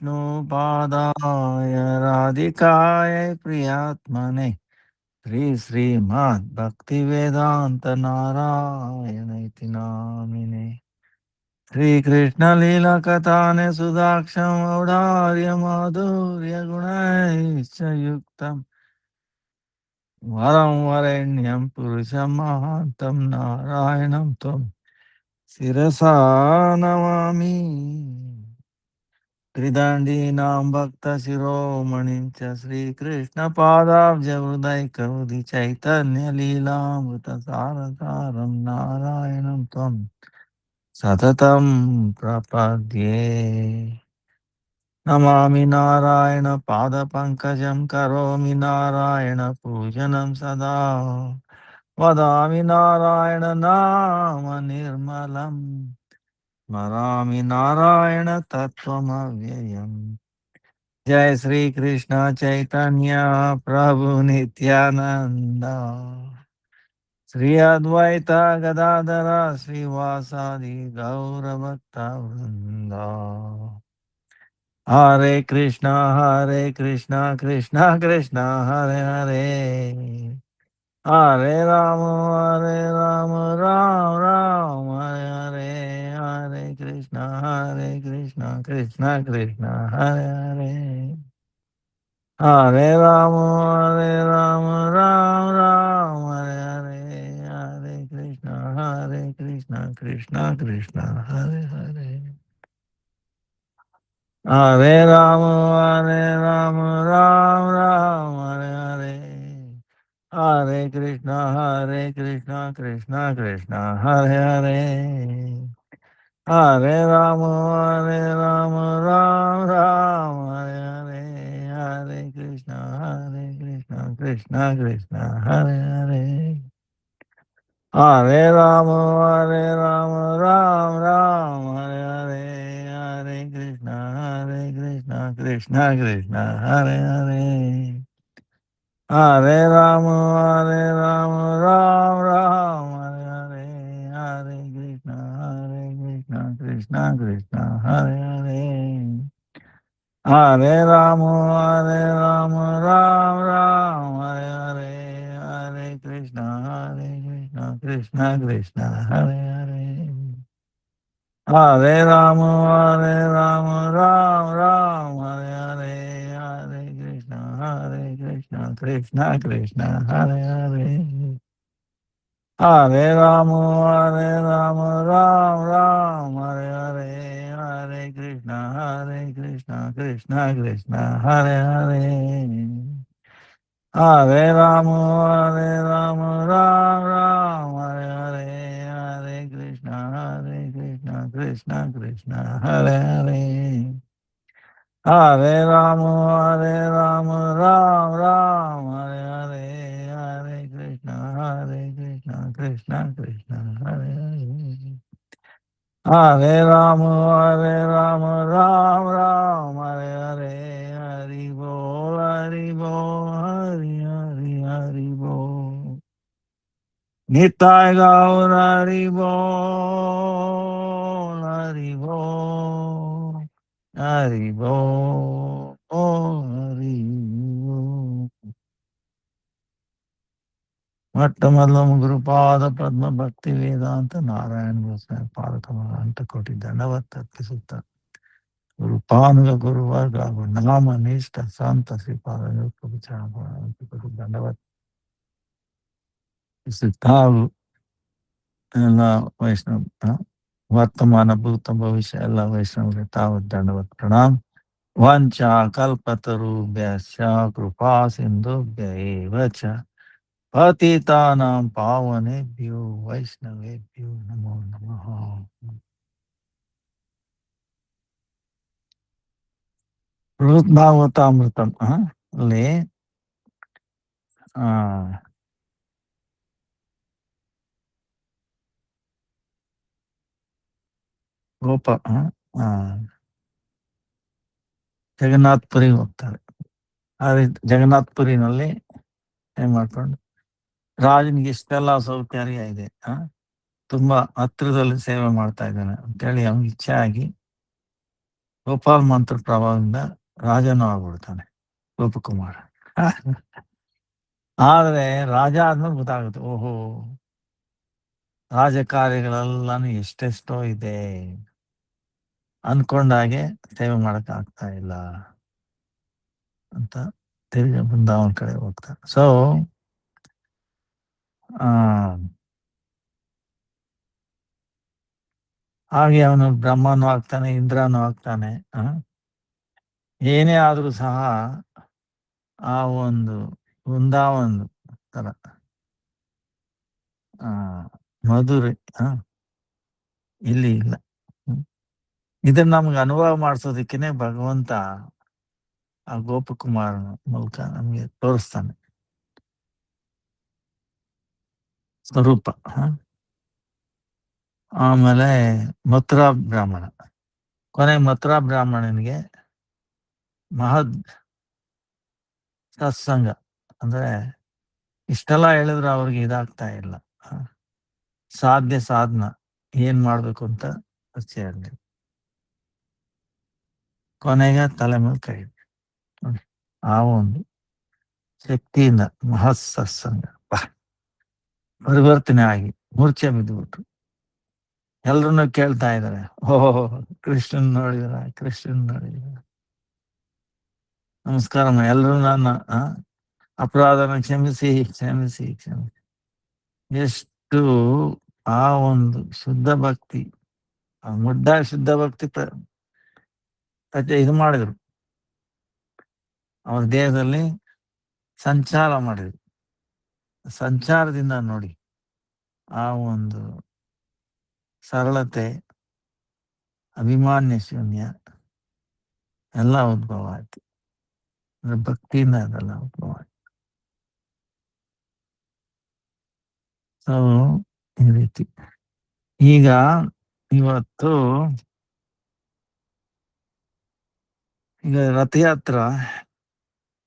विष्णुपादाय राधिकाय प्रियात्मने श्रीमद्भक्तिवेदान्तनारायण इति नामिने श्रीकृष्णलीलाकथाने सुधाक्षं औदार्यमाधुर्यगुणैश्च युक्तं वरं वरेण्यं पुरुषं महान्तं नारायणं त्वं शिरसा नमामि। त्रिदण्डीनां भक्तशिरोमणिं च श्रीकृष्णपादाब्जहृदयकरुदि चैतन्यलीलामृतसारसारं नारायणं त्वं सततं प्रपद्ये। नमामि नारायणपादपङ्कजं करोमि नारायणपूजनं सदा वदामि नारायणनाम निर्मलम् स्मरामि नारायण तत्त्वमव्ययम्। जय श्री कृष्ण चैतन्य प्रभु नित्यानंद श्री अद्वैत गदाधर श्रीवासादि गौरभक्तवृंद। हरे कृष्णा कृष्णा कृष्णा हरे हरे, हरे राम राम राम हरे हरे, हरे कृष्णा कृष्णा कृष्णा हरे हरे, हरे राम राम राम हरे हरे, हरे कृष्णा कृष्णा कृष्णा हरे हरे, हरे राम राम राम हरे हरे, हरे कृष्णा कृष्णा कृष्णा हरे हरे, हरे राम राम राम हरे हरे, हरे कृष्णा कृष्णा कृष्णा हरे हरे, हरे राम राम राम हरे हरे, हरे कृष्णा कृष्णा कृष्णा हरे हरे, हरे राम राम राम हरे हरे, हरे कृष्णा कृष्णा हरे हरे, हरे राम राम राम हरे हरे, हरे कृष्णा कृष्णा हरे हरे, हरे राम राम राम हरे हरे, हरे कृष्णा कृष्णा हरे हरे, हरे राम राम राम हरे हरे, हरे कृष्णा कृष्णा हरे हरे, हरे राम राम राम हरे हरे, हरे कृष्णा कृष्णा हरे हरे, हरे राम राम राम हरे हरे, हरे कृष्णा कृष्णा हरे हरे, हरे राम राम राम हरे हरे, हरि बोल हरि हरि हरि बोल, निताय गौर हरि बोल, हरि बोल, हरि बोल, हरि बोल। ಮೊಟ್ಟಮೊದಲು ಗುರುಪಾದ ಪದ್ಮ ಭಕ್ತಿ ವೇದಾಂತ ನಾರಾಯಣ ಗೋಸ್ವಾಮಿ ಪಾದಕಮಲ ಅಂಟಕೋಟಿ ದಂಡವತ್ ಅರ್ಪಿಸುತ್ತ ಗುರುಪಾನುಗ ಗುರುವರ್ಗ ಹಾಗೂ ನಾಮ ನಿಷ್ಠ ಸಂತ ಶ್ರೀಪಾದ ದಂಡವತ್ ಹಾಗೂ ಎಲ್ಲ ವೈಷ್ಣವ ವರ್ತಮಾನ ಭೂತ ಭವಿಷ್ಯ ಎಲ್ಲ ವೈಷ್ಣವರಿಗೆ ತಾವತ್ ದಂಡವತ್ ಪ್ರಣಾಮ್. ವಂಚಾ ಕಲ್ಪತರುಭ್ಯಶ್ಚ ಕೃಪಾ ಸಿಂಧುಭ್ಯ ಏವ ಚ ಪತಿತಾನಾಂ ಪಾವನೇಭ್ಯೋ ವೈಷ್ಣವೇಭ್ಯೋ ನಮೋ ನಮಃ. ಭಾಗವತಾಮೃತಂ ಅಲ್ಲಿ ಆ ಗೋಪ ಆ, ಜಗನ್ನಾಥ್ ಪುರಿಗೆ ಹೋಗ್ತಾರೆ. ಆದ್ರೆ ಜಗನ್ನಾಥ್ ಪುರಿನಲ್ಲಿ ಏನ್ ಮಾಡ್ಕೊಂಡು ರಾಜನಿಗೆ ಇಷ್ಟೆಲ್ಲ ಸೌಕರ್ಯ ಇದೆ, ತುಂಬಾ ಹತ್ರದಲ್ಲಿ ಸೇವೆ ಮಾಡ್ತಾ ಇದ್ದಾನೆ ಅಂತೇಳಿ ಅವ್ನಿಗೆ ಇಚ್ಛೆ ಆಗಿ ಗೋಪಾಲ್ ಮಂತ್ರ ಪ್ರಭಾವದಿಂದ ರಾಜನೂ ಆಗ್ಬಿಡ್ತಾನೆ ಗೋಪಕುಮಾರ. ಆದ್ರೆ ರಾಜ ಆದ್ಮೇಲೆ ಗೊತ್ತಾಗುತ್ತೆ, ಓಹೋ ರಾಜಕಾರ್ಯಗಳೆಲ್ಲಾನು ಎಷ್ಟೆಷ್ಟೋ ಇದೆ, ಅನ್ಕೊಂಡಾಗೆ ಸೇವೆ ಮಾಡಕ್ ಆಗ್ತಾ ಇಲ್ಲ ಅಂತ ತಿರ್ಗಿ ಬೃಂದಾವನ್ ಕಡೆ ಹೋಗ್ತಾನೆ. ಸೊ ಆ ಹಾಗೆ ಅವನು ಬ್ರಹ್ಮನೂ ಆಗ್ತಾನೆ, ಇಂದ್ರನೂ ಆಗ್ತಾನೆ. ಏನೇ ಆದ್ರೂ ಸಹ ಆ ಒಂದು ವೃಂದಾವನ್ ತರ ಆ ಮಧುರೆ ಇಲ್ಲಿ ಇಲ್ಲ. ಇದನ್ನ ನಮ್ಗೆ ಅನುಭವ ಮಾಡಿಸೋದಕ್ಕೇನೆ ಭಗವಂತ ಆ ಗೋಪಕುಮಾರನ ಮೂಲಕ ನಮ್ಗೆ ತೋರಿಸ್ತಾನೆ ಸ್ವರೂಪ. ಆಮೇಲೆ ಮಥುರಾ ಬ್ರಾಹ್ಮಣ, ಕೊನೆ ಮಥುರಾ ಬ್ರಾಹ್ಮಣನಿಗೆ ಮಹದ್ ಸತ್ಸಂಗ ಅಂದ್ರೆ ಇಷ್ಟೆಲ್ಲ ಹೇಳಿದ್ರು ಅವ್ರಿಗೆ ಇದಾಗ್ತಾ ಇಲ್ಲ. ಸಾಧನ ಏನ್ ಮಾಡ್ಬೇಕು ಅಂತ ಪರಿಚಯ ಆಗಲಿ. ಕೊನೆಗೆ ತಲೆ ಮೇಲೆ ಕೈ ನೋಡಿ, ಆ ಒಂದು ಶಕ್ತಿಯಿಂದ ಮಹತ್ ಸತ್ಸಂಗ ಪರಿವರ್ತನೆ ಆಗಿ ಮೂರ್ಛೆ ಬಿದ್ದುಬಿಟ್ರು. ಎಲ್ರನ್ನೂ ಕೇಳ್ತಾ ಇದ್ದಾರೆ, ಓಹೋ ಕೃಷ್ಣನ್ ನೋಡಿದ್ರ, ಕೃಷ್ಣನ್ ನೋಡಿದ್ರ, ನಮಸ್ಕಾರ ಎಲ್ರು ನನ್ನ ಅಪರಾಧನ ಕ್ಷಮಿಸಿ ಕ್ಷಮಿಸಿ ಕ್ಷಮಿಸಿ. ಎಷ್ಟು ಆ ಒಂದು ಶುದ್ಧ ಭಕ್ತಿ, ಆ ಮುಡ್ಡ ಶುದ್ಧ ಭಕ್ತಿ ಇದು ಮಾಡಿದ್ರು, ಅವ್ರ ದೇಹದಲ್ಲಿ ಸಂಚಾರ ಮಾಡಿದ್ರು. ಸಂಚಾರದಿಂದ ನೋಡಿ ಆ ಒಂದು ಸರಳತೆ, ಅಭಿಮಾನ್ಯ ಶೂನ್ಯ ಎಲ್ಲ ಉದ್ಭವ ಆಯ್ತು. ಭಕ್ತಿಯಿಂದ ಅದೆಲ್ಲ ಉದ್ಭವ ಆಯ್ತು. ಸೊ ಈ ರೀತಿ ಈಗ ಇವತ್ತು ಈಗ ರಥಯಾತ್ರ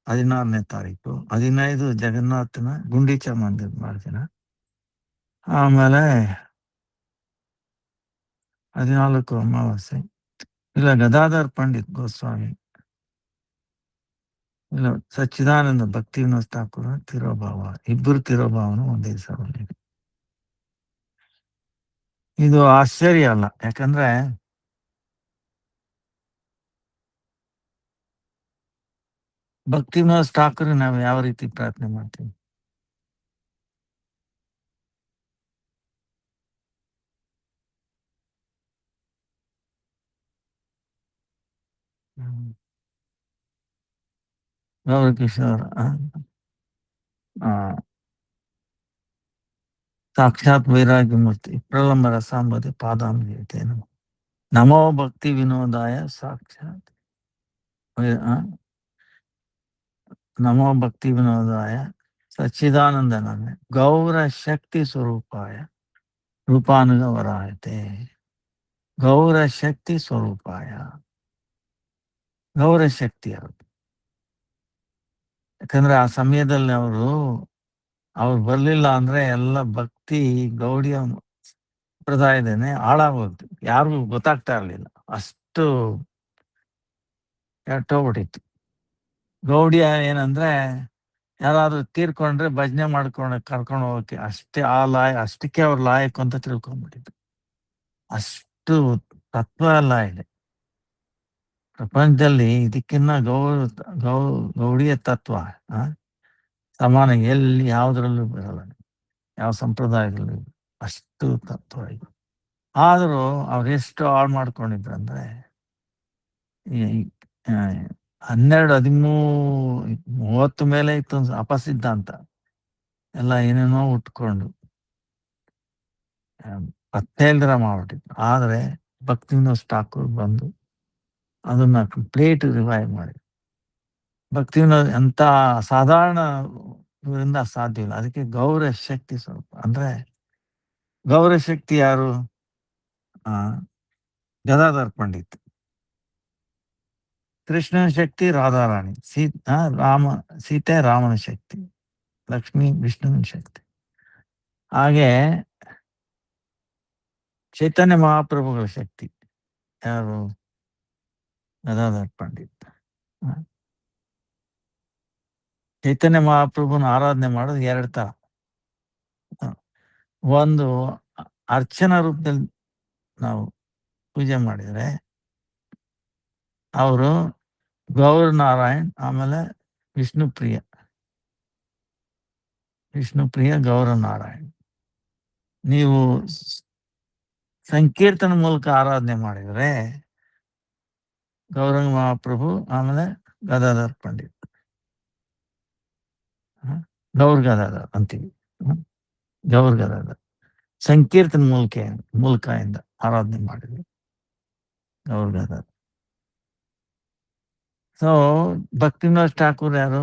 16ನೇ ತಾರೀಕು, 15 ಜಗನ್ನಾಥನ ಗುಂಡೀಚ ಮಂದಿರ ಮಾಡ್ತೀನ. ಆಮೇಲೆ 14 ಅಮಾವಾಸ್ಯೆ. ಇಲ್ಲ ಗದಾಧರ್ ಪಂಡಿತ್ ಗೋಸ್ವಾಮಿ, ಇಲ್ಲ ಸಚ್ಚಿದಾನಂದ ಭಕ್ತಿ ವಿನೋದ್ ಠಾಕೂರ್ ತಿರೋಭಾವ, ಇಬ್ಬರು ತಿರೋಭಾವನು ಒಂದೇ ದಿವಸ ಬಂದಿದೆ. ಇದು ಆಶ್ಚರ್ಯ ಅಲ್ಲ, ಯಾಕಂದ್ರೆ ಭಕ್ತಿ ವಿನೋದ್ ಠಾಕೂರ್ ನಾವು ಯಾವ ರೀತಿ ಪ್ರಾರ್ಥನೆ ಮಾಡ್ತೀವಿ? ಗೌರಕಿಶೋರ್ ಸಾಕ್ಷಾತ್ ವೈರಾಗ್ಯ ಮೂರ್ತಿ ಪ್ರಲಂಬ ರಸಾಂಬದಿ ಪಾದಾಂಬುಜೇನ ನಮೋ ಭಕ್ತಿ ವಿನೋದಾಯ ಸಾಕ್ಷಾತ್ ನಮೋ ಭಕ್ತಿ ವಿನೋದಾಯ ಸಚ್ಚಿದಾನಂದನ ಗೌರ ಶಕ್ತಿ ಸ್ವರೂಪಾಯ ರೂಪಾನುಗವರಾಯತೆ. ಗೌರ ಶಕ್ತಿ ಸ್ವರೂಪಾಯ, ಗೌರ ಶಕ್ತಿ ಅವರು. ಯಾಕಂದ್ರೆ ಆ ಸಮಯದಲ್ಲಿ ಅವ್ರು ಬರ್ಲಿಲ್ಲ ಅಂದ್ರೆ ಎಲ್ಲ ಭಕ್ತಿ ಗೌಡಿಯ ಸಂಪ್ರದಾಯದೇನೆ ಹಾಳಾಗೋಗ್ತು, ಯಾರಿಗೂ ಗೊತ್ತಾಗ್ತಾ ಇರ್ಲಿಲ್ಲ, ಅಷ್ಟು ಕೆಟ್ಟೋಗ್ಬಿಟ್ಟಿತ್ತು. ಗೌಡಿಯ ಏನಂದ್ರೆ ಯಾರಾದ್ರೂ ತೀರ್ಕೊಂಡ್ರೆ ಭಜನೆ ಕರ್ಕೊಂಡು ಹೋಗಕ್ಕೆ ಅಷ್ಟೇ, ಅಷ್ಟಕ್ಕೆ ಅವ್ರ ಲಾಯಕ್ ಅಂತ ತಿಳ್ಕೊಂಡ್ಬಿಟ್ಟಿದ್ರು. ಅಷ್ಟು ತತ್ವ ಎಲ್ಲ ಇದೆ ಪ್ರಪಂಚದಲ್ಲಿ. ಇದಕ್ಕಿನ್ನ ಗೌಡಿಯ ತತ್ವ ಸಮಾನ ಎಲ್ಲಿ ಯಾವ್ದ್ರಲ್ಲೂ ಬರಲ್ಲ, ಯಾವ ಸಂಪ್ರದಾಯದಲ್ಲೂ ಅಷ್ಟು ತತ್ವ ಇದೆ. ಆದ್ರೂ ಅವ್ರೆಷ್ಟು ಹಾಳು ಮಾಡ್ಕೊಂಡಿದ್ರಂದ್ರೆ 12, 13, 30 ಮೇಲೆ ಇತ್ತು ಅಪಸಿದ್ಧಾಂತ ಎಲ್ಲ ಏನೇನೋ ಉಟ್ಕೊಂಡು ಪತ್ತೆ ಇಲ್ದಿರ ಮಾಡ್ಬಿಟ್ಟಿದ್ರು. ಆದ್ರೆ ಭಕ್ತಿ ವಿನೋದ್ ಠಾಕೂರ್ ಬಂದು ಅದನ್ನ ಕಂಪ್ಲೀಟ್ ರಿವೈವ್ ಮಾಡಿ, ಭಕ್ತಿ ವಿನೋದ್ ಅಂತ ಸಾಧಾರಣ ಇವರಿಂದ ಸಾಧ್ಯ ಇಲ್ಲ. ಅದಕ್ಕೆ ಗೌರ ಶಕ್ತಿ ಸ್ವರೂಪ ಅಂದ್ರೆ ಗೌರ ಶಕ್ತಿ ಯಾರು? ಗದಾಧರ್ ಪಂಡಿತ್. ಕೃಷ್ಣನ ಶಕ್ತಿ ರಾಧಾರಾಣಿ, ಸೀತೆ ರಾಮನ ಶಕ್ತಿ, ಲಕ್ಷ್ಮಿ ವಿಷ್ಣುವಿನ ಶಕ್ತಿ. ಹಾಗೆ ಚೈತನ್ಯ ಮಹಾಪ್ರಭುಗಳ ಶಕ್ತಿ ಯಾರು? ಗದಾಧರ್ ಪಂಡಿತ್. ಹ. ಚೈತನ್ಯ ಮಹಾಪ್ರಭುನ ಆರಾಧನೆ ಮಾಡೋದು 2 ತರ. ಹ. ಒಂದು ಅರ್ಚನಾ ರೂಪದಲ್ಲಿ ನಾವು ಪೂಜೆ ಮಾಡಿದ್ರೆ ಅವರು ಗೌರ್ ನಾರಾಯಣ್, ಆಮೇಲೆ ವಿಷ್ಣುಪ್ರಿಯ. ವಿಷ್ಣುಪ್ರಿಯ, ಗೌರ ನಾರಾಯಣ್. ನೀವು ಸಂಕೀರ್ತನ ಮೂಲಕ ಆರಾಧನೆ ಮಾಡಿದ್ರೆ ಗೌರಂಗ ಮಹಾಪ್ರಭು, ಆಮೇಲೆ ಗದಾಧರ್ ಪಂಡಿತ್. ಹ? ಗೌರ್ ಗದಾಧರ್ ಅಂತೀವಿ. ಹ? ಗೌರ್ ಗದಾಧರ್ ಸಂಕೀರ್ತನ ಮೂಲಕ ಆರಾಧನೆ ಮಾಡಿದ್ರು ಗೌರ್ ಗದಾಧರ್. ಸೊ ಭಕ್ತಿವಿನೋದ್ ಠಾಕೂರ್ ಯಾರು?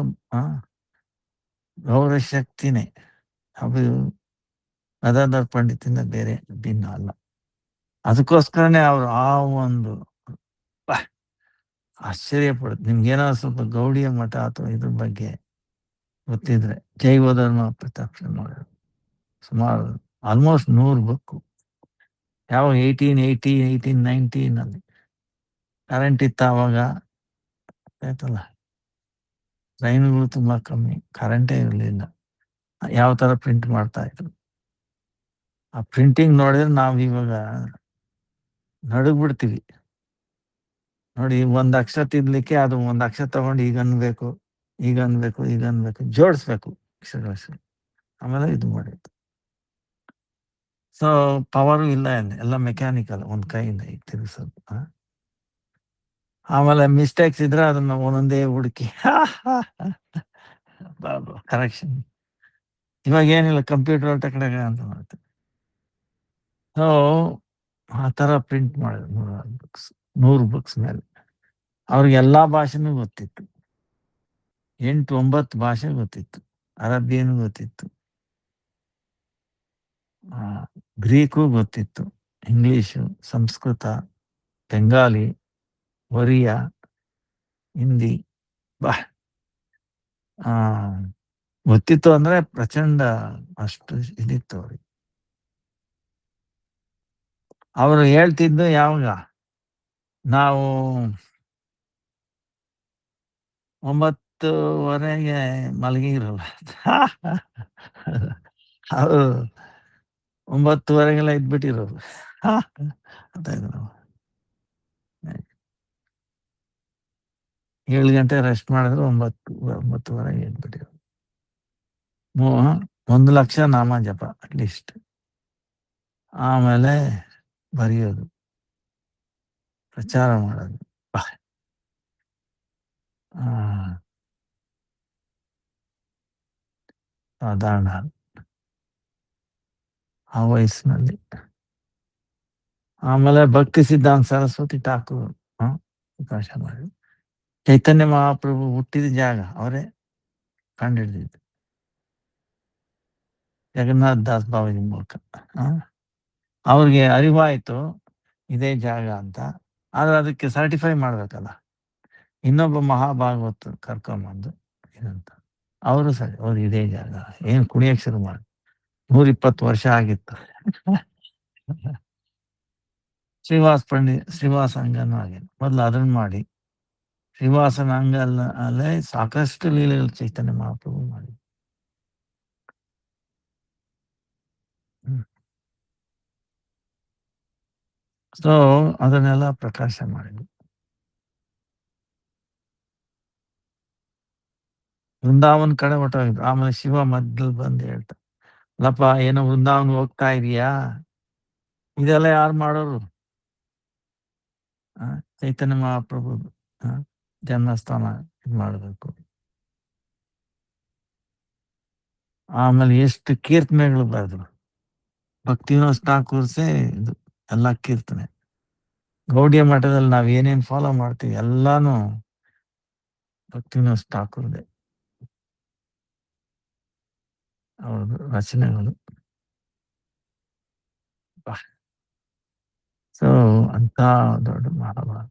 ಗೌರ ಶಕ್ತಿನೇ. ಅದು ಗದಾಧರ್ ಪಂಡಿತಿಂದ ಬೇರೆ ಭಿನ್ನ ಅಲ್ಲ. ಅದಕ್ಕೋಸ್ಕರನೇ ಅವರು ಆ ಒಂದು ಆಶ್ಚರ್ಯ ಪಡುತ್ತೆ. ನಿಮ್ಗೇನಾದ್ರು ಸ್ವಲ್ಪ ಗೌಡಿಯ ಮಠ ಅಥವಾ ಇದ್ರ ಬಗ್ಗೆ ಗೊತ್ತಿದ್ರೆ, ಜೈವ ಧರ್ಮ ಪ್ರತಾಪ್ ನೋಡಿ, ಸುಮಾರು ಆಲ್ಮೋಸ್ಟ್ 100 ಬುಕ್. ಯಾವ 1880, 1890 ಕರೆಂಟ್ ಇತ್ತ ಅವಾಗ, ಆಯ್ತಲ್ಲ. ಟ್ರೈನ್ಗಳು ತುಂಬಾ ಕಮ್ಮಿ, ಕರೆಂಟೇ ಇರಲಿಲ್ಲ. ಯಾವ ತರ ಪ್ರಿಂಟ್ ಮಾಡ್ತಾ ಇದ್ರು, ಆ ಪ್ರಿಂಟಿಂಗ್ ನೋಡಿದ್ರೆ ನಾವ್ ಇವಾಗ ನಡುಗ್ಬಿಡ್ತೀವಿ. ನೋಡಿ, ಒಂದ್ ಅಕ್ಷರ ತಿದ್ಲಿಕ್ಕೆ ಅದು ಒಂದ್ ಅಕ್ಷರ ತಗೊಂಡು ಈಗ ಅನ್ಬೇಕು ಜೋಡಿಸ್ಬೇಕು ಅಕ್ಷರ. ಆಮೇಲೆ ಇದು ಮಾಡಿತ್ತು. ಸೊ ಪವರು ಇಲ್ಲ, ಎಲ್ಲ ಮೆಕ್ಯಾನಿಕಲ್, ಒಂದ್ ಕೈಯಿಂದ ಈಗ ತಿರುಗಿಸೋದು. ಆಮೇಲೆ ಮಿಸ್ಟೇಕ್ಸ್ ಇದ್ರೆ ಅದನ್ನ ಒಂದೊಂದೇ ಹುಡುಕಿ ಕರೆಕ್ಷನ್. ಇವಾಗ ಏನಿಲ್ಲ, ಕಂಪ್ಯೂಟರ್ ಟಕಟಕ ಅಂತ ಮಾಡ್ತಾರೆ. ಸೊ ಆ ತರ ಪ್ರಿಂಟ್ ಮಾಡಿದ್ರು 100 ಬುಕ್ಸ್ ಮೇಲೆ. ಅವ್ರಿಗೆ ಎಲ್ಲಾ ಭಾಷೆನೂ ಗೊತ್ತಿತ್ತು, 8-9 ಭಾಷೆ ಗೊತ್ತಿತ್ತು. ಅರಬಿಯನ್ ಗೊತ್ತಿತ್ತು, ಗ್ರೀಕು ಗೊತ್ತಿತ್ತು, ಇಂಗ್ಲಿಷು, ಸಂಸ್ಕೃತ, ಬೆಂಗಾಲಿ, ಒರಿಯಾ, ಹಿಂದಿ. ಬಾ ಆ ಗೊತ್ತಿತ್ತು ಅಂದ್ರೆ ಪ್ರಚಂಡ, ಅಷ್ಟು ಇದಿತ್ತು ಅವ್ರಿಗೆ. ಅವರು ಹೇಳ್ತಿದ್ದು ಯಾವಾಗ ನಾವು 9:30 ಮಲಗಿರಲ್ಲ, ಅವರು 9:30 ಇದ್ಬಿಟ್ಟಿರೋರು. ಗೊತ್ತಾಯ್ತು ನಾವು 7 ಗಂಟೆ ರೆಸ್ಟ್ ಮಾಡಿದ್ರು 9:30 ಎದ್ಬಿಟ್ಟಿರೋರು. 1,00,000 ನಾಮ ಜಪ ಅಟ್ಲೀಸ್ಟ್. ಆಮೇಲೆ ಬರೆಯೋದು, ಪ್ರಚಾರ ಮಾಡೋದು. ಸಾಧಾರಣ ಆ ವಯಸ್ಸಿನಲ್ಲಿ. ಆಮೇಲೆ ಭಕ್ತಿ ಸಿದ್ಧಾಂತ ಸರಸ್ವತಿ ಠಾಕೂರ್ ಪ್ರಕಾಶ ಮಾಡಿ, ಚೈತನ್ಯ ಮಹಾಪ್ರಭು ಹುಟ್ಟಿದ ಜಾಗ ಅವರೇ ಕಂಡುಹಿಡಿದಿದ್ದು, ಜಗನ್ನಾಥ್ ದಾಸ್ ಬಾಬಾಜಿ ಮೂಲಕ. ಅವ್ರಿಗೆ ಅರಿವಾಯ್ತು ಇದೇ ಜಾಗ ಅಂತ. ಆದ್ರೆ ಅದಕ್ಕೆ ಸರ್ಟಿಫೈ ಮಾಡ್ಬೇಕಲ್ಲ, ಇನ್ನೊಬ್ಬ ಮಹಾಭಾಗವತ್ ಕರ್ಕೊಂಬಂದು ಇದಂತ. ಅವರು ಸರಿ, ಅವ್ರು ಇದೇ ಜಾಗ, ಏನ್ ಕುಣಿಯಕ್ ಶುರು ಮಾಡಿ 120 ವರ್ಷ ಆಗಿತ್ತು. ಶ್ರೀವಾಸ ಅಂಗನೂ ಹಾಗೆ, ಮೊದಲು ಅದನ್ನ ಮಾಡಿ, ಶ್ರೀವಾಸನ ಅಲ್ಲೇ ಸಾಕಷ್ಟು ಲೀಲೆಗಳು ಚೈತನ್ಯ ಮಹಾಪ್ರಭು ಮಾಡಿ. ಸೊ ಅದನ್ನೆಲ್ಲ ಪ್ರಕಾಶ ಮಾಡಿದ್ರು. ವೃಂದಾವನ್ ಕಡೆ ಹೊಟ್ಟೋಗಿದ್ರು. ಆಮೇಲೆ ಶಿವ ಮಧ್ಯದಲ್ಲಿ ಬಂದು ಹೇಳ್ತಾ, ಅಲ್ಲಪ್ಪ ಏನೋ ವೃಂದಾವನ್ ಹೋಗ್ತಾ ಇದೀಯಾ, ಇದೆಲ್ಲ ಯಾರು ಮಾಡೋರು? ಚೈತನ್ಯ ಮಹಾಪ್ರಭು ಜನ್ಮಸ್ಥಾನ ಇದು ಮಾಡಬೇಕು. ಆಮೇಲೆ ಎಷ್ಟು ಕೀರ್ತನೆಗಳು ಬರೆದ್ರು. ಭಕ್ತಿವಿನೋದ್ ಠಾಕೂರ್ಸೇ ಇದು ಎಲ್ಲ ಕೀರ್ತನೆ. ಗೌಡಿಯ ಮಠದಲ್ಲಿ ನಾವ್ ಏನೇನ್ ಫಾಲೋ ಮಾಡ್ತೀವಿ ಎಲ್ಲಾನು ಭಕ್ತಿವಿನೋದ್ ಠಾಕೂರ್ದೆ, ಅವ್ರದ್ದು ರಚನೆಗಳು. ಸೊ ಅಂತ ದೊಡ್ಡ ಮಹಾಭಾರತ.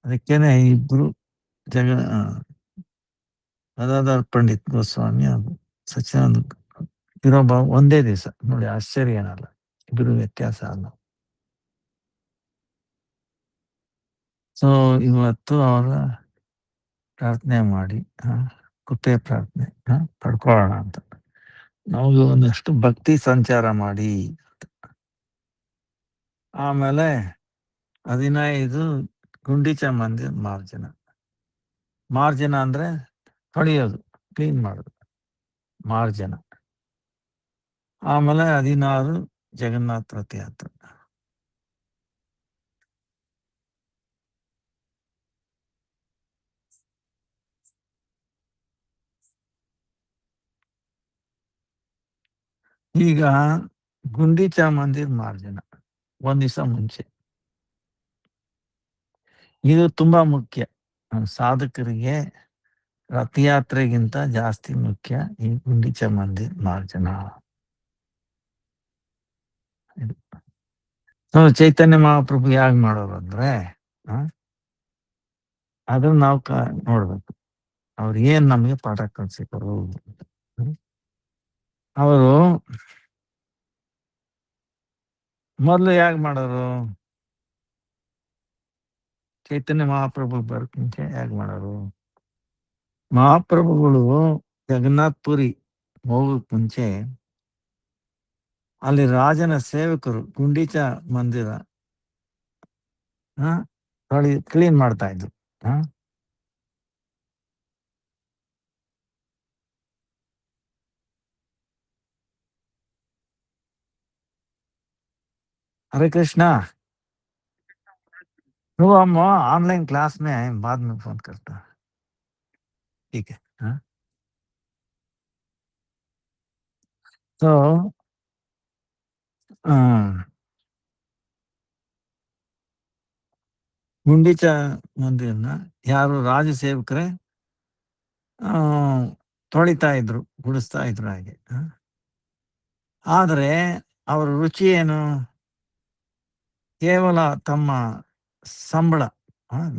ಅದಕ್ಕೇನೆ ಇಬ್ರು ಗದಾಧರ್ ಪಂಡಿತ್ ಗೋಸ್ವಾಮಿ ಅದು ಸಚ್ಚಿದಾನಂದ ಇರೋಬ್ಬ ಒಂದೇ ದಿವಸ. ನೋಡಿ, ಆಶ್ಚರ್ಯ ಏನಲ್ಲ, ಇಬ್ರು ವ್ಯತ್ಯಾಸ ಅಲ್ಲ. ಸೊ ಇವತ್ತು ಅವರ ಪ್ರಾರ್ಥನೆ ಮಾಡಿ ಕೃಪೆ ಪ್ರಾರ್ಥನೆ ಪಡ್ಕೊಳ್ಳೋಣ ಅಂತ. ನಮಗೆ ಒಂದಷ್ಟು ಭಕ್ತಿ ಸಂಚಾರ ಮಾಡಿ. ಆಮೇಲೆ 15 ಗುಂಡಿಚ ಮಂದಿರ ಮಾರ್ಜನ. ಮಾರ್ಜನ ಅಂದ್ರೆ ತೊಳೆಯೋದು, ಕ್ಲೀನ್ ಮಾಡೋದು, ಮಾರ್ಜನ. ಆಮೇಲೆ 16 ಜಗನ್ನಾಥ ರಥಯಾತ್ರೆ. ಈಗ ಗುಂಡಿಚ ಮಂದಿರ ಮಾರ್ಜನ ಒಂದ್ ದಿವಸ ಮುಂಚೆ. ಇದು ತುಂಬಾ ಮುಖ್ಯ. ಸಾಧಕರಿಗೆ ರಥಯಾತ್ರೆಗಿಂತ ಜಾಸ್ತಿ ಮುಖ್ಯ ಈ ಗುಂಡಿಚ ಮಂದಿರ ಮಾರ್ಜನ. ಚೈತನ್ಯ ಮಹಾಪ್ರಭು ಯಾಗ್ ಮಾಡೋರು ಅಂದ್ರೆ ಅದನ್ನ ನಾವು ನೋಡ್ಬೇಕು. ಅವ್ರು ಏನ್ ನಮ್ಗೆ ಪಾಠ ಕಲಿಸಿಕೊರು. ಅವರು ಮೊದ್ಲು ಯಾಗ್ ಮಾಡೋರು? ಚೈತನ್ಯ ಮಹಾಪ್ರಭು ಬರಕ್ ಮುಂಚೆ ಯಾಗ್ ಮಾಡೋರು? ಮಹಾಪ್ರಭುಗಳು ಜಗನ್ನಾಥ್ ಪುರಿ ಹೋಗಕ್ ಮುಂಚೆ ಅಲ್ಲಿ ರಾಜನ ಸೇವಕರು ಗುಂಡೀಚ ಮಂದಿರ ಕ್ಲೀನ್ ಮಾಡ್ತಾ ಇದ್ರು. हरे कृष्णा। तो हम ऑनलाइन क्लास में हैं, बाद में फोन करता। ठीक है। तो ಗುಂಡೀಚ ಮಂದಿರನ ಯಾರು ರಾಜ ಸೇವಕರೇ ತೊಳಿತಾ ಇದ್ರು, ಗುಡಿಸ್ತಾ ಇದ್ರು ಹಾಗೆ. ಆದರೆ ಅವರ ರುಚಿ ಏನು? ಕೇವಲ ತಮ್ಮ ಸಂಬಳ,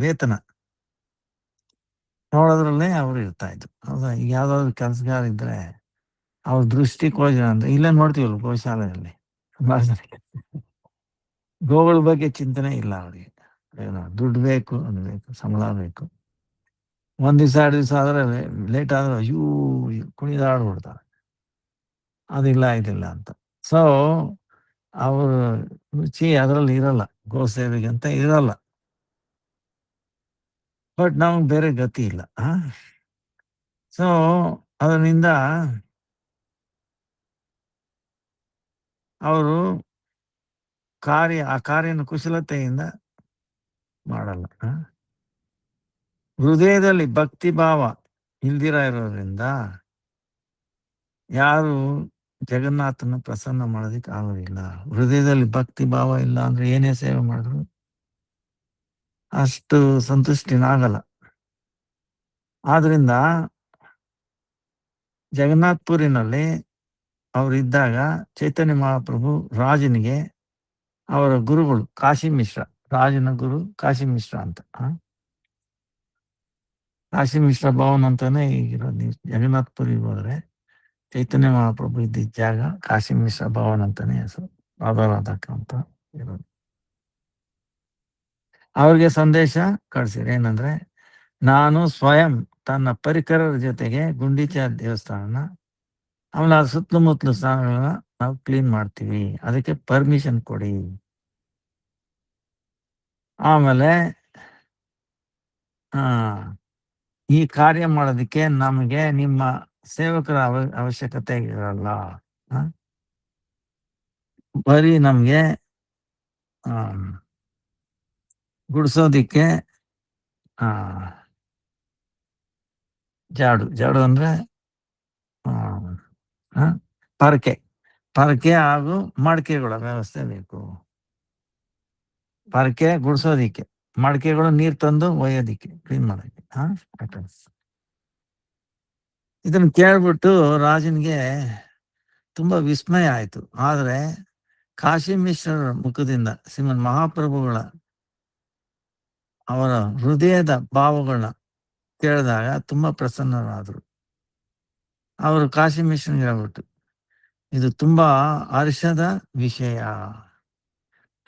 ವೇತನ ನೋಡೋದ್ರಲ್ಲೇ ಅವರು ಇರ್ತಾ ಇದ್ರು. ಹೌದಾ? ಈಗ ಯಾವ್ದಾದ್ರು ಕೆಲಸಗಾರ ಇದ್ರೆ ಅವ್ರ ದೃಷ್ಟಿ ಗೋಚರ ಅಂದ್ರೆ ಇಲ್ಲೇ ನೋಡ್ತೀವಲ್ಲ ಗೋಶಾಲೆಯಲ್ಲಿ ಗೋಗಳ ಬಗ್ಗೆ ಚಿಂತನೆ ಇಲ್ಲ ಅವ್ರಿಗೆ. ಏನೋ ದುಡ್ಡು ಬೇಕು, ಅನ್ಬೇಕು, ಸಂಬಳ ಬೇಕು. ಒಂದ್ ದಿವಸ 2 ದಿವಸ ಆದ್ರೆ ಲೇಟ್ ಆದ್ರೆ ಅಯ್ಯೋ ಕುಣಿದಾಡ್ಬಿಡ್ತಾರೆ, ಅದಿಲ್ಲ ಇದಿಲ್ಲ ಅಂತ. ಸೊ ಅವ್ರ ರುಚಿ ಅದ್ರಲ್ಲಿ ಇರಲ್ಲ, ಗೋ ಸೇವೆಗೆ ಅಂತ ಇರಲ್ಲ. ಬಟ್ ನಮ್ಗೆ ಬೇರೆ ಗತಿ ಇಲ್ಲ. ಸೊ ಅದರಿಂದ ಅವರು ಆ ಕಾರ್ಯನ ಕುಶಲತೆಯಿಂದ ಮಾಡಲ್ಲ. ಹೃದಯದಲ್ಲಿ ಭಕ್ತಿ ಭಾವ ಇಲ್ದಿರ ಇರೋದ್ರಿಂದ ಯಾರು ಜಗನ್ನಾಥನ ಪ್ರಸನ್ನ ಮಾಡೋದಿಕ್ ಆಗೋದಿಲ್ಲ. ಹೃದಯದಲ್ಲಿ ಭಕ್ತಿ ಭಾವ ಇಲ್ಲ ಅಂದ್ರೆ ಏನೇ ಸೇವೆ ಮಾಡಿದ್ರು ಅಷ್ಟು ಸಂತುಷ್ಟಿನಾಗಲ್ಲ. ಆದ್ರಿಂದ ಜಗನ್ನಾಥ್ಪುರಿನಲ್ಲಿ ಅವರಿದ್ದಾಗ ಚೈತನ್ಯ ಮಹಾಪ್ರಭು ರಾಜನಿಗೆ ಅವರ ಗುರುಗಳು ಕಾಶಿ ಮಿಶ್ರ, ರಾಜನ ಗುರು ಕಾಶಿ ಮಿಶ್ರ ಅಂತ. ಕಾಶಿ ಮಿಶ್ರ ಭವನ್ ಅಂತಾನೆ ಈಗಿರೋದು. ನೀವು ಜಗನ್ನಾಥ್ಪುರಿಗೆ ಹೋದ್ರೆ ಚೈತನ್ಯ ಮಹಾಪ್ರಭು ಇದ್ದಿದ್ದ ಜಾಗ ಕಾಶಿ ಮಿಶ್ರ ಭವನ್ ಅಂತಾನೆ ಹೆಸರು, ರಾಧಾರಾಧಕ ಅಂತ ಇರೋದು. ಅವ್ರಿಗೆ ಸಂದೇಶ ಕಳಿಸಿರಿ ಏನಂದ್ರೆ, ನಾನು ಸ್ವಯಂ ತನ್ನ ಪರಿಕರರ ಜೊತೆಗೆ ಗುಂಡೀಚ ದೇವಸ್ಥಾನ ಆಮೇಲೆ ಆ ಸುತ್ತಮುತ್ತಲು ಸ್ಥಾನಗಳನ್ನ ನಾವು ಕ್ಲೀನ್ ಮಾಡ್ತೀವಿ, ಅದಕ್ಕೆ ಪರ್ಮಿಷನ್ ಕೊಡಿ. ಆಮೇಲೆ ಈ ಕಾರ್ಯ ಮಾಡೋದಕ್ಕೆ ನಮಗೆ ನಿಮ್ಮ ಸೇವಕರ ಅವಶ್ಯಕತೆ ಇರಲ್ಲ. ಬರೀ ನಮ್ಗೆ ಗುಡಿಸೋದಿಕ್ಕೆ ಜಾಡು ಅಂದ್ರೆ ಪರಕೆ ಹಾಗೂ ಮಡಕೆಗಳ ವ್ಯವಸ್ಥೆ ಬೇಕು. ಪರಕೆ ಗುಡಿಸೋದಿಕ್ಕೆ, ಮಡಕೆಗಳು ನೀರ್ ತಂದು ಒಯ್ಯೋದಿಕ್ಕೆ, ಕ್ಲೀನ್ ಮಾಡೋದಿಕ್ಕೆ. ಇದನ್ನ ಕೇಳ್ಬಿಟ್ಟು ರಾಜನ್ಗೆ ತುಂಬಾ ವಿಸ್ಮಯ ಆಯ್ತು. ಆದ್ರೆ ಕಾಶಿ ಮಿಶ್ರರ ಮುಖದಿಂದ ಶ್ರೀಮನ್ ಮಹಾಪ್ರಭುಗಳ ಅವರ ಹೃದಯದ ಭಾವಗಳನ್ನ ಕೇಳಿದಾಗ ತುಂಬಾ ಪ್ರಸನ್ನರಾದ್ರು. ಅವರು ಕಾಶಿ ಮಿಶ್ರನ್ಗೆ ಹೇಳ್ಬಿಟ್ಟು, ಇದು ತುಂಬಾ ಹರ್ಷದ ವಿಷಯ.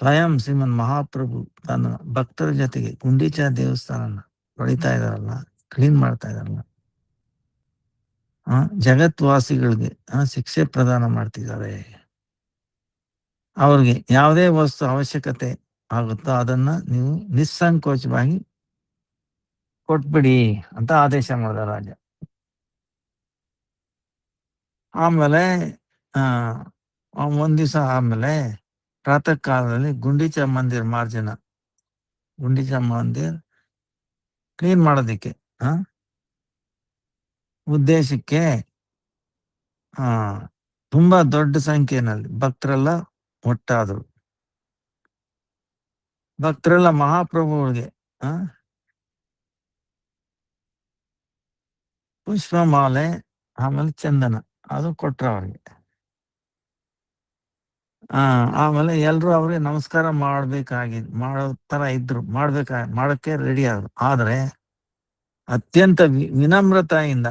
ಸ್ವಯಂ ಶ್ರೀಮನ್ ಮಹಾಪ್ರಭು ತನ್ನ ಭಕ್ತರ ಜೊತೆಗೆ ಗುಂಡೀಚಾ ದೇವಸ್ಥಾನನ ತೊಳಿತಾ ಇದಾರಲ್ಲ, ಕ್ಲೀನ್ ಮಾಡ್ತಾ ಇದಾರಲ್ಲ, ಜಗತ್ವಾಸಿಗಳಿಗೆ ಶಿಕ್ಷೆ ಪ್ರದಾನ ಮಾಡ್ತಿದ್ದಾರೆ. ಅವ್ರಿಗೆ ಯಾವುದೇ ವಸ್ತು ಅವಶ್ಯಕತೆ ಆಗುತ್ತೋ ಅದನ್ನ ನೀವು ನಿಸ್ಸಂಕೋಚವಾಗಿ ಕೊಟ್ಬಿಡಿ ಅಂತ ಆದೇಶ ಮಾಡಿದ ರಾಜ. ಆಮೇಲೆ ಒಂದ್ ದಿವಸ ಆಮೇಲೆ ಪ್ರಾತಃ ಕಾಲದಲ್ಲಿ ಗುಂಡೀಚಾ ಮಂದಿರ್ ಕ್ಲೀನ್ ಮಾಡೋದಿಕ್ಕೆ ಉದ್ದೇಶಕ್ಕೆ ತುಂಬಾ ದೊಡ್ಡ ಸಂಖ್ಯೆಯಲ್ಲಿ ಭಕ್ತರೆಲ್ಲ ಒಟ್ಟಾದ್ರು. ಭಕ್ತರೆಲ್ಲ ಮಹಾಪ್ರಭುಗಳಿಗೆ ಪುಷ್ಪಮಾಲೆ ಆಮೇಲೆ ಚಂದನ ಅದು ಕೊಟ್ರ ಅವ್ರಿಗೆ. ಆಮೇಲೆ ಎಲ್ರು ಅವ್ರಿಗೆ ನಮಸ್ಕಾರ ಮಾಡೋ ತರ ಇದ್ರು, ಮಾಡಕ್ಕೆ ರೆಡಿ ಆದ್ರು. ಆದ್ರೆ ಅತ್ಯಂತ ವಿನಮ್ರತೆಯಿಂದ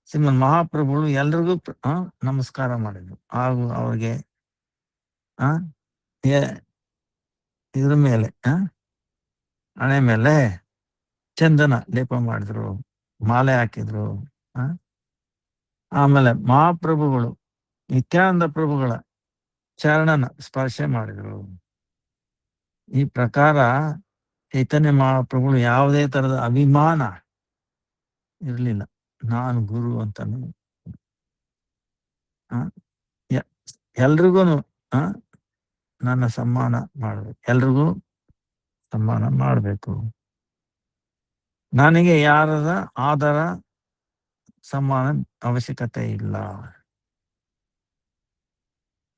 ಶ್ರೀಮನ್ ಮಹಾಪ್ರಭುಗಳು ಎಲ್ರಿಗೂ ನಮಸ್ಕಾರ ಮಾಡಿದ್ರು. ಹಾಗೂ ಅವ್ರಿಗೆ ಇದ್ರ ಮೇಲೆ ಹಣೆ ಮೇಲೆ ಚಂದನ ಲೇಪ ಮಾಡಿದ್ರು, ಮಾಲೆ ಹಾಕಿದ್ರು. ಆಮೇಲೆ ಮಹಾಪ್ರಭುಗಳು ನಿತ್ಯಾನಂದ ಪ್ರಭುಗಳ ಚರಣನ ಸ್ಪರ್ಶ ಮಾಡಿದ್ರು. ಈ ಪ್ರಕಾರ ಚೈತನ್ಯ ಮಹಾಪ್ರಭುಗಳು ಯಾವುದೇ ತರದ ಅಭಿಮಾನ ಇರ್ಲಿಲ್ಲ. ನಾನು ಗುರು ಅಂತಾನು ಎಲ್ರಿಗೂ ನನ್ನ ಸಮ್ಮಾನ ಮಾಡ್ಬೇಕು, ಎಲ್ರಿಗೂ ಸಮ್ಮಾನ ಮಾಡ್ಬೇಕು, ನನಗೆ ಯಾರದ ಆದರ ಸಮ್ಮಾನ ಅವಶ್ಯಕತೆ ಇಲ್ಲ.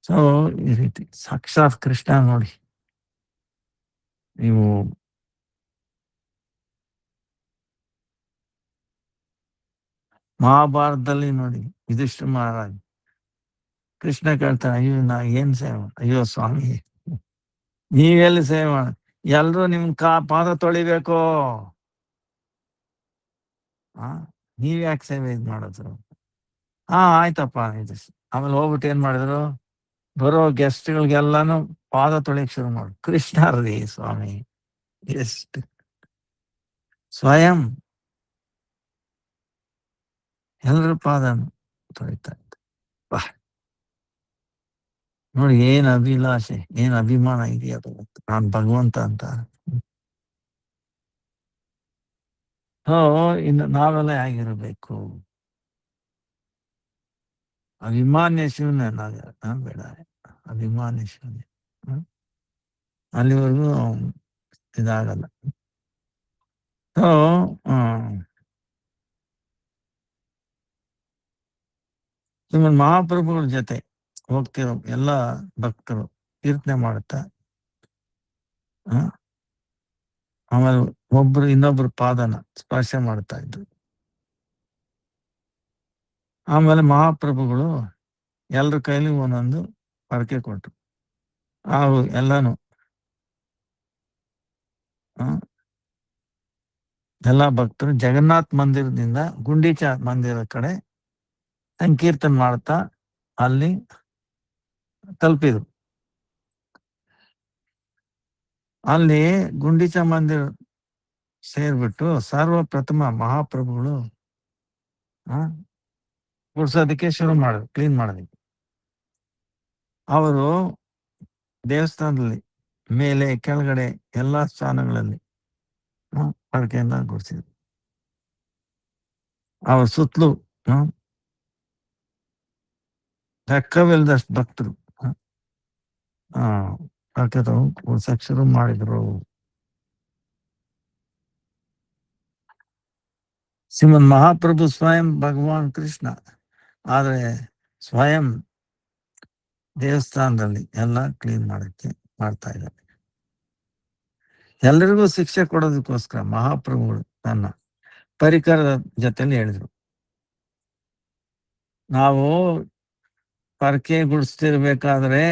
ಸೊ ಈ ರೀತಿ ಸಾಕ್ಷಾತ್ ಕೃಷ್ಣ ನೋಡಿ. ನೀವು ಮಹಾಭಾರತದಲ್ಲಿ ನೋಡಿ, ಯುಧಿಷ್ಠಿರ ಮಹಾರಾಜ್ ಕೃಷ್ಣ ಕೇಳ್ತಾನೆ, ಅಯ್ಯೋ ನಾ ಏನ್ ಸೇವೆ, ಅಯ್ಯೋ ಸ್ವಾಮಿ ನೀವೆಲ್ಲಿ ಸೇವೆ ಮಾಡ, ಎಲ್ರು ನಿಮ್ ಪಾದ ತೊಳಿಬೇಕು, ನೀವ್ ಯಾಕೆ ಸೇವೆ ಇದ್ ಮಾಡೋದು? ಆಯ್ತಪ್ಪ ಆಮೇಲೆ ಹೋಗ್ಬಿಟ್ಟು ಏನ್ ಮಾಡಿದ್ರು, ಬರೋ ಗೆಸ್ಟ್ಗಳಿಗೆಲ್ಲಾನು ಪಾದ ತೊಳಿಯಕ್ ಶುರು ಮಾಡು. ಕೃಷ್ಣ ರೀ ಸ್ವಾಮಿ ಎಷ್ಟು ಸ್ವಯಂ ಎಲ್ಲರ ಪಾದ ತೊಳಿತಾ ಇತ್ತು. ನೋಡಿ ಏನ್ ಅಭಿಲಾಷೆ, ಏನ್ ಅಭಿಮಾನ ಇದೆಯಾ ನಾನ್ ಭಗವಂತ ಅಂತ. ಇನ್ನು ನಾವೆಲ್ಲ ಹೇಗಿರ್ಬೇಕು? ಅಭಿಮಾನ್ಯ ಶಿವನೇ ಬೇಡ, ಅಭಿಮಾನ್ಯ ಶಿವನೇ ಅಲ್ಲಿವರೆಗೂ ಇದಾಗಲ್ಲ. ಶ್ರೀಮನ್ ಮಹಾಪ್ರಭುಗಳ ಜೊತೆ ಹೋಗ್ತಿರೋ ಎಲ್ಲ ಭಕ್ತರು ಕೀರ್ತನೆ ಮಾಡುತ್ತಾ ಆಮೇಲೆ ಒಬ್ರು ಇನ್ನೊಬ್ರು ಪಾದನ ಸ್ಪರ್ಶ ಮಾಡ್ತಾ ಇದ್ರು. ಆಮೇಲೆ ಮಹಾಪ್ರಭುಗಳು ಎಲ್ರ ಕೈಲಿ ಒಂದೊಂದು ಪರಕೆ ಕೊಟ್ರು. ಎಲ್ಲಾನು ಎಲ್ಲಾ ಭಕ್ತರು ಜಗನ್ನಾಥ್ ಮಂದಿರದಿಂದ ಗುಂಡೀಚಾ ಮಂದಿರದ ಕಡೆ ಸಂಕೀರ್ತನ ಮಾಡ್ತಾ ಅಲ್ಲಿ ತಲುಪಿದ್ರು. ಅಲ್ಲಿ ಗುಂಡೀಚಾ ಮಂದಿರ ಸೇರ್ಬಿಟ್ಟು ಸರ್ವಪ್ರಥಮ ಮಹಾಪ್ರಭುಗಳು ಗುಡ್ಸೋದಕ್ಕೆ ಶುರು ಮಾಡಿದ್ರು, ಕ್ಲೀನ್ ಮಾಡೋದಕ್ಕೆ. ಅವರು ದೇವಸ್ಥಾನದಲ್ಲಿ ಮೇಲೆ ಕೆಳಗಡೆ ಎಲ್ಲಾ ಸ್ಥಾನಗಳಲ್ಲಿ ಪರಕೆಯಿಂದ ಗುಡಿಸಿದ್ರು. ಅವ್ರ ಸುತ್ತಲೂ ಲೆಕ್ಕವಿಲ್ಲದಷ್ಟು ಭಕ್ತರು ಪರಕೆ ತಗೊಂಡು ಗುಡ್ಸಕ್ ಶುರು ಮಾಡಿದ್ರು. ಶ್ರೀಮನ್ ಮಹಾಪ್ರಭು ಸ್ವಯಂ ಭಗವಾನ್ ಕೃಷ್ಣ, ಆದ್ರೆ ಸ್ವಯಂ ದೇವಸ್ಥಾನದಲ್ಲಿ ಎಲ್ಲ ಕ್ಲೀನ್ ಮಾಡ್ತಾ ಇದ್ದಾರೆ. ಎಲ್ಲರಿಗೂ ಶಿಕ್ಷೆ ಕೊಡೋದಕ್ಕೋಸ್ಕರ ಮಹಾಪ್ರಭುಗಳು ತನ್ನ ಪರಿಕರದ ಜೊತೆಲಿ ಹೇಳಿದ್ರು, ನಾವು ಪರಕೆ ಗುಡಿಸ್ತಿರ್ಬೇಕಾದ್ರೆ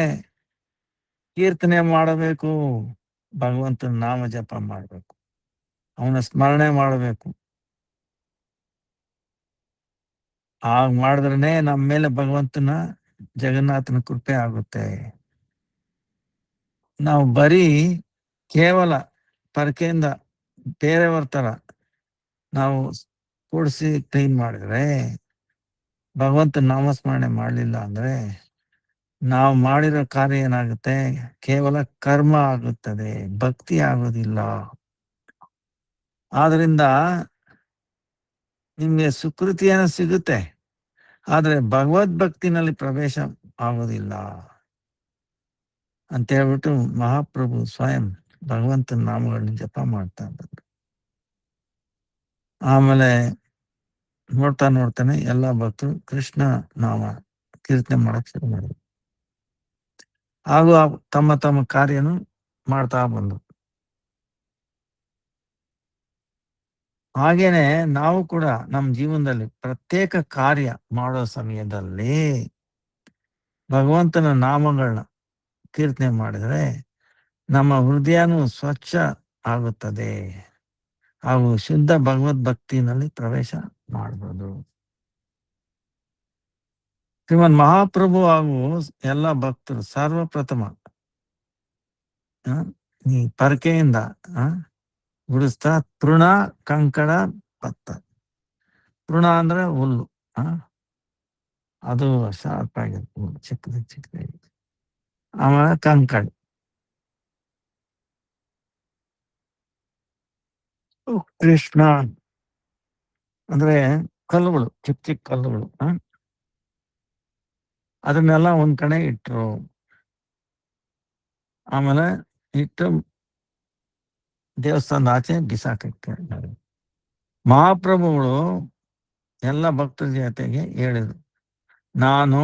ಕೀರ್ತನೆ ಮಾಡಬೇಕು, ಭಗವಂತನ ನಾಮ ಜಪ ಮಾಡಬೇಕು, ಅವನ ಸ್ಮರಣೆ ಮಾಡಬೇಕು. ಆಗ ಮಾಡಿದ್ರನೆ ನಮ್ಮ ಮೇಲೆ ಭಗವಂತನ ಜಗನ್ನಾಥನ ಕೃಪೆ ಆಗುತ್ತೆ. ನಾವು ಬರೀ ಕೇವಲ ಪರಕೆಯಿಂದ ಬೇರೆಯವ್ರ ತರ ನಾವು ಕೂಡಿಸಿ ಕ್ಲೀನ್ ಮಾಡಿದ್ರೆ, ಭಗವಂತನ ನಾಮಸ್ಮರಣೆ ಮಾಡಲಿಲ್ಲ ಅಂದ್ರೆ, ನಾವು ಮಾಡಿರೋ ಕಾರ್ಯ ಏನಾಗುತ್ತೆ? ಕೇವಲ ಕರ್ಮ ಆಗುತ್ತದೆ, ಭಕ್ತಿ ಆಗೋದಿಲ್ಲ. ಆದ್ರಿಂದ ನಿಮ್ಗೆ ಸುಕೃತಿ ಏನೋ ಸಿಗುತ್ತೆ, ಆದ್ರೆ ಭಗವದ್ಭಕ್ತಿನಲ್ಲಿ ಪ್ರವೇಶ ಆಗೋದಿಲ್ಲ ಅಂತ ಹೇಳ್ಬಿಟ್ಟು ಮಹಾಪ್ರಭು ಸ್ವಯಂ ಭಗವಂತನ ನಾಮಗಳನ್ನ ಜಪ ಮಾಡ್ತಾ ಬಂದ್ರು. ಆಮೇಲೆ ನೋಡ್ತಾ ನೋಡ್ತಾನೆ ಎಲ್ಲ ಭಕ್ತರು ಕೃಷ್ಣ ನಾಮ ಕೀರ್ತನೆ ಮಾಡಕ್ ಶುರು ಮಾಡಿದ್ರು. ಹಾಗೂ ತಮ್ಮ ತಮ್ಮ ಕಾರ್ಯನು ಮಾಡ್ತಾ ಬಂದ್ರು. ಹಾಗೇನೆ ನಾವು ಕೂಡ ನಮ್ಮ ಜೀವನದಲ್ಲಿ ಪ್ರತ್ಯೇಕ ಕಾರ್ಯ ಮಾಡೋ ಸಮಯದಲ್ಲಿ ಭಗವಂತನ ನಾಮಗಳನ್ನ ಕೀರ್ತನೆ ಮಾಡಿದ್ರೆ ನಮ್ಮ ಹೃದಯನೂ ಸ್ವಚ್ಛ ಆಗುತ್ತದೆ, ಹಾಗೂ ಶುದ್ಧ ಭಗವದ್ಭಕ್ತಿನಲ್ಲಿ ಪ್ರವೇಶ ಮಾಡಬಹುದು. ಶ್ರೀಮನ್ ಮಹಾಪ್ರಭು ಹಾಗೂ ಎಲ್ಲ ಭಕ್ತರು ಸರ್ವಪ್ರಥಮ ಈ ಪರಕೆಯಿಂದ ಗುಡಿಸ್ತಾ ತೃಣ ಕಂಕಣ ಭತ್ತ. ತೃಣ ಅಂದ್ರೆ ಹುಲ್ಲು, ಅದು ಶಾರ್ಪ್ ಆಗಿರುತ್ತೆ, ಹುಲ್ಲು ಚಿಕ್ಕದಾಗಿ. ಆಮೇಲೆ ಕಂಕಣ, ಕೃಷ್ಣ ಅಂದ್ರೆ ಕಲ್ಲುಗಳು, ಚಿಕ್ಕ ಚಿಕ್ಕ ಕಲ್ಲುಗಳು. ಅದನ್ನೆಲ್ಲ ಒಂದ್ ಕಡೆ ಇಟ್ರು. ಆಮೇಲೆ ಇಟ್ಟು ದೇವಸ್ಥಾನದ ಆಚೆ ಬಿಸಾಕಕ್ಕೆ ಮಹಾಪ್ರಭುಗಳು ಎಲ್ಲ ಭಕ್ತರ ಜೊತೆಗೆ ಹೇಳಿದ್ರು, ನಾನು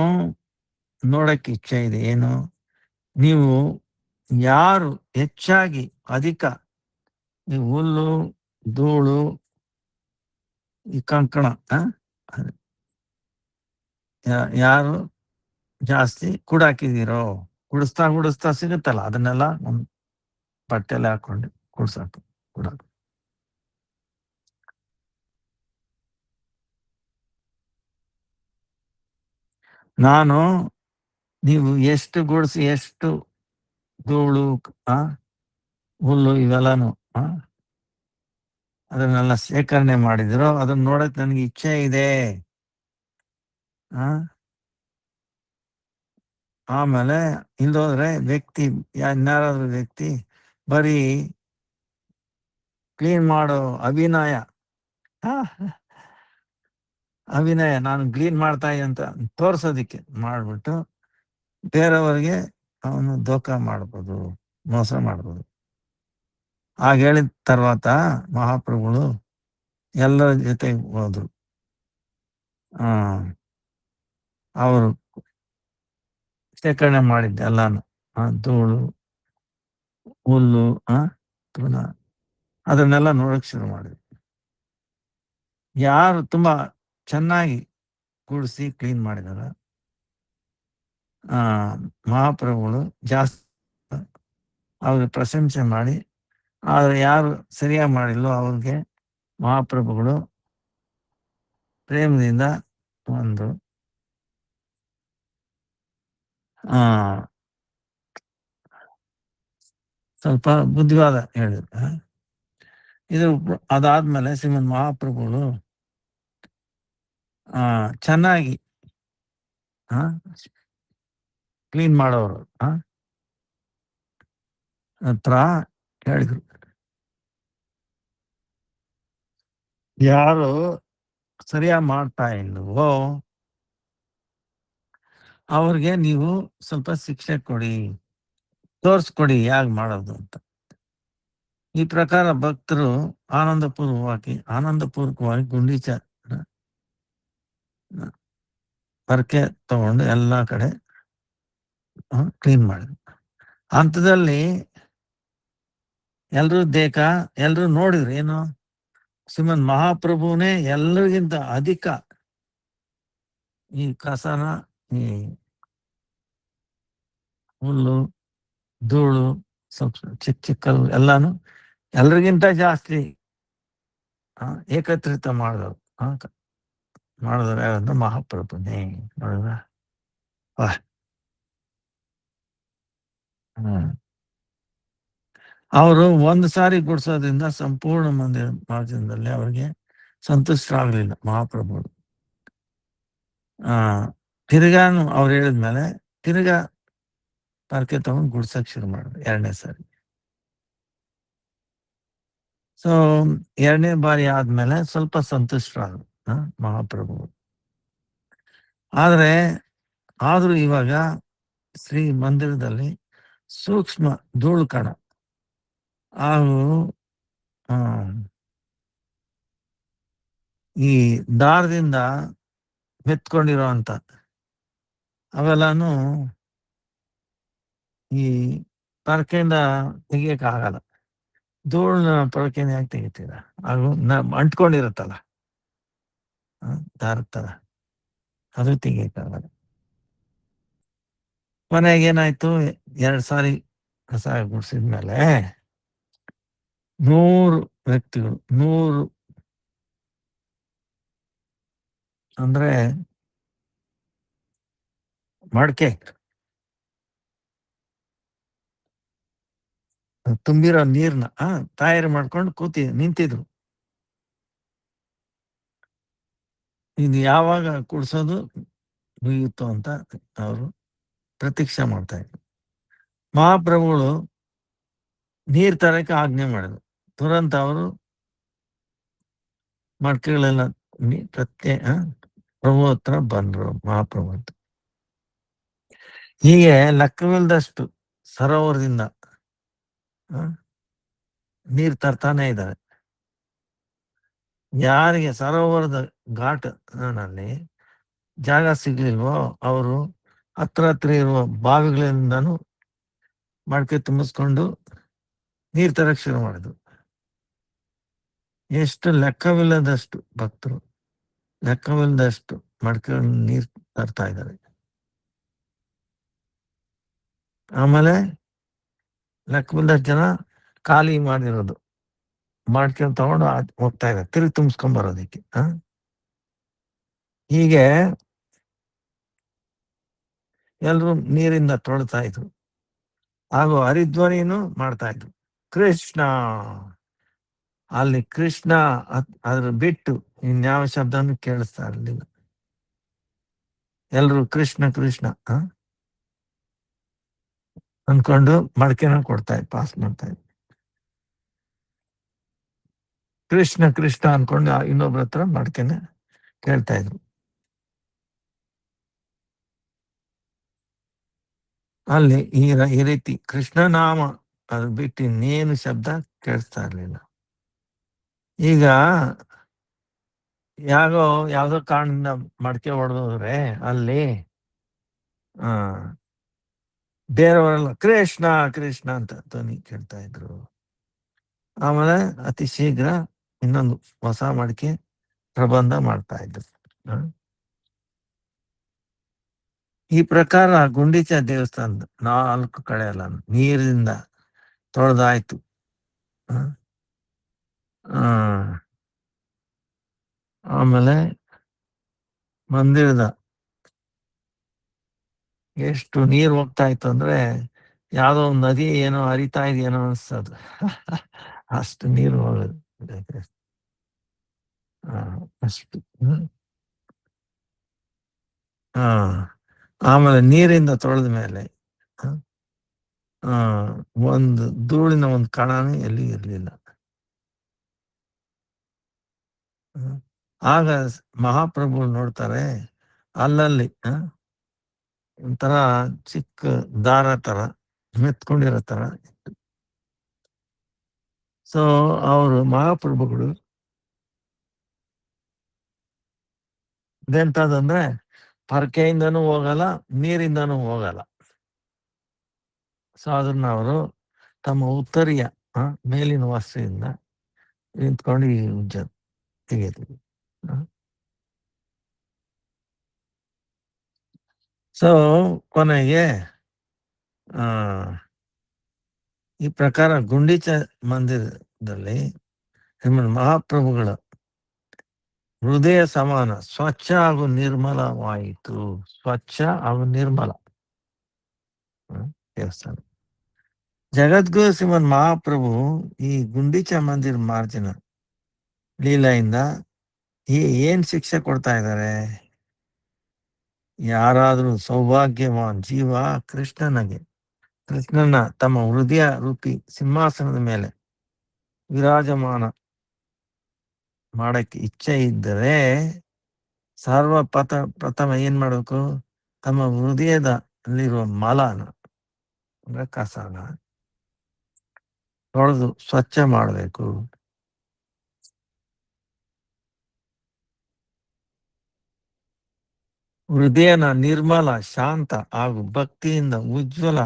ನೋಡಕ್ಕೆ ಇಚ್ಛೆ ಇದೆ. ಏನು? ನೀವು ಯಾರು ಹೆಚ್ಚಾಗಿ ಅಧಿಕ ಈ ಹುಲ್ಲು ಧೂಳು ಈ ಕಂಕಣ ಯಾರು ಜಾಸ್ತಿ ಕುಡಾಕಿದಿರೋ, ಕುಡಿಸ್ತಾ ಸಿಗುತ್ತಲ್ಲ, ಅದನ್ನೆಲ್ಲ ಒಂದ್ ಬಟ್ಟೆಲೆ ಹಾಕೊಂಡು ಕುಡ್ಸಾಕು ಕುಡಾಕು. ನಾನು ನೀವು ಎಷ್ಟು ಗುಡಿಸಿ, ಎಷ್ಟು ಧೂಳು ಹುಲ್ಲು ಇವೆಲ್ಲಾನು ಅದನ್ನೆಲ್ಲ ಶೇಖರಣೆ ಮಾಡಿದಿರೋ ಅದನ್ನ ನೋಡಕ್ ನನಗೆ ಇಚ್ಛೆ ಇದೆ. ಆಮೇಲೆ ಇಲ್ದೋದ್ರೆ ವ್ಯಕ್ತಿ ಇನ್ಯಾರಾದ್ರೂ ವ್ಯಕ್ತಿ ಬರೀ ಕ್ಲೀನ್ ಮಾಡೋ ಅಭಿನಯ ನಾನು ಕ್ಲೀನ್ ಮಾಡ್ತಾ ಅಂತ ತೋರ್ಸೋದಿಕ್ಕೆ ಮಾಡ್ಬಿಟ್ಟು ಬೇರೆಯವ್ರಿಗೆ ಅವನು ದೋಖ ಮಾಡ್ಬೋದು, ಮೋಸ ಮಾಡ್ಬೋದು. ಹಾಗ ಹೇಳಿದ తర్వాత ಮಹಾಪ್ರಭುಗಳು ಎಲ್ಲರ ಜೊತೆ ಹೋದ್ರು. ಅವರು ಶೇಖರಣೆ ಮಾಡಿದ್ದೆ ಎಲ್ಲಾನು, ಧೂಳು ಹುಲ್ಲು ತೃಣ ಅದನ್ನೆಲ್ಲ ನೋಡಕ್ ಶುರು ಮಾಡಿದ್ರು. ಯಾರು ತುಂಬಾ ಚೆನ್ನಾಗಿ ಕೂಡಿಸಿ ಕ್ಲೀನ್ ಮಾಡಿದಾರ ಮಹಾಪ್ರಭುಗಳು ಜಾಸ್ತಿ ಅವ್ರಿಗೆ ಪ್ರಶಂಸೆ ಮಾಡಿ, ಆದ್ರೆ ಯಾರು ಸರಿಯಾಗಿ ಮಾಡಿಲ್ಲೋ ಅವ್ರಿಗೆ ಮಹಾಪ್ರಭುಗಳು ಪ್ರೇಮದಿಂದ ಒಂದು ಸ್ವಲ್ಪ ಬುದ್ಧಿವಾದ ಹೇಳಿದ್ರು. ಇದು ಅದಾದ್ಮೇಲೆ ಶ್ರೀಮನ್ ಮಹಾಪ್ರಭುಗಳು ಚೆನ್ನಾಗಿ ಕ್ಲೀನ್ ಮಾಡೋರು ಹತ್ರ ಹೇಳಿದ್ರು, ಯಾರು ಸರಿಯಾಗಿ ಮಾಡ್ತಾ ಇಲ್ವೋ ಅವ್ರಿಗೆ ನೀವು ಸ್ವಲ್ಪ ಶಿಕ್ಷೆ ಕೊಡಿ, ತೋರ್ಸ್ಕೊಡಿ ಯಾಕೆ ಮಾಡೋದು ಅಂತ. ಈ ಪ್ರಕಾರ ಭಕ್ತರು ಆನಂದಪೂರ್ವಕವಾಗಿ ಗುಂಡೀಚ ಪರಕೆ ತಗೊಂಡು ಎಲ್ಲಾ ಕಡೆ ಕ್ಲೀನ್ ಮಾಡಿದ್ರು. ಹಂತದಲ್ಲಿ ಎಲ್ರು ನೋಡಿದ್ರು, ಏನು ಶ್ರೀಮನ್ ಮಹಾಪ್ರಭುನೇ ಎಲ್ಲರಿಗಿಂತ ಅಧಿಕ ಈ ಕಸನ, ಈ ಹುಲ್ಲು ಧೂಳು ಸ್ವಲ್ಪ ಚಿಕ್ಕಲ್ಲು ಎಲ್ಲಾನು ಎಲ್ರಿಗಿಂತ ಜಾಸ್ತಿ ಏಕತ್ರಿತ ಮಾಡಿದವರು ಯಾರಂದ್ರೆ ಮಹಾಪ್ರಭುನೇ. ನೋಡಿದ್ರ ಅವರು ಒಂದು ಸಾರಿ ಗುಡಿಸೋದ್ರಿಂದ ಸಂಪೂರ್ಣ ಮಾರ್ಗದಲ್ಲಿ ಅವರಿಗೆ ಸಂತುಷ್ಟರಾಗಲಿಲ್ಲ ಮಹಾಪ್ರಭುಗಳು. ಆ ತಿರ್ಗಾನು ಅವ್ರು ಹೇಳಿದ್ಮೇಲೆ ತಿರ್ಗಾ ಪರಕೆ ತಗೊಂಡು ಗುಡ್ಸಕ್ ಶುರು ಮಾಡಿದ್ರು 2ನೇ ಸಾರಿ. ಸೊ 2ನೇ ಬಾರಿ ಆದ್ಮೇಲೆ ಸ್ವಲ್ಪ ಸಂತುಷ್ಟರಾದ್ರು ಮಹಾಪ್ರಭುಗಳು. ಆದ್ರೆ ಆದ್ರೂ ಇವಾಗ ಶ್ರೀ ಮಂದಿರದಲ್ಲಿ ಸೂಕ್ಷ್ಮ ಧೂಳು ಕಣ ಹಾಗೂ ಈ ದಾರದಿಂದ ಮೆತ್ಕೊಂಡಿರೋಂಥ ಅವೆಲ್ಲಾನು ಈ ಪರಕೆಯಿಂದ ತೆಗಿಯಕ್ಕಾಗಲ್ಲ. ಧೂಳನ್ನ ಪರಕೆಯಿಂದ ಯಾಕೆ ತೆಗಿತೀರ? ಹಾಗೂ ಅಂಟ್ಕೊಂಡಿರುತ್ತಲ್ಲ ದಾರದ ಥರ, ಅದು ತೆಗಿಯಕ್ಕಾಗಲ್ಲ. ಕೊನೆಗೆ ಏನಾಯ್ತು, 2 ಸಾರಿ ಕಸ ಗುಡಿಸಿದ್ಮೇಲೆ 100 ವ್ಯಕ್ತಿಗಳು, 100 ಅಂದ್ರೆ ಮಡಕೆ ತುಂಬಿರೋ ನೀರ್ನ ತಯಾರಿ ಮಾಡ್ಕೊಂಡು ನಿಂತಿದ್ರು. ಇದು ಯಾವಾಗ ಕುಡ್ಸೋದು ಮುಗಿಯುತ್ತೋ ಅಂತ ಅವರು ಪ್ರತೀಕ್ಷೆ ಮಾಡ್ತಾ ಇದ್ರು. ಮಹಾಪ್ರಭುಗಳು ನೀರ್ ತರಕ್ಕೆ ಆಜ್ಞೆ ಮಾಡಿದ್ರು. ತುರಂತ ಅವರು ಮಡಕೆಗಳೆಲ್ಲ ಪ್ರಭು ಹತ್ರ ಬಂದ್ರು ಮಹಾಪ್ರಭು ಹತ್ರ. ಹೀಗೆ ಲೆಕ್ಕವಿಲ್ಲದಷ್ಟು ಸರೋವರದಿಂದ ನೀರ್ ತರ್ತಾನೆ ಇದ್ದಾರೆ. ಯಾರಿಗೆ ಸರೋವರದ ಘಾಟ್ನಲ್ಲಿ ಜಾಗ ಸಿಗ್ಲಿಲ್ವೋ ಅವರು ಹತ್ರ ಇರುವ ಬಾವಿಗಳಿಂದನೂ ಮಡಕೆ ತುಂಬಿಸ್ಕೊಂಡು ನೀರ್ ತರಕ್ ಶುರು ಮಾಡಿದ್ರು. ಎಷ್ಟು ಲೆಕ್ಕವಿಲ್ಲದಷ್ಟು ಭಕ್ತರು, ಲೆಕ್ಕವಿಲ್ಲದಷ್ಟು ಮಡಕೆಗಳನ್ನ ನೀರ್ ತರ್ತಾ ಇದ್ದಾರೆ. ಆಮೇಲೆ ಲೆಕ್ಕವಿಲ್ಲದಷ್ಟು ಜನ ಖಾಲಿ ಮಾಡಿರೋದು ಮಡಕೆ ತಗೊಂಡು ಹೋಗ್ತಾ ಇದ್ದಾರೆ ತಿರುಗಿ ತುಂಬಿಸ್ಕೊಂಡ್ ಬರೋದಕ್ಕೆ. ಹೀಗೆ ಎಲ್ರು ನೀರಿಂದ ತೊಳ್ತಾ ಇದ್ರು ಹಾಗೂ ಹರಿಧ್ವನಿನೂ ಮಾಡ್ತಾ ಇದ್ರು. ಕೃಷ್ಣ, ಅಲ್ಲಿ ಕೃಷ್ಣ ಅದ್ರ ಬಿಟ್ಟು ಇನ್ಯಾವ ಶಬ್ದನೂ ಕೇಳಿಸ್ತಾ ಇರಲಿಲ್ಲ. ಎಲ್ರು ಕೃಷ್ಣ ಕೃಷ್ಣ ಅನ್ಕೊಂಡು ಮಡಕೆನ ಪಾಸ್ ಮಾಡ್ತಾ ಇದ್ರು. ಕೃಷ್ಣ ಕೃಷ್ಣ ಅನ್ಕೊಂಡು ಇನ್ನೊಬ್ರ ಹತ್ರ ಮಡಕೆನ ಕೇಳ್ತಾ ಇದ್ರು. ಅಲ್ಲಿ ಈ ರೀತಿ ಕೃಷ್ಣನಾಮ ಅದು ಬಿಟ್ಟು ಇನ್ನೇನು ಶಬ್ದ ಕೇಳಿಸ್ತಾ ಇರ್ಲಿಲ್ಲ. ಈಗ ಯಾವ್ದೋ ಕಾರಣದಿಂದ ಮಡಕೆ ಹೊಡೆದೋದ್ರೆ ಅಲ್ಲಿ ಬೇರೆಯವರೆಲ್ಲ ಕೃಷ್ಣ ಕೃಷ್ಣ ಅಂತ ಧ್ವನಿ ಕೇಳ್ತಾ ಇದ್ರು. ಆಮೇಲೆ ಅತಿ ಶೀಘ್ರ ಇನ್ನೊಂದು ಹೊಸ ಮಡಕೆ ಪ್ರಬಂಧ ಮಾಡ್ತಾ ಇದ್ರು. ಈ ಪ್ರಕಾರ ಗುಂಡಿಚ ದೇವಸ್ಥಾನದ 4 ಕಡೆ ಎಲ್ಲ ನೀರಿನಿಂದ ತೊಳೆದಾಯ್ತು. ಆಮೇಲೆ ಮಂದಿರದ ಎಷ್ಟು ನೀರು ಹೋಗ್ತಾ ಇತ್ತು ಅಂದ್ರೆ ಯಾವ್ದೋ ಒಂದು ನದಿ ಏನೋ ಹರಿತಾ ಇದೆಯೇನೋ ಅನ್ಸ್ತದು. ಅಷ್ಟು ನೀರು ಹೋಗೋದು ಅಷ್ಟು. ಆಮೇಲೆ ನೀರಿಂದ ತೊಳೆದ ಮೇಲೆ ಒಂದು ಧೂಳಿನ ಒಂದು ಕಣನೂ ಎಲ್ಲಿ ಇರ್ಲಿಲ್ಲ. ಆಗ ಮಹಾಪ್ರಭು ನೋಡ್ತಾರೆ ಅಲ್ಲಲ್ಲಿ ಒಂಥರ ಚಿಕ್ಕ ದಾರ ತರ ಮೆತ್ಕೊಂಡಿರೋ ತರ ಇತ್ತು. ಸೊ ಅವರು ಮಹಾಪ್ರಭುಗಳು ಇದೆಂತದಂದ್ರೆ ಪರಕೆಯಿಂದನೂ ಹೋಗಲ್ಲ, ನೀರಿಂದನೂ ಹೋಗಲ್ಲ. ಸೊ ಅದನ್ನ ಅವರು ತಮ್ಮ ಉತ್ತರಿಯ ಮೇಲಿನ ವಸ್ತ್ರದಿಂದ ನಿಂತ್ಕೊಂಡು ಈ ಉಜ್ಜ ತೆಗೆದ್ರು. ಸೊ ಕೊನೆಗೆ ಈ ಪ್ರಕಾರ ಗುಂಡಿಚ ಮಂದಿರದಲ್ಲಿ ಮಹಾಪ್ರಭುಗಳ ಹೃದಯ ಸಮಾನ ಸ್ವಚ್ಛ ಹಾಗೂ ನಿರ್ಮಲವಾಯಿತು. ಸ್ವಚ್ಛ ಹಾಗೂ ನಿರ್ಮಲ ದೇವಸ್ಥಾನ. ಜಗದ್ಗುರು ಶ್ರೀಮನ್ ಮಹಾಪ್ರಭು ಈ ಗುಂಡೀಚ ಮಂದಿರ ಮಾರ್ಜಿನ ಲೀಲೆಯಿಂದ ಏನ್ ಶಿಕ್ಷೆ ಕೊಡ್ತಾ ಇದ್ದಾರೆ? ಯಾರಾದ್ರೂ ಸೌಭಾಗ್ಯವಾನ್ ಜೀವ ಕೃಷ್ಣನ ತಮ್ಮ ಹೃದಯ ರೂಪಿ ಸಿಂಹಾಸನದ ಮೇಲೆ ವಿರಾಜಮಾನ ಮಾಡಕ್ಕೆ ಇಚ್ಛೆ ಇದ್ದರೆ ಪ್ರಥಮ ಏನ್ ಮಾಡ್ಬೇಕು? ತಮ್ಮ ಹೃದಯದ ಅಲ್ಲಿರುವ ಮಲನ ಅಂದ್ರೆ ಕಸನ ತೊಳೆದು ಸ್ವಚ್ಛ ಮಾಡಬೇಕು. ಹೃದಯನ ನಿರ್ಮಲ, ಶಾಂತ ಹಾಗೂ ಭಕ್ತಿಯಿಂದ ಉಜ್ವಲ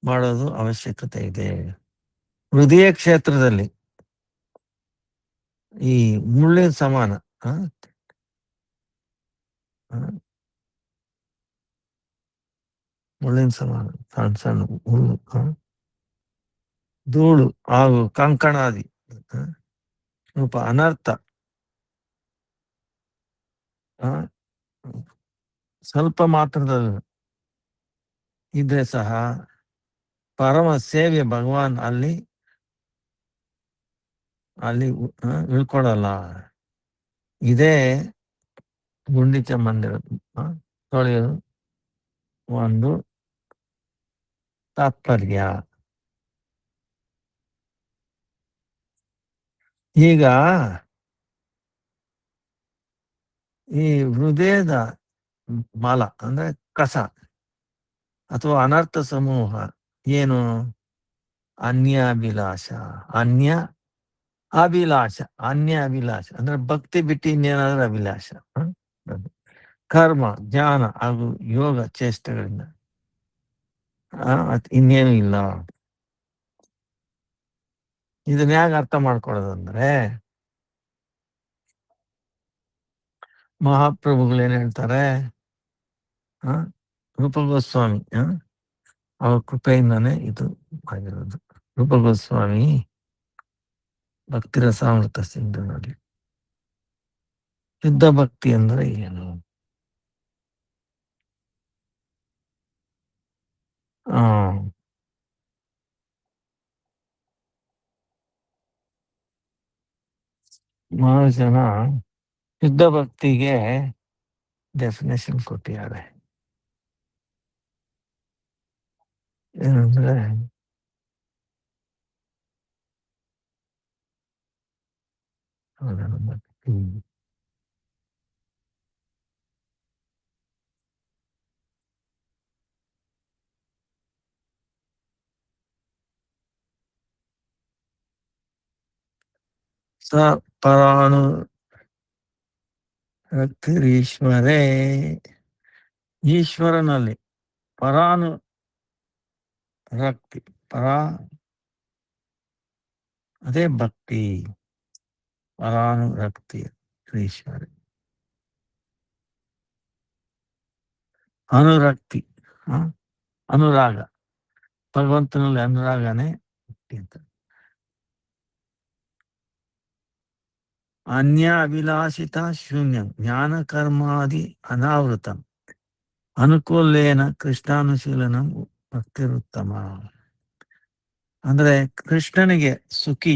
ಮಾಡೋದು ಅವಶ್ಯಕತೆ ಇದೆ. ಹೃದಯ ಕ್ಷೇತ್ರದಲ್ಲಿ ಈ ಮುಳ್ಳಿನ ಸಮಾನ ಮುಳ್ಳಿನ ಸಮಾನ ಸಣ್ಣ ಸಣ್ಣ ಹುಲ್ಲು, ಧೂಳು ಹಾಗೂ ಕಂಕಣಾದಿ ರೂಪ ಅನರ್ಥ ಸ್ವಲ್ಪ ಮಾತ್ರದಲ್ಲಿ ಇದ್ರೆ ಸಹ ಪರಮ ಸೇವೆ ಭಗವಾನ್ ಅಲ್ಲಿ ಇಳ್ಕೊಡಲ್ಲ. ಇದೇ ಗುಂಡಿಚ ಮಂದಿರ ತೊಳೆಯೋದು ಒಂದು ತಾತ್ಪರ್ಯ. ಈಗ ಈ ಹೃದಯದ ಮಲ ಅಂದ್ರೆ ಕಸ ಅಥವಾ ಅನರ್ಥ ಸಮೂಹ ಏನು? ಅನ್ಯಾಭಿಲಾಷ ಅಂದ್ರೆ ಭಕ್ತಿ ಬಿಟ್ಟು ಇನ್ನೇನಾದ್ರೂ ಅಭಿಲಾಷ, ಕರ್ಮ, ಜ್ಞಾನ ಹಾಗೂ ಯೋಗ ಚೇಷ್ಟೆಗಳಿಂದ ಇನ್ನೇನು ಇಲ್ಲ. ಇದನ್ನ ಹೇಗೆ ಅರ್ಥ ಮಾಡ್ಕೊಳ್ಳೋದಂದ್ರೆ ಮಹಾಪ್ರಭುಗಳು ಏನ್ ಹೇಳ್ತಾರೆ? ರೂಪ ಗೋಸ್ವಾಮಿ ಅವ್ರ ಕೃಪೆಯಿಂದಾನೇ ಇದು ಆಗಿರೋದು. ರೂಪ ಗೋಸ್ವಾಮಿ ಭಕ್ತಿ ರಸಾಮೃತ ಸಿಂಧುನಲ್ಲಿ ಶುದ್ಧ ಭಕ್ತಿ ಅಂದ್ರೆ ಏನು? ಸುಮಾರು ಜನ ಶುದ್ಧ ಭಕ್ತಿಗೆ ಡೆಫಿನೇಷನ್ ಕೊಟ್ಟಿದ್ದಾರೆ. ಏನಂದ್ರೆ ಭಕ್ತಿ ಪರಾನು ರಕ್ತಿರೀಶ್ವರೇ, ಈಶ್ವರನಲ್ಲಿ ಪರಾನು ರಕ್ತಿ ಅದೇ ಭಕ್ತಿ. ಪರಾನುರಕ್ತಿ ಈಶ್ವರ ಅನುರಕ್ತಿ ಅನುರಾಗ, ಭಗವಂತನಲ್ಲಿ ಅನುರಾಗನೇ ಅಂತ. ಅನ್ಯ ಅಭಿಲಾಷಿತ ಶೂನ್ಯ ಜ್ಞಾನ ಕರ್ಮಾದಿ ಅನಾವೃತ ಅನುಕೂಲೇನ ಕೃಷ್ಣಾನುಶೀಲನ ಭಕ್ತಿರುತ್ತಮ. ಅಂದ್ರೆ ಕೃಷ್ಣನಿಗೆ ಸುಖಿ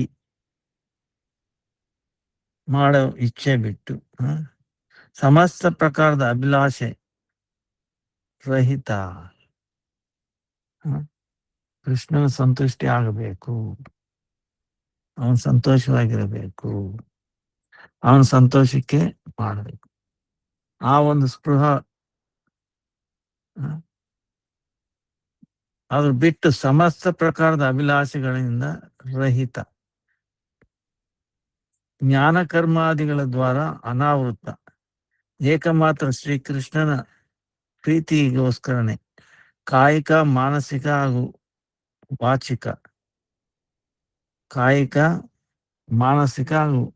ಮಾಡೋ ಇಚ್ಛೆ ಬಿಟ್ಟು ಸಮಸ್ತ ಪ್ರಕಾರದ ಅಭಿಲಾಷೆ ರಹಿತ ಕೃಷ್ಣನ ಸಂತುಷ್ಟಿ ಆಗಬೇಕು, ಅವನು ಸಂತೋಷವಾಗಿರಬೇಕು, ಅವನ ಸಂತೋಷಕ್ಕೆ ಮಾಡಬೇಕು. ಆ ಒಂದು ಸ್ಪೃಹ ಅದು ಬಿಟ್ಟು ಸಮಸ್ತ ಪ್ರಕಾರದ ಅಭಿಲಾಷೆಗಳಿಂದ ರಹಿತ, ಜ್ಞಾನ ಕರ್ಮಾದಿಗಳ ದ್ವಾರ ಅನಾವೃತ, ಏಕಮಾತ್ರ ಶ್ರೀಕೃಷ್ಣನ ಪ್ರೀತಿಗೋಸ್ಕರನೇ ಕಾಯಿಕ ಮಾನಸಿಕ ಹಾಗೂ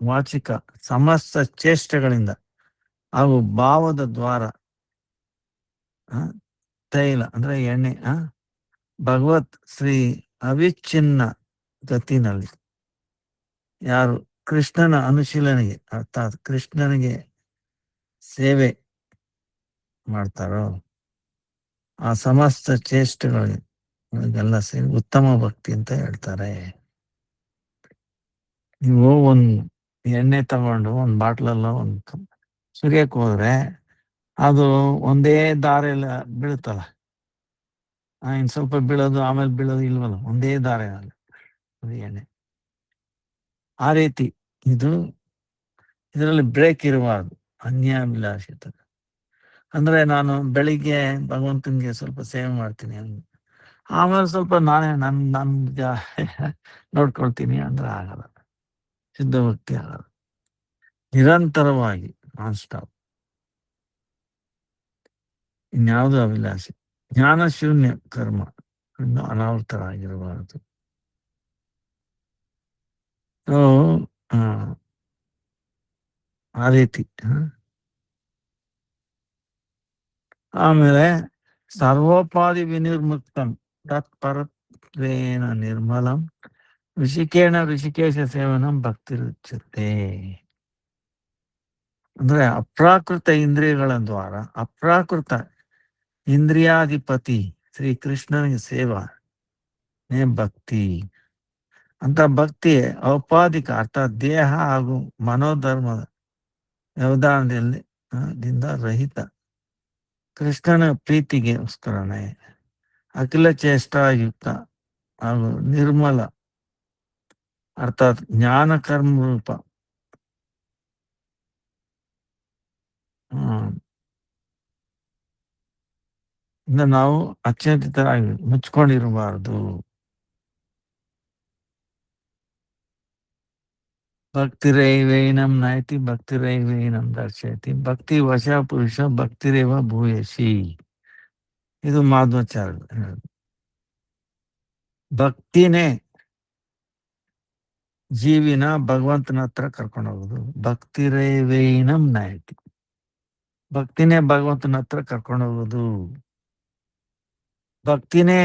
ವಾಚಿಕ ಸಮಸ್ತ ಚೇಷ್ಟೆಗಳಿಂದ ಹಾಗೂ ಭಾವದ ದ್ವಾರ ತೈಲ ಅಂದ್ರೆ ಎಣ್ಣೆ ಭಗವತ್ ಶ್ರೀ ಅವಿಚ್ಛಿನ್ನ ಗತಿನಲ್ಲಿ ಯಾರು ಕೃಷ್ಣನ ಅನುಶೀಲನೆಗೆ ಅರ್ಥಾತ್ ಕೃಷ್ಣನಿಗೆ ಸೇವೆ ಮಾಡ್ತಾರೋ ಆ ಸಮಸ್ತ ಚೇಷ್ಟೆಗಳಿಗೆ ಅದೆಲ್ಲ ಸೇರಿ ಉತ್ತಮ ಭಕ್ತಿ ಅಂತ ಹೇಳ್ತಾರೆ. ನೀವು ಒಂದ್ ಎಣ್ಣೆ ತಗೊಂಡು ಒಂದ್ ಬಾಟ್ಲಲ್ಲೋ ಒಂದ್ ಸುರಿಯಕ್ ಹೋದ್ರೆ ಅದು ಒಂದೇ ದಾರಿಯಲ್ಲಿ ಬೀಳುತ್ತಲ್ಲ. ಇನ್ ಸ್ವಲ್ಪ ಬೀಳೋದು, ಆಮೇಲೆ ಬೀಳೋದು ಇಲ್ವಲ್ಲ, ಒಂದೇ ದಾರಿನಲ್ಲಿ ಅದು ಎಣ್ಣೆ. ಆ ರೀತಿ ಇದು ಇದರಲ್ಲಿ ಬ್ರೇಕ್ ಇರಬಾರ್ದು. ಅನ್ಯಾಭಿಲಾಷಿತ ಅಂದ್ರೆ ನಾನು ಬೆಳಿಗ್ಗೆ ಭಗವಂತನಿಗೆ ಸ್ವಲ್ಪ ಸೇವೆ ಮಾಡ್ತೀನಿ ಆಮೇಲೆ ಸ್ವಲ್ಪ ನಾನೇ ನನ್ ನೋಡ್ಕೊಳ್ತೀನಿ ಅಂದ್ರೆ ಆಗಲ್ಲ. ಸಿದ್ಧ ಭಕ್ತಿ ಆಗಲ್ಲ. ನಿರಂತರವಾಗಿ ನಾನ್ ಸ್ಟಾಪ್, ಇನ್ಯಾವುದು ಅಭಿಲಾಷೆ. ಜ್ಞಾನ ಶೂನ್ಯ ಕರ್ಮ, ಇನ್ನು ಅನಾವೃತರಾಗಿರಬಾರದು. ಸೊ ಆ ರೀತಿ. ಆಮೇಲೆ ಸರ್ವೋಪಾಧಿ ವಿನಿರ್ಮುಕ್ತಂ ತತ್ಪರತ್ವೇನ ನಿರ್ಮಲಂ ಋಷಿಕೇಶ ಸೇವನಂ ಭಕ್ತಿರುಚ್ಯತೆ. ಅಂದ್ರೆ ಅಪ್ರಾಕೃತ ಇಂದ್ರಿಯಗಳ ದ್ವಾರ ಅಪ್ರಾಕೃತ ಇಂದ್ರಿಯಾಧಿಪತಿ ಶ್ರೀ ಕೃಷ್ಣನಿಗೆ ಸೇವಾ ಭಕ್ತಿ. ಅಂತ ಭಕ್ತಿ ಔಪಾಧಿಕ ಅರ್ಥಾತ್ ದೇಹ ಹಾಗೂ ಮನೋಧರ್ಮದ ವ್ಯವಧಾನದಲ್ಲಿ ದಿಂದ ರಹಿತ ಕೃಷ್ಣನ ಪ್ರೀತಿಗೋಸ್ಕರನೇ ಅಖಿಲ ಚೇಷ್ಟಾಯುಕ್ತ ಹಾಗೂ ನಿರ್ಮಲ ಅರ್ಥಾತ್ ಜ್ಞಾನ ಕರ್ಮ ರೂಪ ಇಂದ ನಾವು ಅಚೇತರಾಗಿ ಮುಚ್ಕೊಂಡಿರಬಾರದು. ಭಕ್ತಿರೈವೈನಂ ನಯತಿ ಭಕ್ತಿರೈವೈನಂ ದರ್ಶಯತಿ ಭಕ್ತಿ ವಶ ಪುರುಷ ಭಕ್ತಿರೇವ ಭೂಯಸಿ. ಇದು ಮಾಧ್ವಾಚಾರ್ಯ ಹೇಳೋದು. ಭಕ್ತಿನೇ ಜೀವಿನ ಭಗವಂತನ ಹತ್ರ ಕರ್ಕೊಂಡು ಹೋಗೋದು. ಭಕ್ತಿರೈವೈನಂ ನಯತಿ, ಭಕ್ತಿನೇ ಭಗವಂತನ ಹತ್ರ ಕರ್ಕೊಂಡು ಹೋಗೋದು. ಭಕ್ತಿನೇ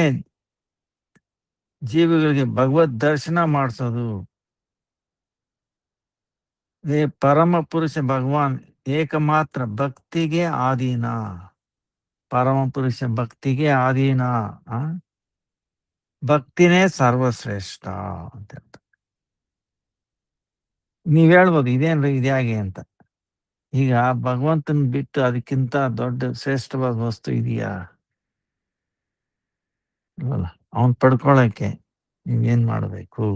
ಜೀವಿಗಳಿಗೆ ಭಗವದ್ ದರ್ಶನ ಮಾಡಿಸೋದು. ಪರಮ ಪುರುಷ ಭಗವಾನ್ ಏಕಮಾತ್ರ ಭಕ್ತಿಗೆ ಆಧೀನ. ಪರಮ ಪುರುಷ ಭಕ್ತಿಗೆ ಆಧೀನ. ಭಕ್ತಿನೇ ಸರ್ವಶ್ರೇಷ್ಠ ಅಂತ ಹೇಳ್ತಾರೆ. ನೀವ್ ಹೇಳ್ಬೋದು ಇದೇನ್ರಿ ಇದ್ಯಾಗೆ ಅಂತ. ಈಗ ಭಗವಂತನ ಬಿಟ್ಟು ಅದಕ್ಕಿಂತ ದೊಡ್ಡ ಶ್ರೇಷ್ಠವಾದ ವಸ್ತು ಇದೆಯಾ? ಇಲ್ವಲ್ಲ. ಅವನ್ ಪಡ್ಕೊಳಕ್ಕೆ ನೀವೇನ್ ಮಾಡಬೇಕು?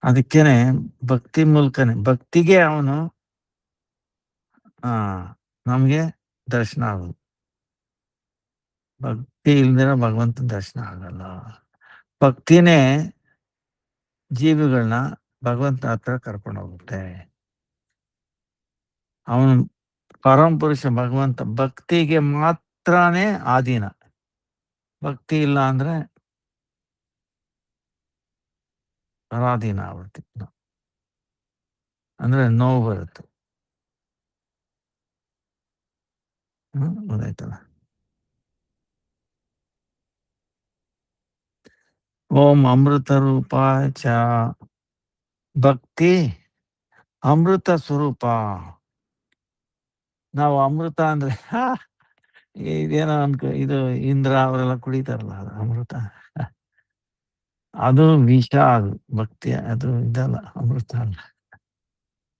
ಅದಕ್ಕೇನೆ ಭಕ್ತಿ ಮೂಲಕನೇ, ಭಕ್ತಿಗೆ ಅವನು ನಮ್ಗೆ ದರ್ಶನ ಆಗೋದು. ಭಕ್ತಿ ಇಲ್ದಿರ ಭಗವಂತನ ದರ್ಶನ ಆಗಲ್ಲ. ಭಕ್ತಿನೇ ಜೀವಿಗಳನ್ನ ಭಗವಂತ ಹತ್ರ ಕರ್ಕೊಂಡು ಹೋಗುತ್ತೆ. ಅವನು ಪರಮ ಪುರುಷ ಭಗವಂತ ಭಕ್ತಿಗೆ ಮಾತ್ರನೇ ಆಧೀನ. ಭಕ್ತಿ ಇಲ್ಲ ಅಂದ್ರೆ ಪರಾಧೀನ ಆಗ್ಬಿಡ್ತಿ, ಅಂದ್ರೆ ನೋವು ಬರುತ್ತೆ. ಗೊತ್ತಾಯ್ತಲ್ಲ. ಓಂ ಅಮೃತ ರೂಪಾಯ ಚ ಭಕ್ತಿ ಅಮೃತ ಸ್ವರೂಪ. ನಾವು ಅಮೃತ ಅಂದ್ರೆ ಇದೇನೋ ಇದು ಇಂದ್ರ ಅವರೆಲ್ಲ ಕುಡಿತಾರಲ್ಲ, ಅದು ಅಮೃತ. ಅದು ವಿಷ, ಅದು ಭಕ್ತಿ, ಅದು ಇದಲ್ಲ, ಅಮೃತ ಅಲ್ಲ.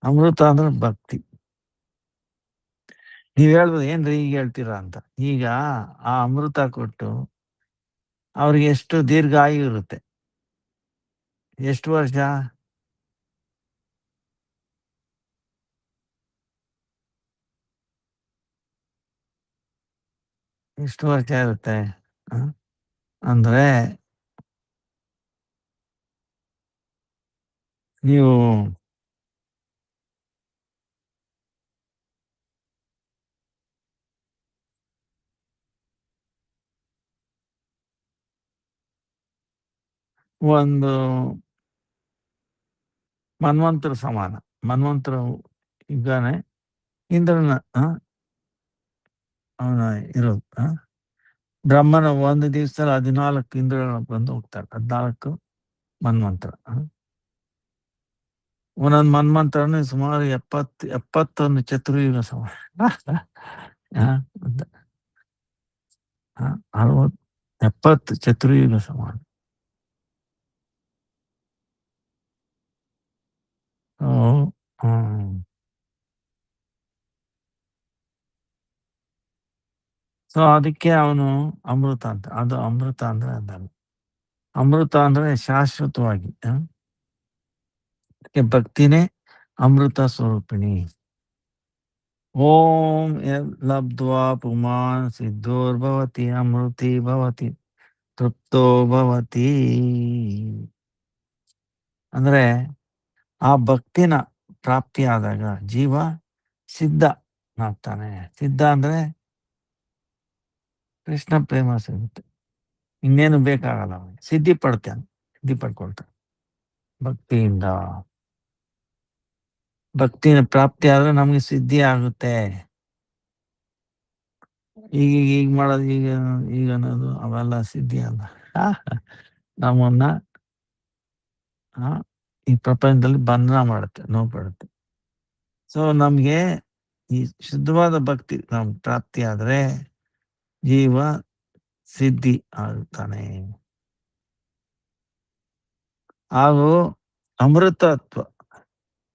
ಅಮೃತ ಅಂದ್ರೆ ಭಕ್ತಿ. ನೀವ್ ಹೇಳ್ಬೋದು ಏನ್ರಿ ಈಗ ಹೇಳ್ತೀರಾ ಅಂತ. ಈಗ ಆ ಅಮೃತ ಕೊಟ್ಟು ಅವ್ರಿಗೆ ಎಷ್ಟು ದೀರ್ಘಾಯು ಇರುತ್ತೆ, ಎಷ್ಟು ವರ್ಷ? ಎಷ್ಟು ವರ್ಷ ಇರುತ್ತೆ? ಅಂದ್ರೆ ನೀವು ಒಂದು ಮನ್ವಂತರ ಸಮಾನ. ಮನ್ವಂತರ ಇದ್ದಾನೆ ಇಂದ್ರನ ಅವನ ಇರೋದು. ಬ್ರಹ್ಮನ ಒಂದು ದಿವಸದಲ್ಲಿ 14 ಇಂದ್ರಗಳು ಬಂದು ಹೋಗ್ತಾರೆ. 14 ಮನ್ವಂತರ. ಒಂದೊಂದು ಮನ್ವಂತರನೇ ಸುಮಾರು 71 ಚತುರ್ಯುಗ ಸಮಾನ. 60, 70 ಚತುರ್ಯುಗ ಸಮಾನ. ಸೊ ಹ್ಮ್. ಸೊ ಅದಕ್ಕೆ ಅವನು ಅಮೃತ ಅಂತ. ಅದು ಅಮೃತ ಅಂದ್ರೆ ಅದಲ್ಲ. ಅಮೃತ ಅಂದ್ರೆ ಶಾಶ್ವತವಾಗಿ. ಅದಕ್ಕೆ ಭಕ್ತಿನೇ ಅಮೃತ ಸ್ವರೂಪಿಣಿ. ಓಂ ಲಬ್ಧ್ವಾ ಪುಮಾನ್ ಸಿದ್ಧೋರ್ಭವತಿ ಅಮೃತಿ ಭವತಿ ತೃಪ್ತೋ ಭವತಿ. ಅಂದ್ರೆ ಆ ಭಕ್ತಿನ ಪ್ರಾಪ್ತಿಯಾದಾಗ ಜೀವ ಸಿದ್ಧ ಆಗ್ತಾನೆ. ಸಿದ್ಧ ಅಂದ್ರೆ ಕೃಷ್ಣ ಪ್ರೇಮ ಸಿಗುತ್ತೆ. ಇನ್ನೇನು ಬೇಕಾಗಲ್ಲ ಅವನಿಗೆ. ಸಿದ್ಧಿ ಪಡ್ತಾನೆ. ಸಿದ್ಧಿ ಪಡ್ಕೊಳ್ತಾನೆ ಭಕ್ತಿಯಿಂದ. ಭಕ್ತಿನ ಪ್ರಾಪ್ತಿ ಆದ್ರೆ ನಮ್ಗೆ ಸಿದ್ಧಿ ಆಗುತ್ತೆ. ಈಗ ಮಾಡೋದು, ಈಗ ಅನ್ನೋದು ಅವೆಲ್ಲ ಸಿದ್ಧಿ ಅಲ್ಲ. ನಮ್ಮನ್ನ ಈ ಪ್ರಪಂಚದಲ್ಲಿ ಬಂಧನ ಮಾಡುತ್ತೆ, ನೋವು ಪಡುತ್ತೆ. ಸೊ ನಮ್ಗೆ ಈ ಶುದ್ಧವಾದ ಭಕ್ತಿ ಪ್ರಾಪ್ತಿ ಆದ್ರೆ ಜೀವ ಸಿದ್ಧಿ ಆಗುತ್ತಾನೆ. ಹಾಗೂ ಅಮೃತತ್ವ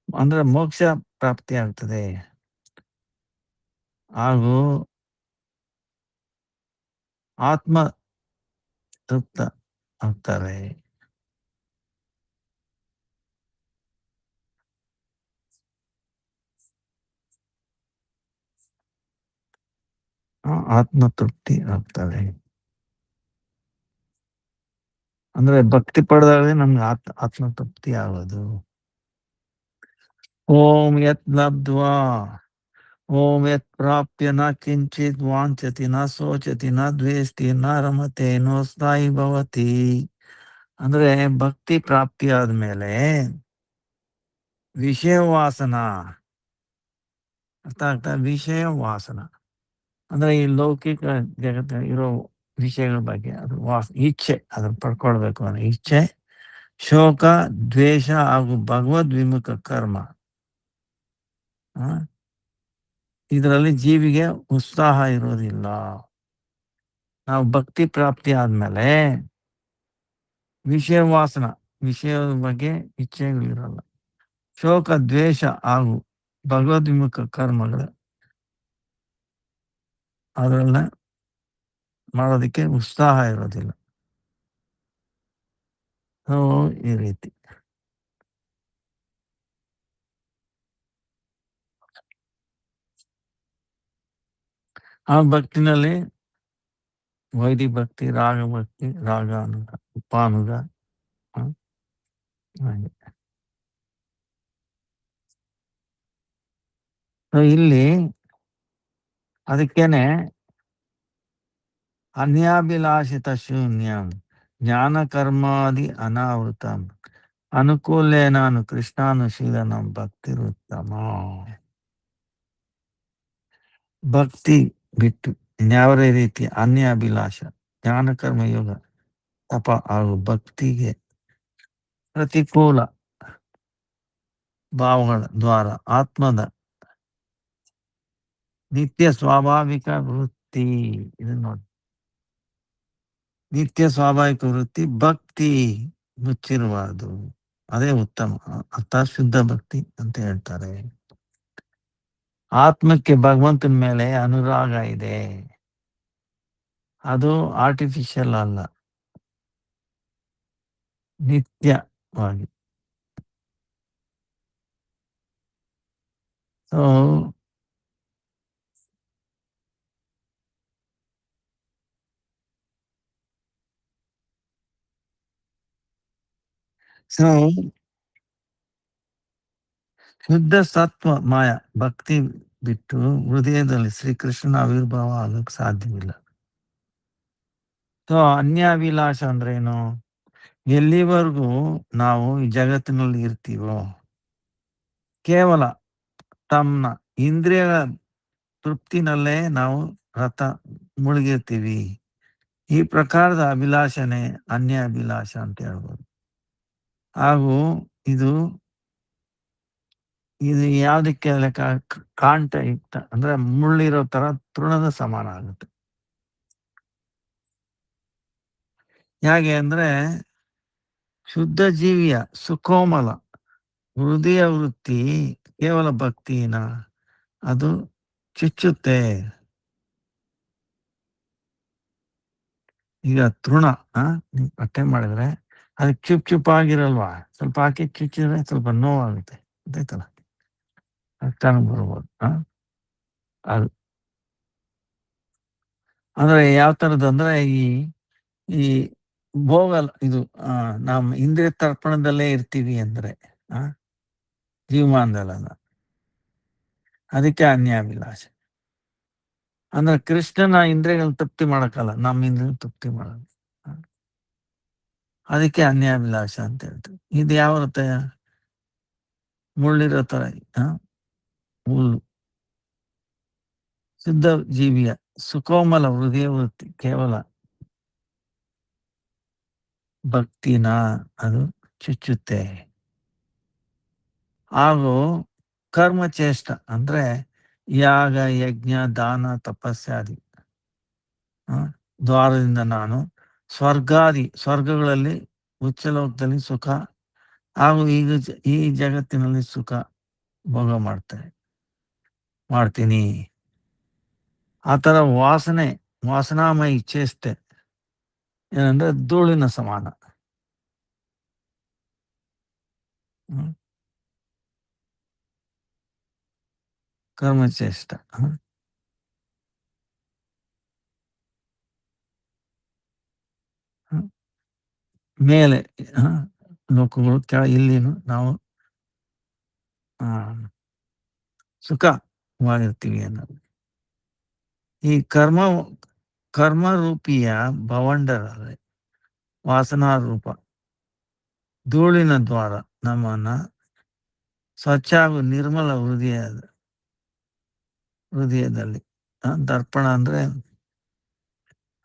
ಅಂದ್ರೆ ಮೋಕ್ಷ ಪ್ರಾಪ್ತಿ ಆಗ್ತದೆ. ಹಾಗೂ ಆತ್ಮ ತೃಪ್ತ ಆಗ್ತಾರೆ. ಆತ್ಮ ತೃಪ್ತಿ ಆಗ್ತಾರೆ. ಅಂದ್ರೆ ಭಕ್ತಿ ಪಡೆದಾಗಲೇ ನಮ್ಗೆ ಆತ್ಮ ತೃಪ್ತಿ ಆಗೋದು. ಓಂ ಯತ್ ಲಬ್ಧ್ವಾ ಓಂ ಯತ್ ಪ್ರಾಪ್ಯ ನ ಕಿಂಚಿತ್ ವಾಂಛತಿ ನ ಶೋಚತಿ ನ ದ್ವೇಷ್ಟಿ ನ ರಮತೆ ನೋಸ್ತಾಯಿ ಭವತಿ. ಅಂದ್ರೆ ಭಕ್ತಿ ಪ್ರಾಪ್ತಿ ಆದ್ಮೇಲೆ ವಿಷಯ ವಾಸನ ಅರ್ಥ ಆಗ್ತಾ. ವಿಷಯ ವಾಸನ ಅಂದ್ರೆ ಈ ಲೌಕಿಕ ಜಗತ್ತ ಇರೋ ವಿಷಯಗಳ ಬಗ್ಗೆ ಅದು ಇಚ್ಛೆ, ಅದನ್ನ ಪಡ್ಕೊಳ್ಬೇಕು ಅನ್ನೋ ಇಚ್ಛೆ, ಶೋಕ, ದ್ವೇಷ ಹಾಗೂ ಭಗವದ್ ವಿಮುಖ ಕರ್ಮ. ಇದರಲ್ಲಿ ಜೀವಿಗೆ ಉತ್ಸಾಹ ಇರೋದಿಲ್ಲ. ನಾವು ಭಕ್ತಿ ಪ್ರಾಪ್ತಿ ಆದ್ಮೇಲೆ ವಿಷಯ ವಾಸನ, ವಿಷಯದ ಬಗ್ಗೆ ಇಚ್ಛೆಗಳಿರಲ್ಲ. ಶೋಕ, ದ್ವೇಷ ಹಾಗೂ ಭಗವದ್ವಿಮುಖ ಕರ್ಮಗಳು ಅದೆಲ್ಲ ಮಾಡೋದಕ್ಕೆ ಉತ್ಸಾಹ ಇರೋದಿಲ್ಲ. ಸೊ ಈ ರೀತಿ ಆ ಭಕ್ತಿನಲ್ಲಿ ವೈದಿಕ ಭಕ್ತಿ, ರಾಗ ಭಕ್ತಿ, ರಾಗಾನುಗ, ಉಪಾನುಗ, ಹಾಗೆ. ಸೊ ಇಲ್ಲಿ ಅದಕ್ಕೇನೆ ಅನ್ಯಾಭಿಲಾಷಿತ ಶೂನ್ಯಂ ಜ್ಞಾನ ಕರ್ಮಾದಿ ಅನಾವೃತಂ ಅನುಕೂಲೇನಾನು ಕೃಷ್ಣಾನುಶೀಲನಂ ಭಕ್ತಿರುತ್ತಮ. ಭಕ್ತಿ ಬಿಟ್ಟು ಇನ್ಯಾವರೇ ರೀತಿ ಅನ್ಯ ಅಭಿಲಾಷ, ಜ್ಞಾನ ಕರ್ಮ ಯೋಗ, ತಪ ಹಾಗೂ ಭಕ್ತಿಗೆ ಪ್ರತಿಕೂಲ ಭಾವಗಳ ದ್ವಾರ ಆತ್ಮದ ನಿತ್ಯ ಸ್ವಾಭಾವಿಕ ವೃತ್ತಿ. ಇದನ್ನ ನೋಡಿ, ನಿತ್ಯ ಸ್ವಾಭಾವಿಕ ವೃತ್ತಿ ಭಕ್ತಿ ಮುಚ್ಚಿರಬಾರದು. ಅದೇ ಉತ್ತಮ, ಅರ್ಥಾತ್ ಶುದ್ಧ ಭಕ್ತಿ ಅಂತ ಹೇಳ್ತಾರೆ. ಆತ್ಮಕ್ಕೆ ಭಗವಂತನ ಮೇಲೆ ಅನುರಾಗ ಇದೆ. ಅದು ಆರ್ಟಿಫಿಷಿಯಲ್ ಅಲ್ಲ, ನಿತ್ಯವಾಗಿ. ಸೊ ಸೊ ಶುದ್ಧ ಸತ್ವ ಮಾಯ ಭಕ್ತಿ ಬಿಟ್ಟು ಹೃದಯದಲ್ಲಿ ಶ್ರೀಕೃಷ್ಣನ ಆವಿರ್ಭಾವ ಆಗಕ್ಕೆ ಸಾಧ್ಯವಿಲ್ಲ. ಸೊ ಅನ್ಯಾಭಿಲಾಷ ಅಂದ್ರೆ ಏನು? ಎಲ್ಲಿವರೆಗೂ ನಾವು ಈ ಜಗತ್ತಿನಲ್ಲಿ ಇರ್ತೀವೋ ಕೇವಲ ತಮ್ಮ ಇಂದ್ರಿಯ ತೃಪ್ತಿನಲ್ಲೇ ನಾವು ರಥ ಮುಳುಗಿರ್ತೀವಿ. ಈ ಪ್ರಕಾರದ ಅಭಿಲಾಷನೆ ಅನ್ಯ ಅಭಿಲಾಷ ಅಂತ ಹೇಳ್ಬೋದು. ಹಾಗೂ ಇದು ಇದು ಯಾವುದಕ್ಕೆ ಲೆಕ್ಕ ಕಾಂಟಯುಕ್ತ ಅಂದ್ರೆ ಮುಳ್ಳಿರೋ ತರ ತೃಣದ ಸಮಾನ ಆಗುತ್ತೆ. ಹೇಗೆ ಅಂದ್ರೆ ಶುದ್ಧ ಜೀವಿಯ ಸುಕೋಮಲ ಹೃದಯ ವೃತ್ತಿ ಕೇವಲ ಭಕ್ತಿನ ಅದು ಚುಚ್ಚುತ್ತೆ. ಈಗ ತೃಣ ನೀವು ಪಟ್ಟೆ ಮಾಡಿದ್ರೆ ಅದಕ್ಕೆ ಚುಪ್ ಆಗಿರಲ್ವಾ, ಸ್ವಲ್ಪ ಹಾಕಿ ಚುಚ್ಚಿದ್ರೆ ಸ್ವಲ್ಪ ನೋವಾಗುತ್ತೆ, ಗೊತ್ತಾಯ್ತಲ್ಲ, ರಕ್ತನೂ ಬರ್ಬೋದು. ಅದು ಅಂದ್ರೆ ಯಾವ ಥರದಂದ್ರೆ ಈ ಈ ಭೋಗಲ್ ಇದು ನಮ್ಮ ಇಂದ್ರಿಯ ತರ್ಪಣದಲ್ಲೇ ಇರ್ತೀವಿ ಅಂದ್ರೆ ಆ ಜೀವಮಾನದಲ್ಲ, ಅದಕ್ಕೆ ಅನ್ಯಾಭಿಲಾಷೆ. ಅಂದ್ರೆ ಕೃಷ್ಣನ ಇಂದ್ರಿಯಗಳನ್ನ ತೃಪ್ತಿ ಮಾಡಕ್ಕಲ್ಲ, ನಮ್ಮ ಇಂದ್ರಿಯ ತೃಪ್ತಿ ಮಾಡೋದು. ಆ, ಅದಕ್ಕೆ ಅನ್ಯಾಭಿಲಾಷ ಅಂತ ಹೇಳ್ತೀವಿ. ಇದು ಯಾವ ಇರುತ್ತೆ, ಮುಳ್ಳಿರೋ ತರ, ಆ, ಹುಲ್ಲು. ಶುದ್ಧ ಜೀವಿಯ ಸುಕೋಮಲ ಹೃದಯ ವೃತ್ತಿ ಕೇವಲ ಭಕ್ತಿನ ಅದು ಚುಚ್ಚುತ್ತೆ. ಹಾಗೂ ಕರ್ಮಚೇಷ್ಟ ಅಂದ್ರೆ ಯಾಗ ಯಜ್ಞ ದಾನ ತಪಸ್ಯಾದಿ ಆ, ದ್ವಾರದಿಂದ ನಾನು ಸ್ವರ್ಗಗಳಲ್ಲಿ ಉಚ್ಚಲೋಕದಲ್ಲಿ ಸುಖ ಹಾಗೂ ಈಗ ಈ ಜಗತ್ತಿನಲ್ಲಿ ಸುಖ ಭೋಗ ಮಾಡ್ತೀನಿ. ಆ ಥರ ವಾಸನಾಮಯಿ ಚೇಷ್ಟೆ ಏನಂದ್ರೆ ಧೂಳಿನ ಸಮಾನ. ಹ್ಮ್. ಕರ್ಮಚೇಷ್ಟ ಮೇಲೆ ಲೋಕಗಳು ಇಲ್ಲಿನು ನಾವು ಆ, ಸುಖವಾಗಿರ್ತೀವಿ ಅನ್ನೋದು. ಈ ಕರ್ಮರೂಪಿಯ ಭವಂಡರಲ್ಲಿ ವಾಸನಾ ರೂಪ ಧೂಳಿನ ದ್ವಾರ ನಮ್ಮನ್ನ ಸ್ವಚ್ಛ ಹಾಗೂ ನಿರ್ಮಲ ಹೃದಯದಲ್ಲಿ ದರ್ಪಣ ಅಂದ್ರೆ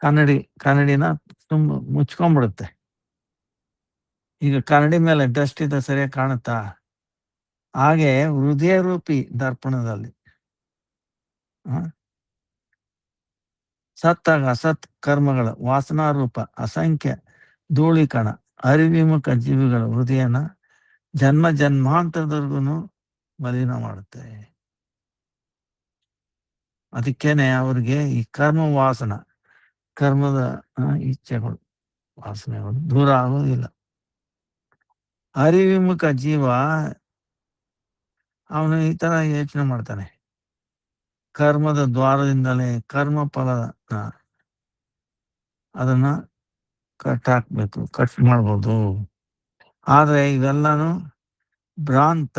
ಕನ್ನಡಿನ ತುಂಬ ಮುಚ್ಕೊಂಡ್ಬಿಡುತ್ತೆ. ಈಗ ಕನ್ನಡಿ ಮೇಲೆ ಡಸ್ಟ್ ಇದ್ದ ಸರಿಯಾಗಿ ಕಾಣುತ್ತಾ, ಹಾಗೆ ಹೃದಯ ರೂಪಿ ದರ್ಪಣದಲ್ಲಿ ಸತ್ತಾಗ ಅಸತ್ ಕರ್ಮಗಳ ವಾಸನಾರೂಪ ಅಸಂಖ್ಯ ಧೂಳಿಕಣ ಅರಿವಿಮುಖ ಜೀವಿಗಳ ಹೃದಯನ ಜನ್ಮ ಜನ್ಮಾಂತರದವರೆಗೂ ಮಲಿನ ಮಾಡುತ್ತೆ. ಅದಕ್ಕೇನೆ ಅವ್ರಿಗೆ ಈ ಕರ್ಮದ ಇಚ್ಛೆಗಳು ವಾಸನೆಗಳು ದೂರ ಆಗೋದಿಲ್ಲ. ಅರಿವಿಮುಖ ಜೀವ ಅವನು ಈ ತರ ಯೋಚನೆ ಮಾಡ್ತಾನೆ, ಕರ್ಮದ ದ್ವಾರದಿಂದಲೇ ಕರ್ಮ ಫಲ ಅದನ್ನ ಕಟ್ ಮಾಡ್ಬೋದು. ಆದ್ರೆ ಇವೆಲ್ಲಾನು ಭ್ರಾಂತ.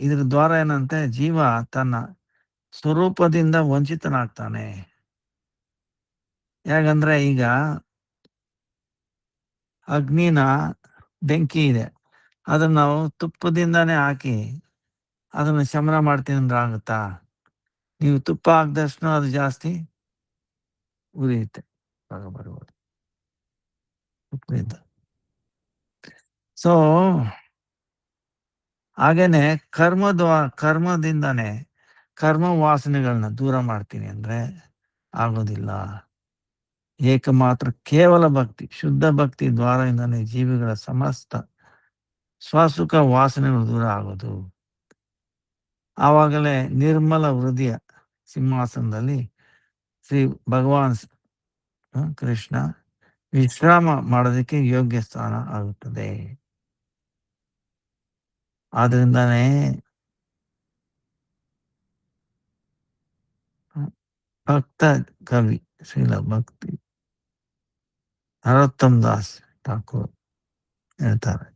ಇದ್ರ ದ್ವಾರ ಏನಂತೆ, ಜೀವ ತನ್ನ ಸ್ವರೂಪದಿಂದ ವಂಚಿತನಾಗ್ತಾನೆ. ಯಾಕಂದ್ರೆ ಈಗ ಬೆಂಕಿ ಇದೆ, ಅದನ್ನ ನಾವು ತುಪ್ಪದಿಂದಾನೇ ಹಾಕಿ ಅದನ್ನ ಶಮನ ಮಾಡ್ತೀನಿ ಅಂದ್ರೆ ಆಗುತ್ತಾ? ನೀವು ತುಪ್ಪ ಹಾಕಿದಷ್ಟು ಅದು ಜಾಸ್ತಿ ಉರಿಯುತ್ತೆ, ಬರ್ಬೋದು ತುಪ್ಪದಿಂದ. ಸೊ ಹಾಗೇನೆ ಕರ್ಮದಿಂದಾನೇ ಕರ್ಮ ವಾಸನೆಗಳನ್ನ ದೂರ ಮಾಡ್ತೀನಿ ಅಂದ್ರೆ ಆಗೋದಿಲ್ಲ. ಏಕಮಾತ್ರ ಕೇವಲ ಭಕ್ತಿ, ಶುದ್ಧ ಭಕ್ತಿ ದ್ವಾರದಿಂದಾನೇ ಜೀವಿಗಳ ಸಮಸ್ತ ಸ್ವಸುಖ ವಾಸನೆಗಳು ದೂರ ಆಗೋದು. ಆವಾಗಲೇ ನಿರ್ಮಲ ಹೃದಯ ಸಿಂಹಾಸನದಲ್ಲಿ ಶ್ರೀ ಭಗವಾನ್ ಕೃಷ್ಣ ವಿಶ್ರಾಮ ಮಾಡೋದಕ್ಕೆ ಯೋಗ್ಯ ಸ್ಥಾನ ಆಗುತ್ತದೆ. ಆದ್ರಿಂದಾನೇ ಭಕ್ತ ಕವಿ ಶ್ರೀಲ ಭಕ್ತಿ ನರೋತ್ತಮ್ ದಾಸ್ ಠಾಕೂರ್ ಹೇಳ್ತಾರೆ,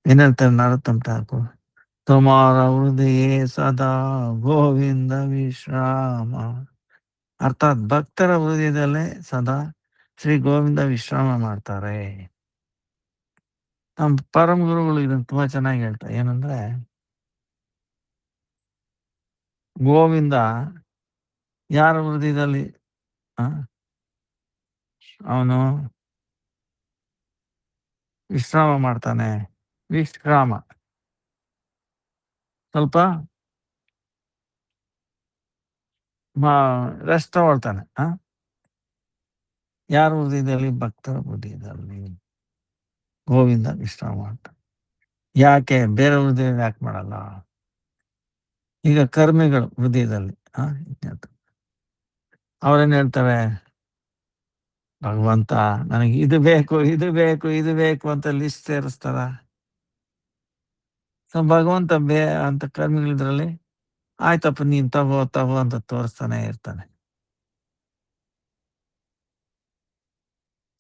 ಏನ್ ಹೇಳ್ತಾರೆ ನರೋತ್ತಮ್ ಠಾಕೂರ್? ತುಮಾರ ಹೃದಯ ಸದಾ ಗೋವಿಂದ ವಿಶ್ರಾಮ. ಅರ್ಥಾತ್ ಭಕ್ತರ ಹೃದಯದಲ್ಲೇ ಸದಾ ಶ್ರೀ ಗೋವಿಂದ ವಿಶ್ರಾಮ ಮಾಡ್ತಾರೆ. ನಮ್ಮ ಪರಮ ಗುರುಗಳು ಇದನ್ನ ತುಂಬಾ ಚೆನ್ನಾಗಿ ಹೇಳ್ತಾರೆ. ಏನಂದ್ರೆ ಗೋವಿಂದ ಯಾರ ಹೃದಯದಲ್ಲಿ ಅವನು ವಿಶ್ರಾಮ ಮಾಡ್ತಾನೆ. ವಿಶ್ರಾಮ ಸ್ವಲ್ಪ ರೆಸ್ಟ್ ತಗೊಳ್ತಾನೆ. ಯಾರ ಹೃದಯದಲ್ಲಿ? ಭಕ್ತರ ಹೃದಯದಲ್ಲಿ ಗೋವಿಂದ ವಿಶ್ರಾಮ ಮಾಡ್ತಾನೆ. ಯಾಕೆ ಬೇರೆ ಹೃದಯದಲ್ಲಿ ಯಾಕೆ ಮಾಡಲ್ಲ? ಈಗ ಕರ್ಮಿಗಳು ಹೃದಯದಲ್ಲಿ ಅವ್ರೇನ್ ಹೇಳ್ತಾರೆ? ಭಗವಂತ ನನಗೆ ಇದು ಬೇಕು, ಇದು ಬೇಕು, ಇದು ಬೇಕು ಅಂತ ಲಿಸ್ಟ್ ಸೇರಿಸ್ತಾರ. ಸೊ ಭಗವಂತ ಅಂತ ಕರ್ಮಿಗಳಿದ್ರಲ್ಲಿ ಆಯ್ತಪ್ಪ ನೀನ್ ತಗೋ ತಗೋ ಅಂತ ತೋರಿಸ್ತಾನೆ ಇರ್ತಾನೆ.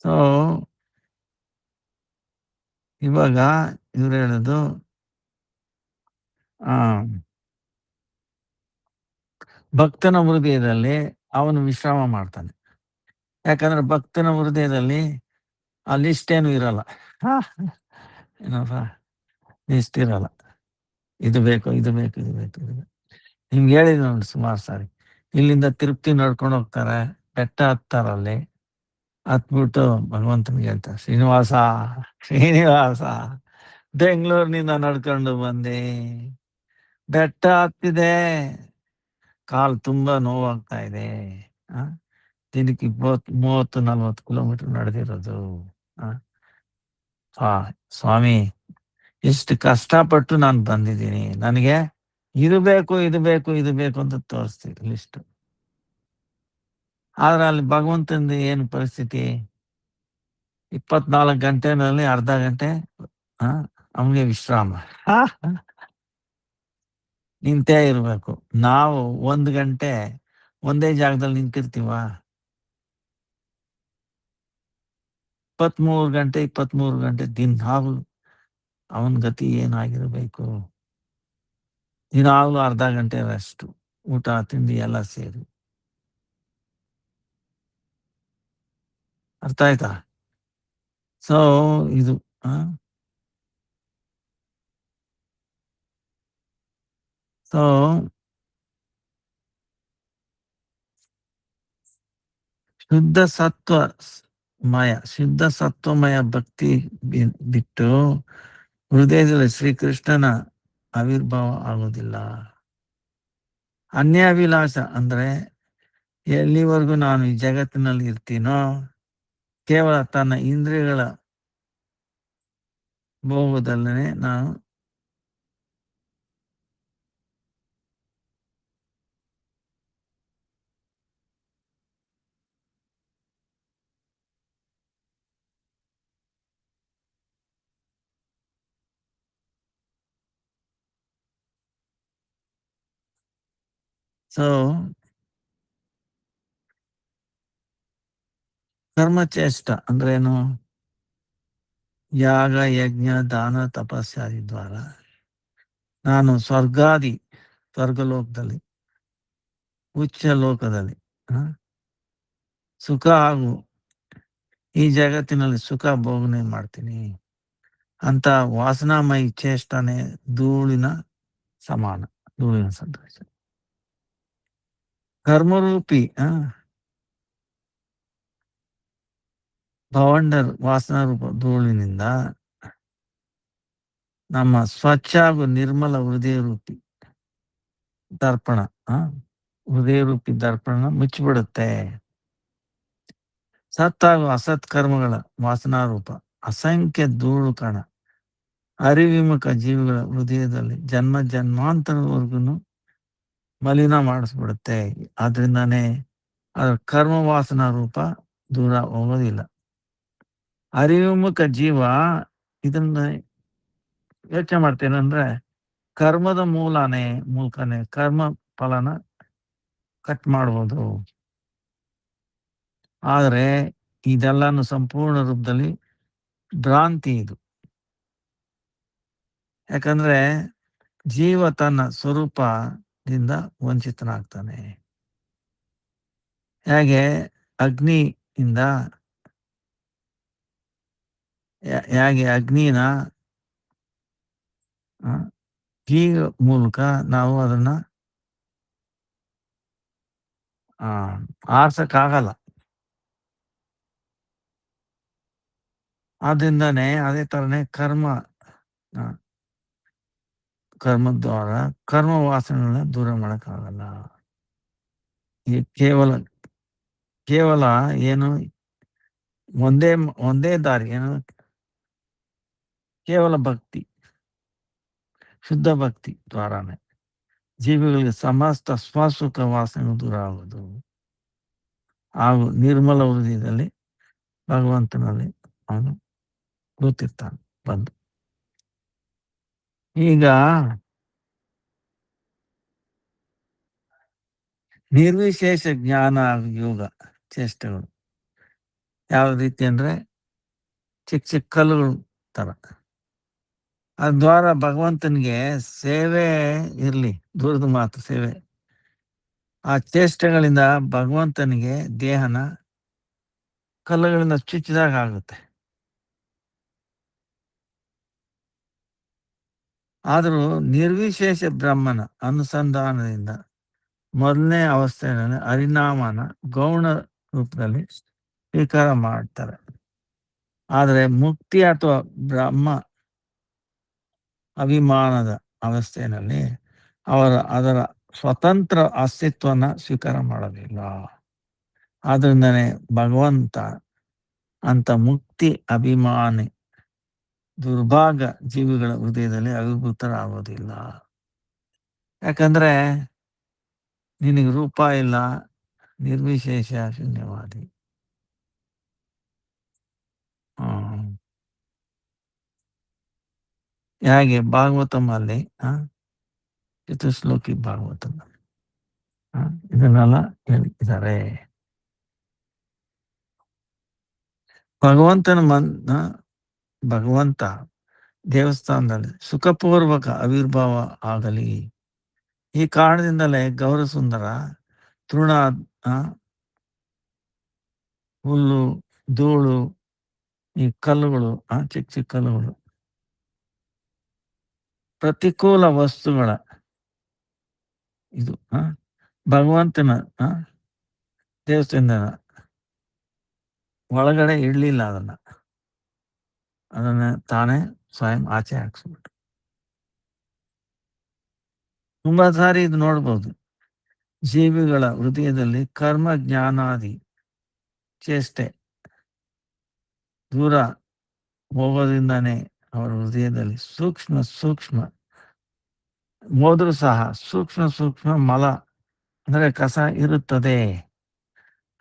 ಸೊ ಇವಾಗ ಇವ್ರು ಹೇಳೋದು ಆ ಭಕ್ತನ ಹೃದಯದಲ್ಲಿ ಅವನು ವಿಶ್ರಾಮ ಮಾಡ್ತಾನೆ. ಯಾಕಂದ್ರೆ ಭಕ್ತನ ಹೃದಯದಲ್ಲಿ ಆ ಲಿಸ್ಟ್ ಏನು ಇರಲ್ಲ. ಏನಪ್ಪ ಲಿಸ್ಟ್ ಇರಲ್ಲ. ಇದು ಬೇಕು, ಇದು ಬೇಕು, ಇದು ಬೇಕು, ಇದು ಬೇಕು. ನಿಮ್ಗೆ ಹೇಳಿದ್ ನೋಡಿ ಸುಮಾರು ಸಾರಿ. ಇಲ್ಲಿಂದ ತಿರುಪ್ತಿ ನಡ್ಕೊಂಡು ಹೋಗ್ತಾರೆ, ಬೆಟ್ಟ ಹತ್ತಾರಲ್ಲಿ. ಹತ್ಬಿಟ್ಟು ಭಗವಂತನಿಗೆ ಹೇಳ್ತಾರೆ, ಶ್ರೀನಿವಾಸ ಶ್ರೀನಿವಾಸ ಬೆಂಗಳೂರಿನಿಂದ ನಡ್ಕೊಂಡು ಬಂದೆ, ಬೆಟ್ಟ ಹತ್ತಿದೆ, ಕಾಲು ತುಂಬಾ ನೋವಾಗ್ತಾ ಇದೆ. ದಿನಕ್ಕೆ 30-40 ಕಿಲೋಮೀಟರ್ ನಡೆದಿರೋದು. ಸ್ವಾಮಿ ಎಷ್ಟು ಕಷ್ಟಪಟ್ಟು ನಾನು ಬಂದಿದ್ದೀನಿ, ನನಗೆ ಇದು ಬೇಕು, ಇದು ಬೇಕು, ಇದು ಬೇಕು ಅಂತ ತೋರಿಸ್ತೀವಿ ಲಿಸ್ಟ್. ಆದ್ರೆ ಅಲ್ಲಿ ಭಗವಂತಂದು ಏನು ಪರಿಸ್ಥಿತಿ? 24 ಗಂಟೆನಲ್ಲಿ ಅರ್ಧ ಗಂಟೆ ಅವನಿಗೆ ವಿಶ್ರಾಮ. ನಿಂತೇ ಇರ್ಬೇಕು. ನಾವು 1 ಗಂಟೆ ಒಂದೇ ಜಾಗದಲ್ಲಿ ನಿಂತಿರ್ತೀವ? 23 ಗಂಟೆ ದಿನಾಗ್ಲೂ ಅವನ ಗತಿ ಏನಾಗಿರ್ಬೇಕು? ದಿನಾಗ್ಲೂ ಅರ್ಧ ಗಂಟೆ ರೆಸ್ಟ್, ಊಟ ತಿಂಡಿ ಎಲ್ಲ ಸೇರಿ. ಅರ್ಥ ಆಯ್ತಾ? ಸೊ ಇದು ಸೊ ಶುದ್ಧ ಸತ್ವಮಯ ಭಕ್ತಿ ಬಿಟ್ಟು ಹೃದಯದಲ್ಲಿ ಶ್ರೀಕೃಷ್ಣನ ಆವಿರ್ಭಾವ ಆಗೋದಿಲ್ಲ. ಅನ್ಯಾಭಿಲಾಷ ಅಂದ್ರೆ ಎಲ್ಲಿವರೆಗೂ ನಾನು ಈ ಜಗತ್ತಿನಲ್ಲಿ ಇರ್ತೀನೋ ಕೇವಲ ತನ್ನ ಇಂದ್ರಿಯಗಳ ಭೋಗದಲ್ಲೇ ನಾನು ಸೊ ಕರ್ಮಚೇಷ್ಟ ಅಂದ್ರೇನು? ಯಾಗ ಯಜ್ಞ ದಾನ ತಪಸ್ಯಾದಿ ದ್ವಾರ ನಾನು ಸ್ವರ್ಗಲೋಕದಲ್ಲಿ ಉಚ್ಚ ಲೋಕದಲ್ಲಿ ಸುಖ ಹಾಗೂ ಈ ಜಗತ್ತಿನಲ್ಲಿ ಸುಖ ಭೋಗನೆ ಮಾಡ್ತೀನಿ ಅಂತ ವಾಸನಾಮಯಿ ಚೇಷ್ಟನೆ ಧೂಳಿನ ಸಮಾನ, ಧೂಳಿನ ಸದೃಶ. ಕರ್ಮರೂಪಿ ಭವಂಡರ್ ವಾಸನಾ ರೂಪ ಧೂಳಿನಿಂದ ನಮ್ಮ ಸ್ವಚ್ಛ ಹಾಗೂ ನಿರ್ಮಲ ಹೃದಯ ರೂಪಿ ದರ್ಪಣ ಹೃದಯ ರೂಪಿ ದರ್ಪಣ ಮುಚ್ಚಿಬಿಡುತ್ತೆ. ಸತ್ತಾಗೂ ಅಸತ್ ಕರ್ಮಗಳ ವಾಸನಾ ರೂಪ ಅಸಂಖ್ಯ ಧೂಳು ಕಣ ಅರಿವಿಮುಖ ಜೀವಿಗಳ ಹೃದಯದಲ್ಲಿ ಜನ್ಮ ಜನ್ಮಾಂತರವರೆಗೂ ಮಲಿನ ಮಾಡಿಸ್ಬಿಡುತ್ತೆ. ಆದ್ರಿಂದಾನೇ ಅದರ ಕರ್ಮ ವಾಸನಾ ರೂಪ ದೂರ ಹೋಗೋದಿಲ್ಲ. ಅರಿವಿಮುಖ ಜೀವ ಇದನ್ನ ಯೋಚನೆ ಮಾಡ್ತೇನಂದ್ರೆ ಕರ್ಮದ ಮೂಲಕನೇ ಕರ್ಮ ಫಲನ ಕಟ್ ಮಾಡ್ಬೋದು. ಆದ್ರೆ ಇದೆಲ್ಲಾನು ಸಂಪೂರ್ಣ ರೂಪದಲ್ಲಿ ಭ್ರಾಂತಿ ಇದು. ಯಾಕಂದ್ರೆ ಜೀವ ತನ್ನ ಸ್ವರೂಪದಿಂದ ವಂಚಿತನಾಗ್ತಾನೆ. ಹೇಗೆ ಅಗ್ನಿಯಿಂದ ಅಗ್ನಿನ ಈ ಮೂಲಕ ನಾವು ಅದನ್ನ ಆರ್ಸಕ್ಕಾಗಲ್ಲ. ಆದ್ರಿಂದಾನೇ ಅದೇ ತರನೇ ಕರ್ಮದ್ವಾರ ಕರ್ಮ ವಾಸನೆಗಳನ್ನ ದೂರ ಮಾಡಕ್ಕಾಗಲ್ಲ. ಈ ಕೇವಲ ಕೇವಲ ಏನು ಒಂದೇ ಒಂದೇ ದಾರಿ ಏನು ಕೇವಲ ಭಕ್ತಿ, ಶುದ್ಧ ಭಕ್ತಿ ದ್ವಾರಾನೇ ಜೀವಿಗಳಿಗೆ ಸಮಸ್ತ ಸ್ವಸುಖ ವಾಸನೆ ದೂರ ಆಗುವುದು ಹಾಗೂ ನಿರ್ಮಲ ಹೃದಯದಲ್ಲಿ ಭಗವಂತನಲ್ಲಿ ಅವನು ಕೂತಿರ್ತಾನೆ ಬಂದು. ಈಗ ನಿರ್ವಿಶೇಷ ಜ್ಞಾನ ಹಾಗೂ ಯೋಗ ಚೇಷ್ಟೆಗಳು ಯಾವ ರೀತಿ ಅಂದ್ರೆ ಚಿಕ್ಕ ಚಿಕ್ಕ ಕಲ್ಲುಗಳು ತರ. ಅದ್ ದ್ವಾರ ಭಗವಂತನಿಗೆ ಸೇವೆ ಇರ್ಲಿ, ದೂರದ ಮಾತು ಸೇವೆ. ಆ ಚೇಷ್ಟೆಗಳಿಂದ ಭಗವಂತನಿಗೆ ದೇಹನ ಕಲ್ಲುಗಳಿಂದ ಚುಚ್ಚಿದಾಗ ಆಗುತ್ತೆ. ಆದರೂ ನಿರ್ವಿಶೇಷ ಬ್ರಹ್ಮನ ಅನುಸಂಧಾನದಿಂದ ಮೊದಲನೇ ಅವಸ್ಥೆಯಲ್ಲಿ ಹರಿನಾಮನ ಗೌಣ ರೂಪದಲ್ಲಿ ಸ್ವೀಕಾರ ಮಾಡ್ತಾರೆ. ಆದರೆ ಮುಕ್ತಿ ಅಥವಾ ಬ್ರಹ್ಮ ಅಭಿಮಾನದ ಅವಸ್ಥೆಯಲ್ಲಿ ಅದರ ಸ್ವತಂತ್ರ ಅಸ್ತಿತ್ವನ ಸ್ವೀಕಾರ ಮಾಡೋದಿಲ್ಲ. ಆದ್ರಿಂದನೇ ಭಗವಂತ ಅಂತ ಮುಕ್ತಿ ಅಭಿಮಾನಿ ದುರ್ಭಾಗ ಜೀವಿಗಳ ಹೃದಯದಲ್ಲಿ ಅಭಿಭೂತರಾಗೋದಿಲ್ಲ. ಯಾಕಂದ್ರೆ ನಿನಗೆ ರೂಪ ಇಲ್ಲ, ನಿರ್ವಿಶೇಷ ಶೂನ್ಯವಾದಿ. ಹೇಗೆ ಭಾಗವತಂ ಅಲ್ಲಿ ಚತುಶ್ಲೋಕಿ ಭಾಗವತಂ ಇದನ್ನೆಲ್ಲ ಹೇಳಿದ್ದಾರೆ. ಭಗವಂತ ದೇವಸ್ಥಾನದಲ್ಲಿ ಸುಖಪೂರ್ವಕ ಆವಿರ್ಭಾವ ಆಗಲಿ. ಈ ಕಾರಣದಿಂದಲೇ ಗೌರಸುಂದರ ತೃಣ, ಹುಲ್ಲು, ಧೂಳು, ಈ ಕಲ್ಲುಗಳು, ಚಿಕ್ಕ ಚಿಕ್ಕ ಕಲ್ಲುಗಳು, ಪ್ರತಿಕೂಲ ವಸ್ತುಗಳ ಇದು ಭಗವಂತನ ದೇವಸ್ಥಾನ ಒಳಗಡೆ ಇಡ್ಲಿಲ್ಲ. ಅದನ್ನ ತಾನೇ ಸ್ವಯಂ ಆಚೆ ಹಾಕ್ಸ್ಬಿಟ್ಟು. ತುಂಬಾ ಸಾರಿ ಇದು ನೋಡ್ಬೋದು. ಜೀವಿಗಳ ಹೃದಯದಲ್ಲಿ ಕರ್ಮ ಜ್ಞಾನಾದಿ ಚೇಷ್ಟೆ ದೂರ ಹೋಗೋದ್ರಿಂದಾನೇ ಅವರ ಹೃದಯದಲ್ಲಿ ಸೂಕ್ಷ್ಮ ಹೋದ್ರೂ ಸಹ ಸೂಕ್ಷ್ಮ ಮಲ ಅಂದ್ರೆ ಕಸ ಇರುತ್ತದೆ.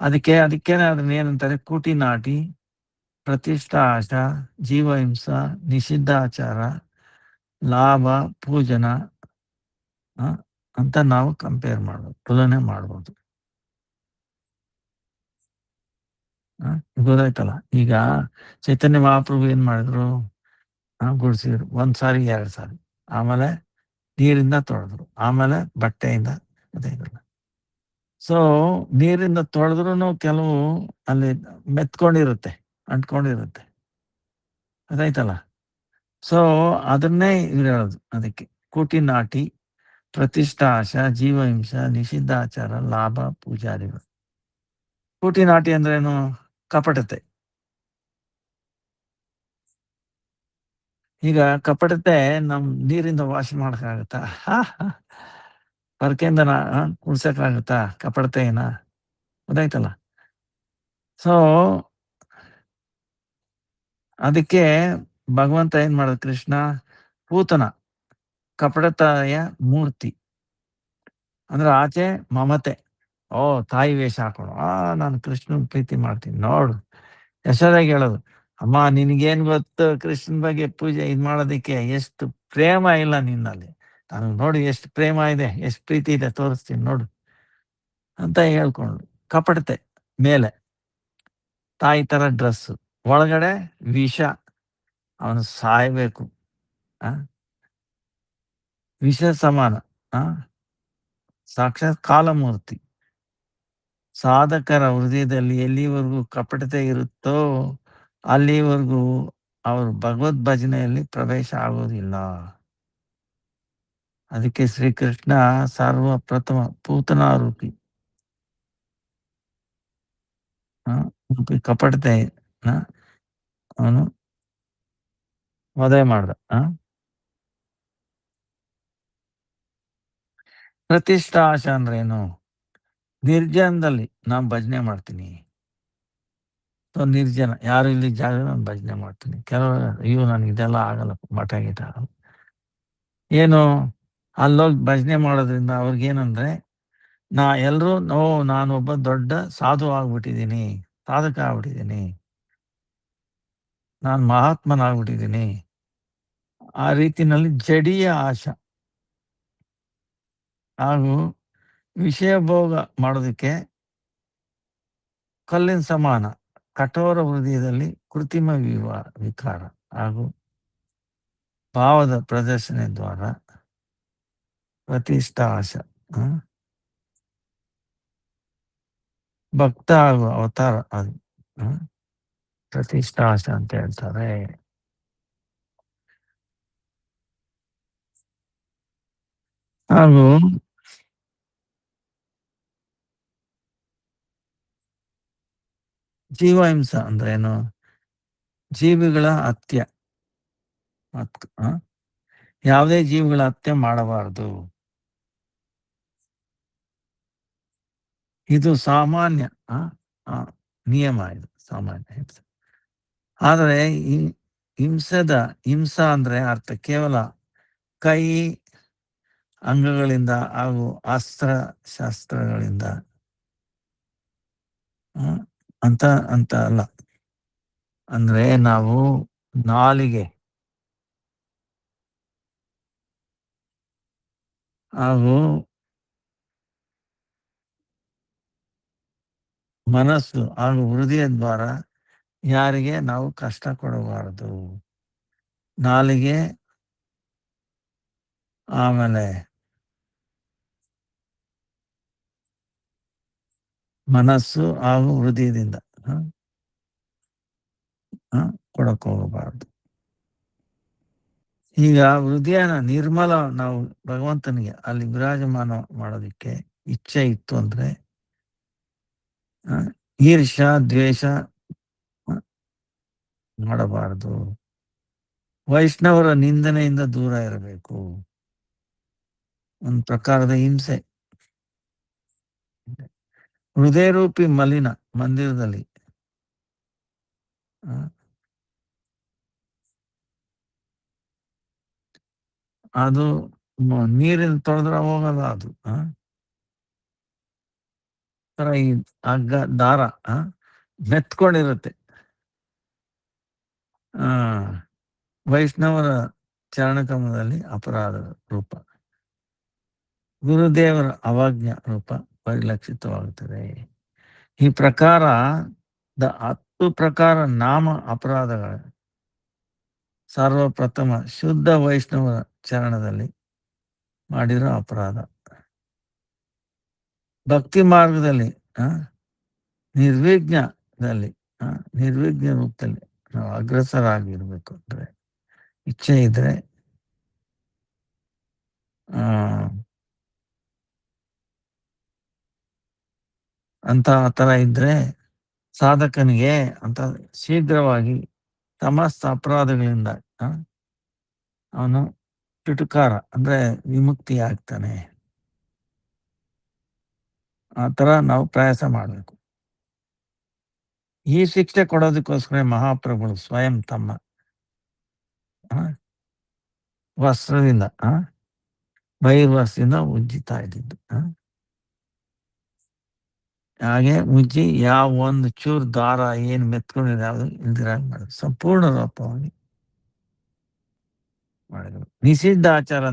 ಅದಕ್ಕೇನೆ ಅದನ್ನ ಏನಂತಾರೆ, ಕೂಟಿನಾಟಿ, ಪ್ರತಿಷ್ಠಾಶ, ಜೀವಹಿಂಸ, ನಿಷಿದ್ಧಾಚಾರ, ಲಾಭ, ಪೂಜನ ಅಂತ ನಾವು ಕಂಪೇರ್ ಮಾಡ್ಬೋದು, ತುಲನೆ ಮಾಡ್ಬೋದು. ಗೊತ್ತಾಯ್ತಲ್ಲ. ಈಗ ಚೈತನ್ಯ ಮಹಾಪ್ರಭು ಏನ್ ಮಾಡಿದ್ರು, ಗುಡಿಸಿದ್ರು 1 ಸಾರಿ 2 ಸಾರಿ, ಆಮೇಲೆ ನೀರಿಂದ ತೊಳೆದ್ರು, ಆಮೇಲೆ ಬಟ್ಟೆಯಿಂದ. ಗೊತ್ತಾಯ್ತಲ್ಲ. ಸೊ ನೀರಿಂದ ತೊಳೆದ್ರು ಕೆಲವು ಅಲ್ಲಿ ಮೆತ್ಕೊಂಡಿರುತ್ತೆ, ಅಂಟ್ಕೊಂಡಿರುತ್ತೆ. ಗೊತ್ತಾಯ್ತಲ್ಲ. ಸೊ ಅದನ್ನೇ ಇವ್ರು ಹೇಳೋದು. ಅದಕ್ಕೆ ಕೂಟಿನಾಟಿ, ಪ್ರತಿಷ್ಠಾಶ, ಜೀವಹಿಂಸ, ನಿಷಿದ್ಧಾಚಾರ, ಲಾಭ, ಪೂಜಾದಿಗಳು. ಕೂಟಿನಾಟಿ ಅಂದ್ರೇನು? ಕಪಟತೆ. ಈಗ ಕಪಟತೆ ನಮ್ ನೀರಿಂದ ವಾಶ್ ಮಾಡಕ್ಕಾಗತ್ತಾ? ಪರಕೆಯಿಂದ ಕುಡ್ಸಕ್ಕಾಗತ್ತಾ ಕಪಟತೆನ? ಗೊತ್ತಾಯ್ತಲ್ಲ. ಸೊ ಅದಕ್ಕೆ ಭಗವಂತ ಏನ್ ಮಾಡೋದು, ಕೃಷ್ಣ ಪೂತನ ಕಪಟತೆಯ ಮೂರ್ತಿ. ಅಂದ್ರೆ ಆಚೆ ಮಮತೆ, ತಾಯಿ ವೇಷ ಹಾಕೊಂಡು ನಾನು ಕೃಷ್ಣನ್ ಪ್ರೀತಿ ಮಾಡ್ತೀನಿ ನೋಡು. ಯಶೋದಾಗಿ ಹೇಳೋದು, ಅಮ್ಮ ನಿನಗೇನ್ ಗೊತ್ತು ಕೃಷ್ಣನ್ ಬಗ್ಗೆ ಪೂಜೆ ಇದ್ ಮಾಡೋದಿಕ್ಕೆ, ಎಷ್ಟು ಪ್ರೇಮ ಇಲ್ಲ ನಿನ್ನಲ್ಲಿ, ನಾನು ನೋಡಿ ಎಷ್ಟು ಪ್ರೇಮ ಇದೆ, ಎಷ್ಟು ಪ್ರೀತಿ ಇದೆ ತೋರಿಸ್ತೀನಿ ನೋಡು ಅಂತ ಹೇಳ್ಕೊಂಡು. ಕಪಟತೆ ಮೇಲೆ ತಾಯಿ ತರ ಡ್ರೆಸ್, ಒಳಗಡೆ ವಿಷ, ಅವನು ಸಾಯ್ಬೇಕು, ವಿಷ ಸಮಾನ, ಸಾಕ್ಷಾತ್ ಕಾಲಮೂರ್ತಿ. ಸಾಧಕರ ಹೃದಯದಲ್ಲಿ ಎಲ್ಲಿವರೆಗೂ ಕಪಟತೆ ಇರುತ್ತೋ ಅಲ್ಲಿವರೆಗೂ ಅವರು ಭಗವದ್ ಭಜನೆಯಲ್ಲಿ ಪ್ರವೇಶ ಆಗೋದಿಲ್ಲ. ಅದಕ್ಕೆ ಶ್ರೀಕೃಷ್ಣ ಸರ್ವಪ್ರಥಮ ಪೂತನಾರೂಪಿ ಕಪಟತೆ ಅವನು ವಧೆ ಮಾಡ್ದ. ಪ್ರತಿಷ್ಠಾಶ ಅಂದ್ರೇನು? ನಿರ್ಜನದಲ್ಲಿ ನಾನು ಭಜನೆ ಮಾಡ್ತೀನಿ. ಸೊ ನಿರ್ಜನ ಯಾರು ಇಲ್ಲಿ ಜಾಗ ನಾನು ಭಜನೆ ಮಾಡ್ತೀನಿ. ಕೆಲವರು ಅಯ್ಯೋ ನನಗೆ ಇದೆಲ್ಲ ಆಗಲ್ಲಪ್ಪ ಮಠ ಗಿಟ. ಏನು ಅಲ್ಲೋಗಿ ಭಜನೆ ಮಾಡೋದ್ರಿಂದ ಅವ್ರಿಗೇನಂದ್ರೆ ಎಲ್ರೂ ನಾನೊಬ್ಬ ದೊಡ್ಡ ಸಾಧು ಆಗ್ಬಿಟ್ಟಿದ್ದೀನಿ, ಸಾಧಕ ಆಗ್ಬಿಟ್ಟಿದ್ದೀನಿ, ನಾನು ಮಹಾತ್ಮನಾಗ್ಬಿಟ್ಟಿದ್ದೀನಿ. ಆ ರೀತಿನಲ್ಲಿ ಜಡೀಯ ಆಶಾ ಹಾಗೂ ವಿಷಯ ಭೋಗ ಮಾಡೋದಕ್ಕೆ ಕಲ್ಲಿನ ಸಮಾನ ಕಠೋರ ಹೃದಯದಲ್ಲಿ ಕೃತ್ರಿಮ ವಿಕಾರ ಹಾಗೂ ಭಾವದ ಪ್ರದರ್ಶನ ದ್ವಾರ ಪ್ರತಿಷ್ಠಾ ಆಶಾ ಭಕ್ತ ಹಾಗೂ ಅವತಾರ ಅದು ಪ್ರತಿಷ್ಠಾ ಆಶಾ ಅಂತ ಹೇಳ್ತಾರೆ. ಹಾಗೂ ಜೀವಹಿಂಸ ಅಂದ್ರೆ ಏನು? ಜೀವಿಗಳ ಹತ್ಯೆ ಯಾವುದೇ ಜೀವಿಗಳ ಹತ್ಯೆ ಮಾಡಬಾರದು. ಇದು ಸಾಮಾನ್ಯ ನಿಯಮ, ಇದು ಸಾಮಾನ್ಯ ಹಿಂಸೆ. ಆದರೆ ಈ ಹಿಂಸಾ ಅಂದ್ರೆ ಅರ್ಥ ಕೇವಲ ಕೈ ಅಂಗಗಳಿಂದ ಹಾಗೂ ಅಸ್ತ್ರ ಶಸ್ತ್ರಗಳಿಂದ ಅಂತ ಅಂತ ಅಲ್ಲ. ಅಂದ್ರೆ ನಾವು ನಾಲಿಗೆ ಹಾಗೂ ಮನಸ್ಸು ಹಾಗೂ ಹೃದಯ ದ್ವಾರ ಯಾರಿಗೆ ನಾವು ಕಷ್ಟ ಕೊಡಬಾರದು. ನಾಲಿಗೆ, ಆಮೇಲೆ ಮನಸ್ಸು ಹಾಗೂ ಹೃದಯದಿಂದ ಕೊಡಕ್ ಹೋಗಬಾರದು. ಈಗ ಹೃದಯನ ನಿರ್ಮಲ ನಾವು ಭಗವಂತನಿಗೆ ಅಲ್ಲಿ ವಿರಾಜಮಾನ ಮಾಡೋದಿಕ್ಕೆ ಇಚ್ಛೆ ಇತ್ತು ಅಂದ್ರೆ ಈರ್ಷ ದ್ವೇಷ ಮಾಡಬಾರದು. ವೈಷ್ಣವರ ನಿಂದನೆಯಿಂದ ದೂರ ಇರಬೇಕು. ಒಂದು ಪ್ರಕಾರದ ಹಿಂಸೆ. ಹೃದಯ ರೂಪಿ ಮಲಿನ ಮಂದಿರದಲ್ಲಿ ಅದು ನೀರಿನ ತೊಳೆದ್ರೆ ಹೋಗಲ್ಲ. ಅದು ತರ ಈ ಹಗ್ಗ ದಾರ ಮೆತ್ಕೊಂಡಿರುತ್ತೆ. ವೈಷ್ಣವರ ಚರಣಕಮಲದಲ್ಲಿ ಅಪರಾಧ ರೂಪ, ಗುರುದೇವರ ಅವಾಜ್ಞಾ ರೂಪ ಪರಿಲಕ್ಷಿತವಾಗುತ್ತದೆ. ಈ ಪ್ರಕಾರ 10 ಪ್ರಕಾರ ನಾಮ ಅಪರಾಧಗಳ ಸರ್ವಪ್ರಥಮ ಶುದ್ಧ ವೈಷ್ಣವರ ಚರಣದಲ್ಲಿ ಮಾಡಿರೋ ಅಪರಾಧ. ಭಕ್ತಿ ಮಾರ್ಗದಲ್ಲಿ ನಿರ್ವಿಘ್ನ ರೂಪದಲ್ಲಿ ನಾವು ಅಗ್ರಸರಾಗಿರ್ಬೇಕು ಅಂದ್ರೆ ಇಚ್ಛೆ ಇದ್ರೆ ಅಂತ ತರ ಇದ್ರೆ ಸಾಧಕನಿಗೆ ಅಂತ ಶೀಘ್ರವಾಗಿ ಸಮಸ್ತ ಅಪರಾಧಗಳಿಂದ ಅವನು ಚುಟುಕಾರ ಅಂದ್ರೆ ವಿಮುಕ್ತಿ ಆಗ್ತಾನೆ. ಆ ತರ ನಾವು ಪ್ರಯಾಸ ಮಾಡಬೇಕು. ಈ ಶಿಕ್ಷೆ ಕೊಡೋದಕ್ಕೋಸ್ಕರ ಮಹಾಪ್ರಭುಗಳು ಸ್ವಯಂ ತಮ್ಮ ವಸ್ತ್ರದಿಂದ ಬಹಿರ್ವಸ್ತ್ರದಿಂದ ಉಜ್ಜಿತಾ ಇದ್ದಿದ್ದು. ಹಾಗೆ ಉಜ್ಜಿ ಯಾವ ಒಂದು ಚೂರು ದಾರ ಏನು ಮೆತ್ಕೊಂಡಿದೆ ಯಾವುದು ಇಲ್ದಿರಾಗಿ ಮಾಡಿದ್ರು. ಸಂಪೂರ್ಣ ರೂಪವಾಗಿ ಮಾಡಿದ್ರು. ನಿಷಿದ್ಧ ಆಚಾರ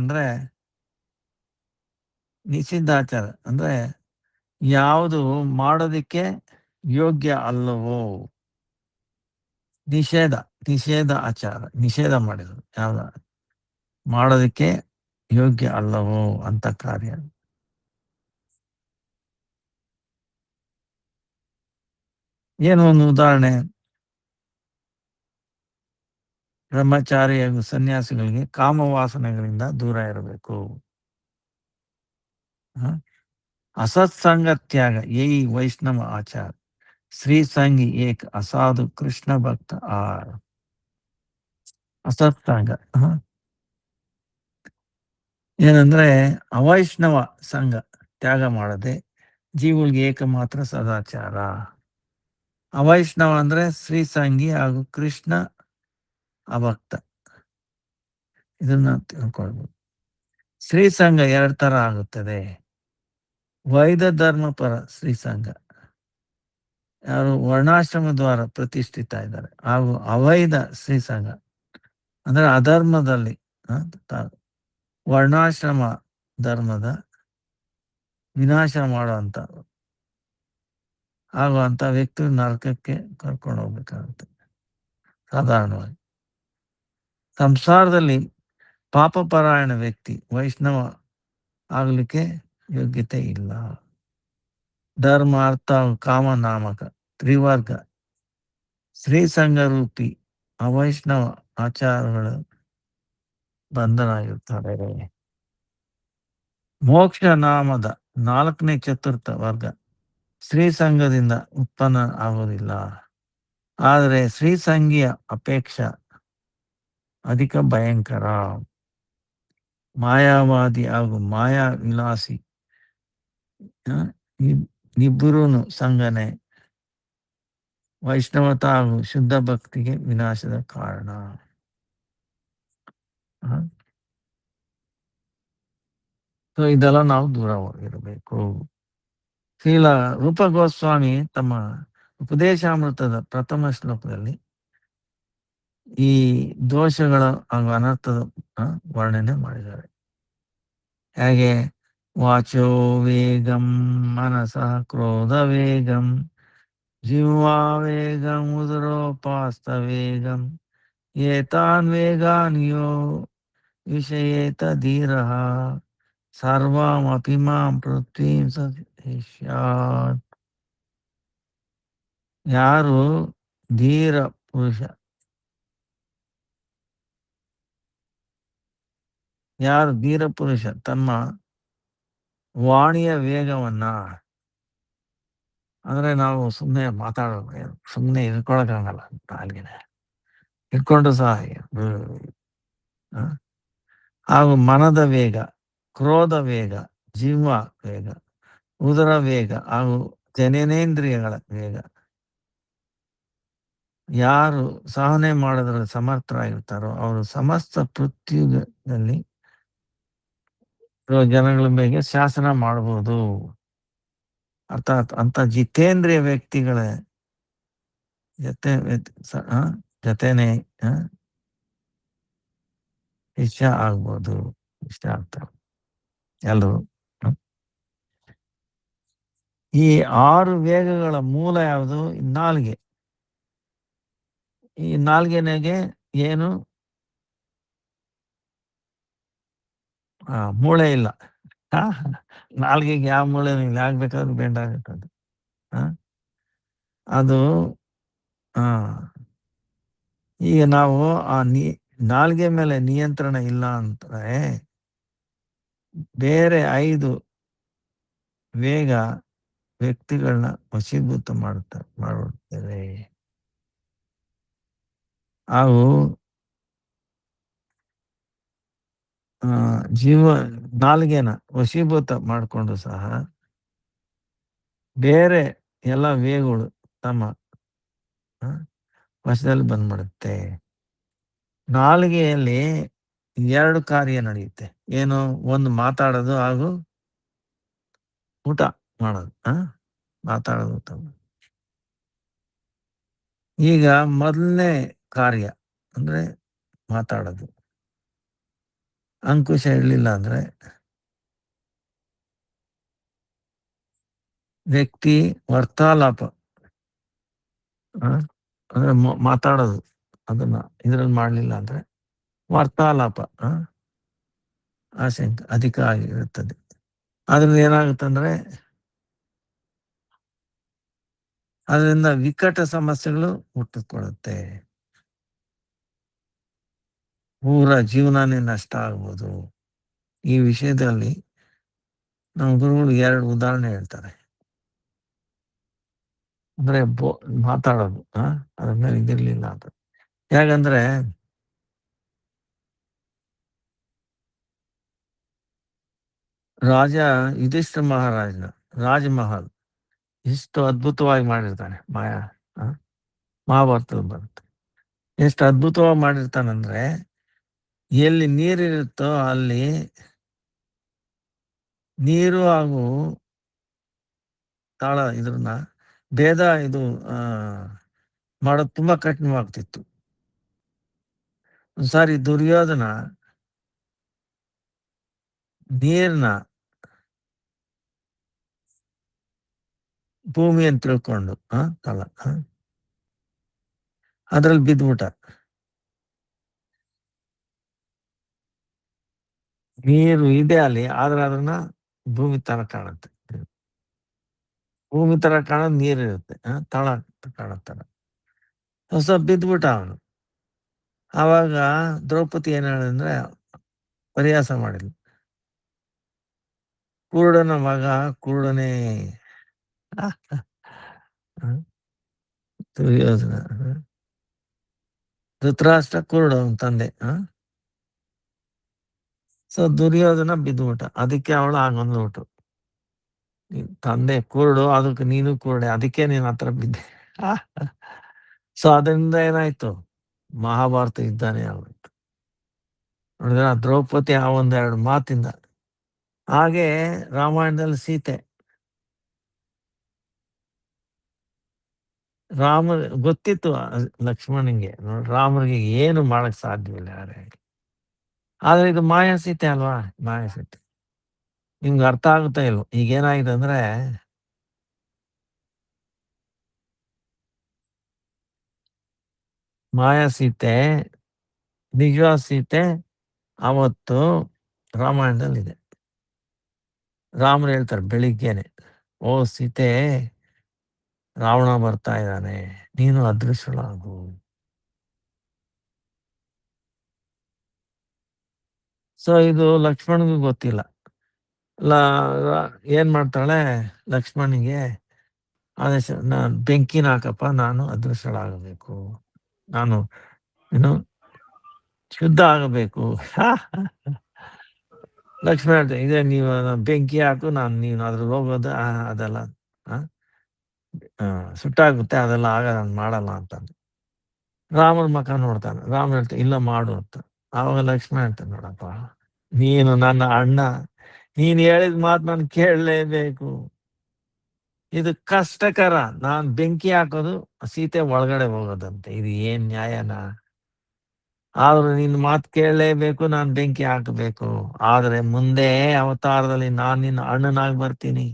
ಅಂದ್ರೆ ಯಾವುದು ಮಾಡೋದಿಕ್ಕೆ ಯೋಗ್ಯ ಅಲ್ಲವೋ, ನಿಷೇಧ ಆಚಾರ, ನಿಷೇಧ ಮಾಡಿದ್ರು. ಯಾವ್ದ ಮಾಡೋದಕ್ಕೆ ಯೋಗ್ಯ ಅಲ್ಲವೋ ಅಂತ ಕಾರ್ಯ. ಏನು ಒಂದು ಉದಾಹರಣೆ? ಬ್ರಹ್ಮಚಾರಿ ಹಾಗೂ ಸನ್ಯಾಸಿಗಳಿಗೆ ಕಾಮವಾಸನೆಗಳಿಂದ ದೂರ ಇರಬೇಕು. असत्संग त्याग यही वैष्णव आचार श्री संगी एक असाधु कृष्ण भक्त आर. ಅಸತ್ಸಂಗ ಏನಂದ್ರೆ ಅವೈಷ್ಣವ ಸಂಘ ತ್ಯಾಗ ಮಾಡದೆ ಜೀವುಗಳಿಗೆ ಏಕಮಾತ್ರ ಸದಾಚಾರ. ಅವೈಷ್ಣವ ಅಂದ್ರೆ ಶ್ರೀಸಂಗಿ ಹಾಗೂ ಕೃಷ್ಣ ಅಭಕ್ತ. ಇದನ್ನ ತಿಳ್ಕೊಳ್ಬೋದು. ಶ್ರೀಸಂಘ 2 ತರ ಆಗುತ್ತದೆ. ವೈದ ಧರ್ಮ ಪರ ಶ್ರೀಸಂಘ, ಯಾರು ವರ್ಣಾಶ್ರಮ ದ್ವಾರ ಪ್ರತಿಷ್ಠಿತ ಇದ್ದಾರೆ, ಹಾಗೂ ಅವೈದ ಶ್ರೀಸಂಘ ಅಂದ್ರೆ ಅಧರ್ಮದಲ್ಲಿ ವರ್ಣಾಶ್ರಮ ಧರ್ಮದ ವಿನಾಶ ಮಾಡುವಂತ ಆಗುವಂತ ವ್ಯಕ್ತಿ ನರಕಕ್ಕೆ ಕರ್ಕೊಂಡು ಹೋಗ್ಬೇಕಾಗುತ್ತೆ. ಸಾಧಾರಣವಾಗಿ ಸಂಸಾರದಲ್ಲಿ ಪಾಪಪರಾಯಣ ವ್ಯಕ್ತಿ ವೈಷ್ಣವ ಆಗ್ಲಿಕ್ಕೆ ಯೋಗ್ಯತೆ ಇಲ್ಲ. ಧರ್ಮ, ಅರ್ಥ, ಕಾಮ, ನಾಮಕ ತ್ರಿವರ್ಗ ಶ್ರೀಸಂಘ ರೂಪಿ ಅವೈಷ್ಣವ ಆಚಾರಗಳು ಬಂಧನ ಆಗಿರ್ತಾರೆ. ಮೋಕ್ಷ ನಾಮದ 4ನೇ ಚತುರ್ಥ ವರ್ಗ ಶ್ರೀಸಂಘದಿಂದ ಉತ್ಪನ್ನ ಆಗುವುದಿಲ್ಲ. ಆದರೆ ಶ್ರೀಸಂಘಿಯ ಅಪೇಕ್ಷೆ ಅಧಿಕ ಭಯಂಕರ. ಮಾಯಾವಾದಿ ಹಾಗೂ ಮಾಯಾ ವಿಲಾಸಿ ಇಬ್ಬರೂ ಸಂಘನೆ ವೈಷ್ಣವತ ಹಾಗೂ ಶುದ್ಧ ಭಕ್ತಿಗೆ ವಿನಾಶದ ಕಾರಣ. ಸೊ ಇದೆಲ್ಲ ನಾವು ದೂರವಾಗಿರಬೇಕು. ಶ್ರೀಲ ರೂಪ ಗೋಸ್ವಾಮಿ ತಮ್ಮ ಉಪದೇಶಾಮೃತದ ಪ್ರಥಮ ಶ್ಲೋಕದಲ್ಲಿ ಈ ದೋಷಗಳ ಹಾಗೂ ಅನರ್ಥದ ವರ್ಣನೆ ಮಾಡಿದ್ದಾರೆ. ಹೇಗೆ ವಾಚೋ ವೇಗಂ, ಮನಸ ಕ್ರೋಧ ವೇಗಂ, ಜಿಹ್ವಾ ವೇಗಂ, ಉದರೋಪಾಸ್ತ ವೇಗಂ, ಏತಾನ್ ವೇಗಾನ್ ಯೋ ವಿಷಯೇತ ಧೀರಃ ಸರ್ವಮಪಿ ಮಾಂ ಪೃಥ್ವೀಂ ಸತ್ಯಾತ್. ಯಾರು ಧೀರ ಪುರುಷ, ಯಾರು ಧೀರ ಪುರುಷ ತಮ್ಮ ವಾಣಿಯ ವೇಗವನ್ನ, ಅಂದ್ರೆ ನಾವು ಸುಮ್ಮನೆ ಮಾತಾಡೋದು, ಸುಮ್ಮನೆ ಇಟ್ಕೊಳಕ್ಕಾಗಲ್ಲ, ನಾಲ್ಗೆನೆ ಇಟ್ಕೊಂಡು ಸಹ ಹಾಗೂ ಮನದ ವೇಗ, ಕ್ರೋಧ ವೇಗ, ಜೀವ ವೇಗ, ಉದರ ವೇಗ ಹಾಗೂ ಜನನೇಂದ್ರಿಯಗಳ ವೇಗ ಯಾರು ಸಹನೆ ಮಾಡೋದ್ರಲ್ಲಿ ಸಮರ್ಥರಾಗಿರ್ತಾರೋ ಅವರು ಸಮಸ್ತ ಪೃಥ್ವಿಯಲ್ಲಿ ಜನಗಳ ಮೇಲೆ ಶಾಸನ ಮಾಡಬಹುದು. ಅರ್ಥಾತ್ ಅಂತ ಜಿತೇಂದ್ರಿಯ ವ್ಯಕ್ತಿಗಳ ಜೊತೆನೆ ಇಷ್ಟ ಆಗ್ಬೋದು. ಇಷ್ಟ ಆಗ್ತಾರೆ ಎಲ್ಲರೂ. ಈ 6 ವೇಗಗಳ ಮೂಲ ಯಾವುದು? ನಾಲ್ಗೆ. ಈ ನಾಲ್ಗೆನೆಗೆ ಏನು ಮೂಳೆ ಇಲ್ಲ. ನಾಲ್ಗೆಗೆ ಯಾವ ಮೂಳೆ ಇಲ್ಲ, ಆಗ್ಬೇಕಾದ್ರೆ ಬೆಂಡ್ ಆಗುತ್ತದೆ. ಅದು ಈಗ ನಾವು ಆ ನಾಲ್ಗೆ ಮೇಲೆ ನಿಯಂತ್ರಣ ಇಲ್ಲ ಅಂದ್ರೆ ಬೇರೆ 5 ವೇಗ ವ್ಯಕ್ತಿಗಳನ್ನ ವಶೀಭೂತ ಮಾಡುತ್ತೇವೆ. ಅವು ಜೀವ ನಾಲ್ಗೆನ ವಶೀಭೂತ ಮಾಡಿಕೊಂಡು ಸಹ ಬೇರೆ ಎಲ್ಲ ವೇಗಗಳು ತಮ್ಮ ವಶದಲ್ಲಿ ಬಂದ್ಬಿಡುತ್ತೆ. ನಾಲಿಗೆಯಲ್ಲಿ 2 ಕಾರ್ಯ ನಡೆಯುತ್ತೆ. ಏನು? ಒಂದು ಮಾತಾಡೋದು ಹಾಗೂ ಊಟ ಮಾಡೋದು. ಮಾತಾಡೋದು, ಊಟ. ಈಗ ಮೊದಲನೇ ಕಾರ್ಯ ಅಂದ್ರೆ ಮಾತಾಡೋದು ಅಂಕುಶ ಇರಲಿಲ್ಲ ಅಂದ್ರೆ ವ್ಯಕ್ತಿ ವಾರ್ತಾಲಾಪ ಅಂದ್ರೆ ಮಾತಾಡೋದು ಅದನ್ನ ಇದ್ರಲ್ಲಿ ಮಾಡ್ಲಿಲ್ಲ ಅಂದ್ರೆ ವಾರ್ತಾಲಾಪ ಆಶಂಕ ಅಧಿಕ ಆಗಿರುತ್ತದೆ. ಅದ್ರಿಂದ ಏನಾಗುತ್ತಂದ್ರೆ ಅದರಿಂದ ವಿಕಟ ಸಮಸ್ಯೆಗಳು ಹುಟ್ಟಿಕೊಳ್ಳುತ್ತೆ. ಪೂರ ಜೀವನನೇ ನಷ್ಟ ಆಗ್ಬೋದು. ಈ ವಿಷಯದಲ್ಲಿ ನಮ್ಮ ಗುರುಗಳು 2 ಉದಾಹರಣೆ ಹೇಳ್ತಾರೆ. ಅಂದ್ರೆ ಮಾತಾಡೋದು ಅದ್ರ ಮೇಲೆ ಇದಿರ್ಲಿಲ್ಲ ಅಂತ. ಹೇಗಂದ್ರೆ ರಾಜ ಯುಧಿಷ್ಠಿರ ಮಹಾರಾಜನ ರಾಜಮಹಲ್ ಇಷ್ಟು ಅದ್ಭುತವಾಗಿ ಮಾಡಿರ್ತಾನೆ ಆ, ಮಹಾಭಾರತದಲ್ಲಿ ಬರುತ್ತೆ. ಎಷ್ಟು ಅದ್ಭುತವಾಗಿ ಮಾಡಿರ್ತಾನಂದ್ರೆ, ಎಲ್ಲಿ ನೀರಿರುತ್ತೋ ಅಲ್ಲಿ ನೀರು ಹಾಗೂ ತಾಳ ಇದ್ರನ್ನ ಭೇದ ಇದು ಆ ಮಾಡೋದು ತುಂಬಾ ಕಠಿಣವಾಗ್ತಿತ್ತು. ಒಂದ್ಸಾರಿ ದುರ್ಯೋಧನ ನೀರ್ನ ಭೂಮಿ ಅಂತ ತಿಳ್ಕೊಂಡು ತಳ ಅದ್ರಲ್ಲಿ ಬಿದ್ಬಿಟ್ಟ. ನೀರು ಇದೆ ಅಲ್ಲಿ, ಆದ್ರೆ ಅದನ್ನ ಭೂಮಿ ತರ ಕಾಣುತ್ತೆ. ಭೂಮಿ ತರ ಕಾಣೋದು ನೀರಿರುತ್ತೆ, ತಳ ಕಾಣುತ್ತರ. ಹೊಸ ಬಿದ್ಬಿಟ್ಟ ಅವನು. ಆವಾಗ ದ್ರೌಪದಿ ಏನ್ ಹೇಳಿದ್ರೆ ಪರಿಹಾಸ ಮಾಡಿದ್ಲು. ಕುರುಡನ ಮಗ ಕುರುಡನೇ. ದುರ್ಯೋಧನ, ಧೃತರಾಷ್ಟ್ರ ಕುರುಡು ಅವನ ತಂದೆ. ಸೊ ದುರ್ಯೋಧನ ಬಿದ್ದುಬಿಟ್ಟ. ಅದಕ್ಕೆ ಅವಳು ಹಾಗೊಂದ್ಬಿಟ್ಟು, ತಂದೆ ಕುರುಡು, ಅದಕ್ಕೆ ನೀನು ಕುರುಡೆ, ಅದಕ್ಕೆ ನೀನ್ ಹತ್ರ ಬಿದ್ದೆ. ಸೊ ಅದರಿಂದ ಏನಾಯ್ತು, ಮಹಾಭಾರತ ಯುದ್ಧನೇ ಆಗೋಯ್ತು. ನೋಡಿದ್ರ ದ್ರೌಪದಿ ಆ ಒಂದೆರಡು ಮಾತಿಂದ. ಹಾಗೆ ರಾಮಾಯಣದಲ್ಲಿ ಸೀತೆ, ರಾಮ ಗೊತ್ತಿತ್ತು ಲಕ್ಷ್ಮಣನಿಗೆ, ರಾಮನಿಗೆ ಏನು ಮಾಡಕ್ ಸಾಧ್ಯವಿಲ್ಲ ಯಾರೇ. ಆದ್ರೆ ಇದು ಮಾಯಾ ಸೀತೆ ಅಲ್ವಾ, ಮಾಯಾ ಸೀತೆ. ನಿಮ್ಗೆ ಅರ್ಥ ಆಗುತ್ತಾ ಇಲ್ವೋ? ಈಗೇನಾಗಿದೆ ಅಂದ್ರೆ, ಮಾಯಾ ಸೀತೆ ನಿಜವಾದ ಸೀತೆ ಅವತ್ತು ರಾಮಾಯಣದಲ್ಲಿದೆ. ರಾಮರು ಹೇಳ್ತಾರೆ ಬೆಳಿಗ್ಗೆನೆ, ಓ ಸೀತೆ, ರಾವಣ ಬರ್ತಾ ಇದ್ದಾನೆ, ನೀನು ಅದೃಶ್ಯಳಾಗು. ಸೊ ಇದು ಲಕ್ಷ್ಮಣನಿಗೂ ಗೊತ್ತಿಲ್ಲ. ಏನ್ ಮಾಡ್ತಾಳೆ ಲಕ್ಷ್ಮಣಿಗೆ ಆದೇಶ, ನಾನು ಬೆಂಕಿನ ಹಾಕಪ್ಪ, ನಾನು ಅದೃಶ್ಯಳಾಗಬೇಕು, ನಾನು ಏನು ಶುದ್ಧ ಆಗಬೇಕು. ಲಕ್ಷ್ಮಣ ಹೇಳ್ತಾರೆ, ಇದೇ ನೀವು ಬೆಂಕಿ ಹಾಕು, ನೀನು ಅದ್ರಲ್ಲಿ ಹೋಗೋದು ಅದೆಲ್ಲ ಸುಟ್ಟಾಗುತ್ತೆ, ಅದೆಲ್ಲ ಆಗ ನಾನು ಮಾಡಲ್ಲ ಅಂತ. ರಾಮನ ಮಕ ನೋಡ್ತಾನೆ. ರಾಮ ಹೇಳ್ತಾನೆ, ಇಲ್ಲ ಮಾಡು ಅಂತ. ಆವಾಗ ಲಕ್ಷ್ಮಣ ಹೇಳ್ತಾನೆ, ನೋಡಪ್ಪ, ನೀನು ನನ್ನ ಅಣ್ಣ, ನೀನ್ ಹೇಳಿದ ಮಾತು ನಾನು ಕೇಳಲೇಬೇಕು. ಇದು ಕಷ್ಟಕರ, ನಾನ್ ಬೆಂಕಿ ಹಾಕೋದು, ಸೀತೆ ಒಳಗಡೆ ಹೋಗೋದಂತೆ, ಇದು ಏನ್ ನ್ಯಾಯನ? ಆದ್ರೆ ನಿನ್ ಮಾತು ಕೇಳಲೇಬೇಕು, ನಾನ್ ಬೆಂಕಿ ಹಾಕಬೇಕು. ಆದ್ರೆ ಮುಂದೆ ಅವತಾರದಲ್ಲಿ ನಾನ್ ನಿನ್ನ ಅಣ್ಣನಾಗಿ ಬರ್ತೀನಿ,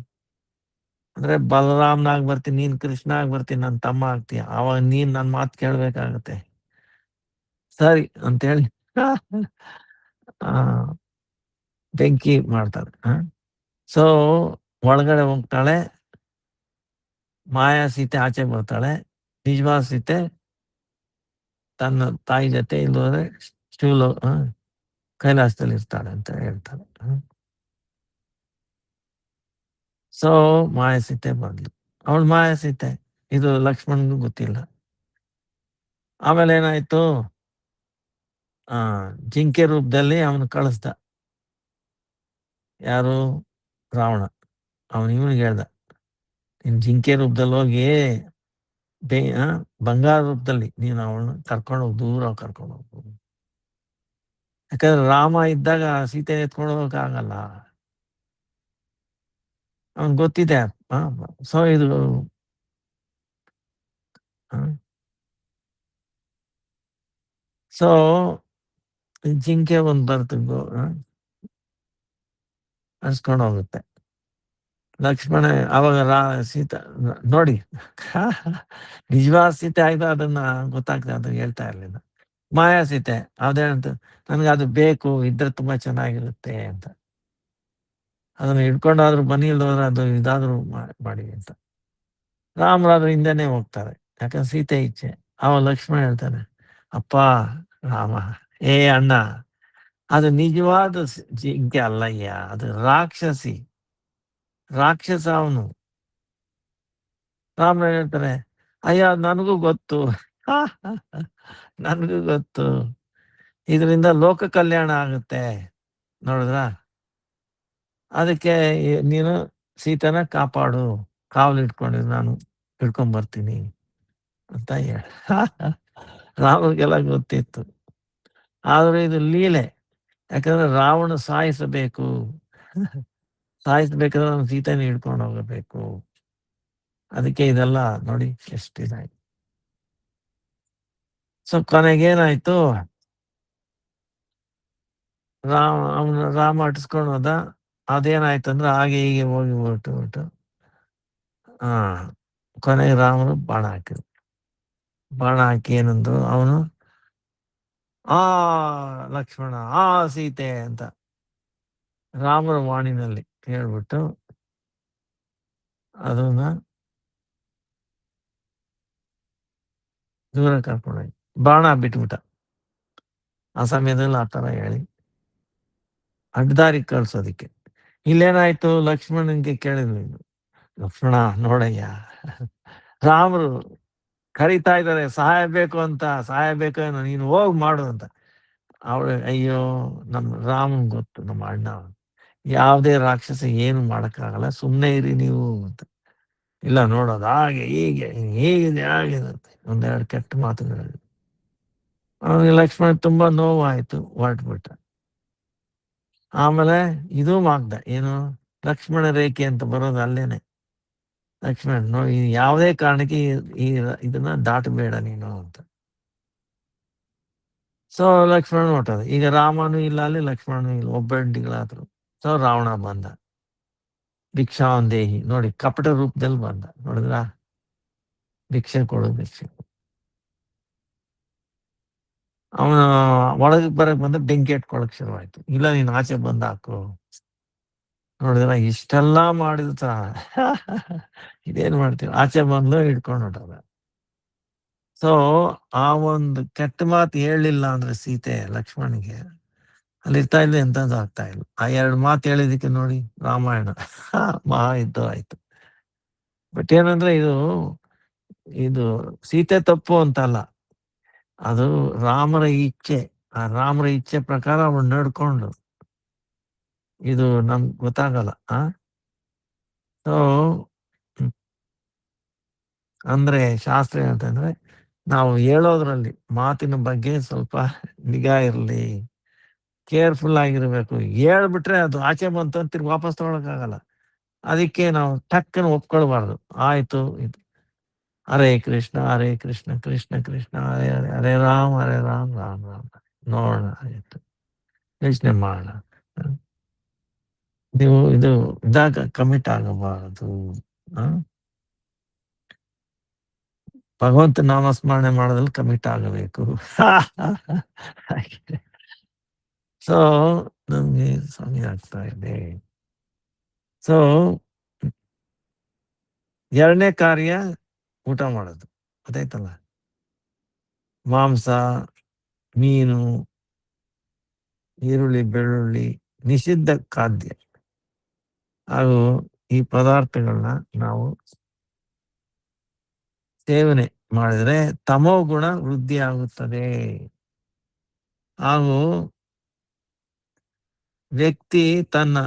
ಅಂದ್ರೆ ಬಲರಾಮ್ನಾಗ್ ಬರ್ತೀನಿ, ನೀನ್ ಕೃಷ್ಣ ಆಗಿ ಬರ್ತೀನಿ, ನನ್ ತಮ್ಮ ಆಗ್ತೀಯ. ಅವಾಗ ನೀನ್ ನನ್ ಮಾತು ಕೇಳ್ಬೇಕಾಗತ್ತೆ. ಸರಿ ಅಂತೇಳಿ ಆ ಬೆಂಕಿ ಮಾಡ್ತಾರೆ. ಸೊ ಒಳಗಡೆ ಹೋಗ್ತಾಳೆ ಮಾಯಾ ಸೀತೆ, ಆಚೆ ಬರ್ತಾಳೆ. ನಿಜವಾದ ಸೀತೆ ತನ್ನ ತಾಯಿ ಜೊತೆ, ಇಲ್ಲೋದ್ರೆ ಶಿವಲೋ ಕೈಲಾಸದಲ್ಲಿ ಇರ್ತಾಳೆ ಅಂತ ಹೇಳ್ತಾಳೆ. ಸೊ ಮಾಯಾ ಸೀತೆ ಬಂದ್ಲು, ಅವಳು ಮಾಯಾ ಸೀತೆ. ಇದು ಲಕ್ಷ್ಮಣನ್ಗೂ ಗೊತ್ತಿಲ್ಲ. ಆಮೇಲೆ ಏನಾಯ್ತು, ಜಿಂಕೆ ರೂಪದಲ್ಲಿ ಅವನು ಕಳಿಸ್ದ. ಯಾರು? ರಾವಣ. ಅವನು ಇವನಿಗೆ ಹೇಳ್ದ, ನೀನ್ ಜಿಂಕೆ ರೂಪದಲ್ಲಿ ಹೋಗಿ ಬಂಗಾರ ರೂಪದಲ್ಲಿ ನೀನು ಅವಳನ್ನ ಕರ್ಕೊಂಡೋಗಿ ದೂರ ಕರ್ಕೊಂಡು ಹೋಗು. ಯಾಕಂದ್ರೆ ರಾಮ ಇದ್ದಾಗ ಸೀತೆ ಎತ್ಕೊಂಡು ಹೋಗಕ್ ಆಗಲ್ಲ, ಅವನ್ ಗೊತ್ತಿದೆ. ಸೊ ಇದು ಸೊ ಜಿಂಕೆ ಒಂದ್ ಬರ್ತು, ಅನ್ಸ್ಕೊಂಡು ಹೋಗುತ್ತೆ. ಲಕ್ಷ್ಮಣ ಅವಾಗ ಸೀತಾ ನೋಡಿ, ನಿಜವಾದ ಸೀತೆ ಆಯ್ತು, ಅದನ್ನ ಗೊತ್ತಾಗ್ತದೆ, ಅದು ಹೇಳ್ತಾ ಇರ್ಲಿಲ್ಲ. ಮಾಯಾ ಸೀತೆ ಅದೇನಂತ, ನನ್ಗೆ ಅದು ಬೇಕು, ಇದ್ರೆ ತುಂಬಾ ಚೆನ್ನಾಗಿರುತ್ತೆ ಅಂತ. ಅದನ್ನ ಹಿಡ್ಕೊಂಡಾದ್ರು ಬನ್ನಿ, ಇಲ್ದೋದ್ರೆ ಅದು ಇದಾದ್ರು ಮಾಡಿ ಅಂತ. ರಾಮರಾದ್ರು ಹಿಂದೆನೆ ಹೋಗ್ತಾರೆ, ಯಾಕಂದ್ರೆ ಸೀತೆ ಇಚ್ಛೆ. ಅವ ಲಕ್ಷ್ಮಣ ಹೇಳ್ತಾನೆ, ಅಪ್ಪ ರಾಮ, ಏ ಅಣ್ಣ, ಅದು ನಿಜವಾದ ಜಿಂಕೆ ಅಲ್ಲಯ್ಯ, ಅದು ರಾಕ್ಷಸಿ, ರಾಕ್ಷಸ ಅವನು. ರಾಮ ಹೇಳ್ತಾರೆ, ಅಯ್ಯ ನನಗೂ ಗೊತ್ತು, ನನಗೂ ಗೊತ್ತು, ಇದರಿಂದ ಲೋಕ ಕಲ್ಯಾಣ ಆಗುತ್ತೆ, ನೋಡಿದ್ರ, ಅದಕ್ಕೆ ನೀನು ಸೀತೆನ ಕಾಪಾಡು, ಕಾವಲಿಟ್ಕೊಂಡಿರು, ನಾನು ಹಿಡ್ಕೊಂಬರ್ತೀನಿ ಅಂತ ಹೇಳಿ ರಾಮನಿಗೆಲ್ಲ ಗೊತ್ತಿತ್ತು. ಆದ್ರೆ ಇದು ಲೀಲೆ. ಯಾಕಂದ್ರೆ ರಾವಣ ಸಾಯಿಸಬೇಕು. ಸಾಯಿಸ್ಬೇಕಾದ್ರೆ ನಾನು ಸೀತೆನ ಹಿಡ್ಕೊಂಡು ಹೋಗಬೇಕು. ಅದಕ್ಕೆ ಇದೆಲ್ಲ ನೋಡಿ ಎಷ್ಟಿದಾಯ್ತು. ಸೊ ಕೊನೆಗೇನಾಯ್ತು, ರಾಮ ಅಟ್ಸ್ಕೊಂಡು ಹೋದ. ಅದೇನಾಯ್ತಂದ್ರೆ ಹಾಗೆ ಹೀಗೆ ಹೋಗಿ ಹೊರ್ಟು ಹಾ ಕೊನೆಗೆ ರಾಮನು ಬಾಣ ಹಾಕಿದ್ರು. ಬಾಣ ಹಾಕಿ ಏನಂದ್ರು ಅವನು, ಆ ಲಕ್ಷ್ಮಣ, ಆ ಸೀತೆ ಅಂತ ರಾಮರ ವಾಣಿನಲ್ಲಿ ಹೇಳ್ಬಿಟ್ಟು ಅದನ್ನ ದೂರ ಕರ್ಕೊಂಡೋಗಿ ಬಾಣ ಬಿಟ್ಬಿಟ್ಟ. ಆ ಸಮಯದಲ್ಲಿ ಆ ತರ ಹೇಳಿ ಅಡ್ಡದಾರಿ ಕಳ್ಸೋದಿಕ್ಕೆ. ಇಲ್ಲೇನಾಯ್ತು, ಲಕ್ಷ್ಮಣನ್ಗೆ ಕೇಳಿದ್ವಿ, ಲಕ್ಷ್ಮಣ ನೋಡಯ್ಯ, ರಾಮರು ಕರೀತಾ ಇದ್ದಾರೆ ಸಹಾಯ ಅಂತ, ಸಹಾಯ ಏನೋ, ನೀನು ಹೋಗ್ ಮಾಡು ಅಂತ. ಅವಳು, ಅಯ್ಯೋ ನಮ್ ರಾಮನ್ ಗೊತ್ತು, ನಮ್ಮ ಅಣ್ಣ, ಯಾವುದೇ ರಾಕ್ಷಸ ಏನು ಮಾಡಕ್ಕಾಗಲ್ಲ, ಸುಮ್ನೆ ಇರಿ ನೀವು ಅಂತ. ಇಲ್ಲ ನೋಡೋದು ಹಾಗೆ ಹೀಗೆ ಹೀಗಿದೆ ಆಗಿದೆ ಅಂತ ಒಂದೆರಡು ಕೆಟ್ಟ ಮಾತುಗಳಲ್ಲಿ ಅವನಿಗೆ ಲಕ್ಷ್ಮಣ ತುಂಬಾ ನೋವಾಯ್ತು, ಹೊರಟ್ಬಿಟ್ಟ. ಆಮೇಲೆ ಇದು ಮಾಡ್ದ, ಏನು, ಲಕ್ಷ್ಮಣ ರೇಖೆ ಅಂತ ಬರೋದು ಅಲ್ಲೇನೆ. ಲಕ್ಷ್ಮಣ ನೋಡಿ, ಯಾವುದೇ ಕಾರಣಕ್ಕೆ ಇದನ್ನ ದಾಟಬೇಡ ನೀನು ಅಂತ. ಸೊ ಲಕ್ಷ್ಮಣ ಹೊಟ್ಟದ. ಈಗ ರಾಮನು ಇಲ್ಲ ಅಲ್ಲಿ, ಲಕ್ಷ್ಮಣನು ಇಲ್ಲ, ಒಬ್ಬಂಟಿಗಳಾದ್ರು. ಸೊ ರಾವಣ ಬಂದ, ಭಿಕ್ಷಾಂದೇಹಿ ನೋಡಿ, ಕಪಟ ರೂಪದಲ್ಲಿ ಬಂದ. ನೋಡಿದ್ರ, ಭಿಕ್ಷೆ ಕೊಡು ಭಿಕ್ಷೆ. ಅವನ ಒಳಗೆ ಬರಕ್ ಬಂದ, ಬೆಂಕಿ ಇಟ್ಕೊಳಕ್ ಶುರುವಾಯ್ತು. ಇಲ್ಲ ನೀನ್ ಆಚೆ ಬಂದ್ ಹಾಕು. ನೋಡಿದ್ರ ಇಷ್ಟೆಲ್ಲಾ ಮಾಡಿದ ಇದೇನ್ ಮಾಡ್ತೀವಿ, ಆಚೆ ಬಂದು ಹಿಡ್ಕೊಂಡು ಹೊಟ್ಟದ. ಸೊ ಆ ಒಂದು ಕೆಟ್ಟ ಮಾತು ಹೇಳಲಿಲ್ಲ ಅಂದ್ರೆ ಸೀತೆ ಲಕ್ಷ್ಮಣಿಗೆ, ಅಲ್ಲಿ ಇರ್ತಾ ಇಲ್ಲ, ಎಂತದ್ದು ಆಗ್ತಾ ಇಲ್ಲ. ಆ ಎರಡು ಮಾತು ಹೇಳಿದಕ್ಕೆ ನೋಡಿ ರಾಮಾಯಣ ಮಹಾ ಯುದ್ಧ ಆಯ್ತು. ಬಟ್ ಏನಂದ್ರೆ ಇದು ಇದು ಸೀತೆ ತಪ್ಪು ಅಂತಲ್ಲ, ಅದು ರಾಮರ ಇಚ್ಛೆ. ಆ ರಾಮರ ಇಚ್ಛೆ ಪ್ರಕಾರ ಅವಳು ನಡ್ಕೊಂಡು, ಇದು ನಮ್ಗೆ ಗೊತ್ತಾಗಲ್ಲ. ಸೊ ಅಂದ್ರೆ ಶಾಸ್ತ್ರ ಏನಂತಂದ್ರೆ, ನಾವು ಹೇಳೋದ್ರಲ್ಲಿ ಮಾತಿನ ಬಗ್ಗೆ ಸ್ವಲ್ಪ ನಿಗಾ ಇರ್ಲಿ, ಕೇರ್ಫುಲ್ ಆಗಿರ್ಬೇಕು. ಹೇಳ್ಬಿಟ್ರೆ ಅದು ಆಚೆ ಬಂತು ಅಂತ ತಿರ್ಗಿ ವಾಪಸ್ ತಗೊಳಕ್ಕಾಗಲ್ಲ. ಅದಕ್ಕೆ ನಾವು ಟಕ್ಕನ ಒಪ್ಕೊಳ್ಬಾರ್ದು. ಆಯ್ತು ಇದು ಹರೇ ಕೃಷ್ಣ ಹರೇ ಕೃಷ್ಣ ಕೃಷ್ಣ ಕೃಷ್ಣ ಹರೇ ಹರೇ, ಹರೇ ರಾಮ್ ರಾಮ್ ರಾಮ್ ನೋಡೋಣ, ಆಯ್ತು ಯೋಚನೆ ಮಾಡೋಣ. ನೀವು ಇದು ಇದಾಗ ಕಮಿಟ್ ಆಗಬಾರದು. ಭಗವಂತ ನಾಮಸ್ಮರಣೆ ಮಾಡೋದ್ರಲ್ಲಿ ಕಮಿಟ್ ಆಗಬೇಕು. ಸೊ ನಮ್ಗೆ ಸಮಯ ಆಗ್ತಾ ಇದೆ. ಸೊ ಎರಡನೇ ಕಾರ್ಯ ಊಟ ಮಾಡೋದು ಗೊತ್ತಾಯ್ತಲ್ಲ. ಮಾಂಸ, ಮೀನು, ಈರುಳ್ಳಿ, ಬೆಳ್ಳುಳ್ಳಿ ನಿಷಿದ್ಧ ಖಾದ್ಯ. ಹಾಗೂ ಈ ಪದಾರ್ಥಗಳನ್ನ ನಾವು ಸೇವನೆ ಮಾಡಿದ್ರೆ ತಮೋ ಗುಣ ವೃದ್ಧಿ ಆಗುತ್ತದೆ. ಹಾಗೂ ವ್ಯಕ್ತಿ ತನ್ನ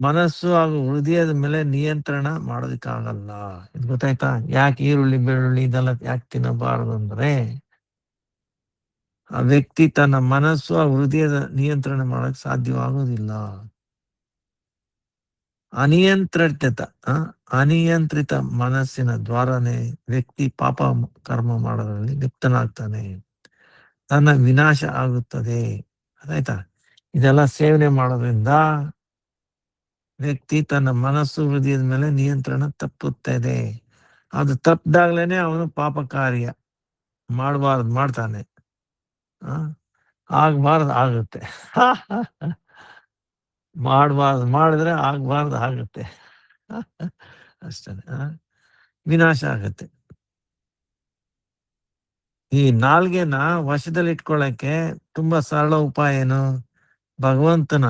ಮನಸ್ಸು ಹಾಗೂ ಹೃದಯದ ಮೇಲೆ ನಿಯಂತ್ರಣ ಮಾಡೋದಕ್ಕಾಗಲ್ಲ. ಇದು ಗೊತ್ತಾಯ್ತಾ, ಯಾಕೆ ಈರುಳ್ಳಿ ಬೆಳ್ಳುಳ್ಳಿ ಇದೆಲ್ಲ ಯಾಕೆ ತಿನ್ನಬಾರದು ಅಂದ್ರೆ, ಆ ವ್ಯಕ್ತಿ ತನ್ನ ಮನಸ್ಸು ಹಾಗೂ ಹೃದಯದ ನಿಯಂತ್ರಣ ಮಾಡಕ್ ಸಾಧ್ಯವಾಗುವುದಿಲ್ಲ. ಅನಿಯಂತ್ರಿತ ಅನಿಯಂತ್ರಿತ ಮನಸ್ಸಿನ ದ್ವಾರನೇ ವ್ಯಕ್ತಿ ಪಾಪ ಕರ್ಮ ಮಾಡೋದ್ರಲ್ಲಿ ಲಿಪ್ತನಾಗ್ತಾನೆ, ತನ್ನ ವಿನಾಶ ಆಗುತ್ತದೆ. ಆಯ್ತಾ, ಇದೆಲ್ಲ ಸೇವನೆ ಮಾಡೋದ್ರಿಂದ ವ್ಯಕ್ತಿ ತನ್ನ ಮನಸ್ಸು ಹೃದಯದ ಮೇಲೆ ನಿಯಂತ್ರಣ ತಪ್ಪುತ್ತದೆ. ಅದು ತಪ್ಪದಾಗ್ಲೇನೆ ಅವನು ಪಾಪ ಕಾರ್ಯ ಮಾಡ್ತಾನೆ. ಆಗ್ಬಾರ್ದು ಆಗುತ್ತೆ. ಮಾಡಿದ್ರೆ ಆಗ್ಬಾರ್ದು ಆಗುತ್ತೆ. ಅಷ್ಟೇ, ವಿನಾಶ ಆಗುತ್ತೆ. ಈ ನಾಲ್ಗೆನ ವಶದಲ್ಲಿ ಇಟ್ಕೊಳ್ಳಕ್ಕೆ ತುಂಬಾ ಸರಳ ಉಪಾಯ ಏನು, ಭಗವಂತನ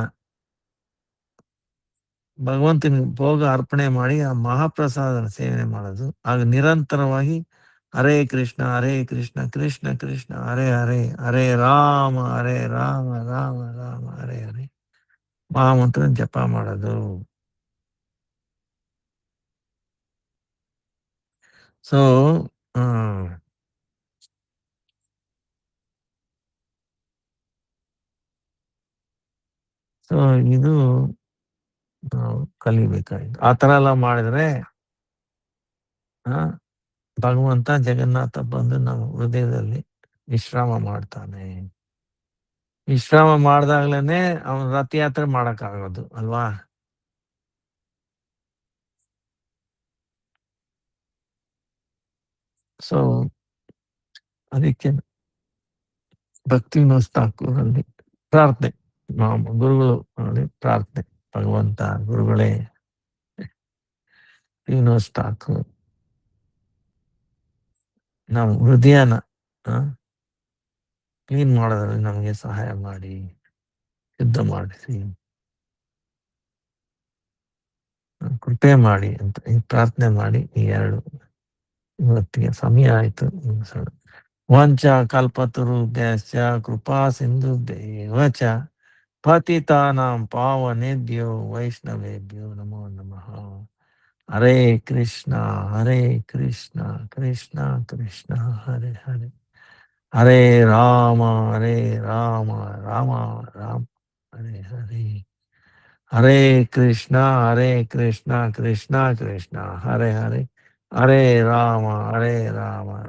ಭೋಗ ಅರ್ಪಣೆ ಮಾಡಿ ಆ ಮಹಾಪ್ರಸಾದ ಸೇವನೆ ಮಾಡೋದು. ಆಗ ನಿರಂತರವಾಗಿ ಹರೇ ಕೃಷ್ಣ ಕೃಷ್ಣ ಕೃಷ್ಣ ಹರೇ ಹರೇ, ಹರೇ ರಾಮ ರಾಮ ರಾಮ ಹರೇ ಹರೇ ಮಹಾಮಂತ್ರ ಜಪ ಮಾಡೋದು. ಸೊ ಹ್ಮ್ ಸೊ ಇದು ನಾವು ಕಲಿಬೇಕಾಗಿತ್ತು. ಆ ತರ ಎಲ್ಲ ಮಾಡಿದ್ರೆ ಆ ಭಗವಂತ ಜಗನ್ನಾಥ ಬಂದು ನಮ್ಮ ಹೃದಯದಲ್ಲಿ ವಿಶ್ರಾಮ ಮಾಡ್ತಾನೆ. ವಿಶ್ರಾಮ ಮಾಡ್ದಾಗ್ಲೇನೆ ಅವನು ರಥಯಾತ್ರೆ ಮಾಡಕ್ಕಾಗೋದು ಅಲ್ವಾ? ಸೊ ಅದಕ್ಕೆ ಭಕ್ತಿ ವಿನೋದ್ ಠಾಕೂರಲ್ಲಿ ಪ್ರಾರ್ಥನೆ, ಗುರುಗಳು ನೋಡಿ ಪ್ರಾರ್ಥನೆ, ಭಗವಂತ ಗುರುಗಳೇ ವಿನೋದ್ ಠಾಕೂರ್ ನಾವು ಹೃದಯನ ಕ್ಲೀನ್ ಮಾಡೋದ್ರಲ್ಲಿ ನಮಗೆ ಸಹಾಯ ಮಾಡಿ, ಶುದ್ಧ ಮಾಡಿಸಿ, ಕೃಪೆ ಮಾಡಿ ಅಂತ ಈ ಪ್ರಾರ್ಥನೆ ಮಾಡಿ ಈ ಎರಡು ಇವತ್ತಿಗೆ ಸಮಯ ಆಯ್ತು ಮುಗಿಸೋಣ. ವಂಚ ಕಲ್ಪತರುಭ್ಯಶ್ಚ ಕೃಪಾ ಸಿಂಧುಭ್ಯೇವ ಚ ಪತಿತಾನಾಂ ಪಾವನೇಭ್ಯೋ ವೈಷ್ಣವೇಭ್ಯೋ ನಮೋ ನಮಃ. ಹರೇ ಕೃಷ್ಣ ಹರೇ ಕೃಷ್ಣ ಕೃಷ್ಣ ಕೃಷ್ಣ ಹರೇ ಹರೇ, ಹರೇ ರಾಮ ಹರೇ ರಾಮ ರಾಮ ರಾಮ ಹರೇ ಹರೇ, ಹರೇ ಕೃಷ್ಣ ಕೃಷ್ಣ ಕೃಷ್ಣ ಹರೇ ಹರೇ, ಹರೇ ರಾಮ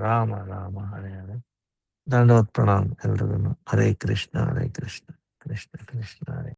ರಾಮ ರಾಮ ಹರೇ ಹರೇ. ದಂಡವತ್ ಪ್ರಣಾಮ್ ಎಲ್ರಿಗೂ. ಹರೇ ಕೃಷ್ಣ ಕೃಷ್ಣ ಕೃಷ್ಣ ಹರೇ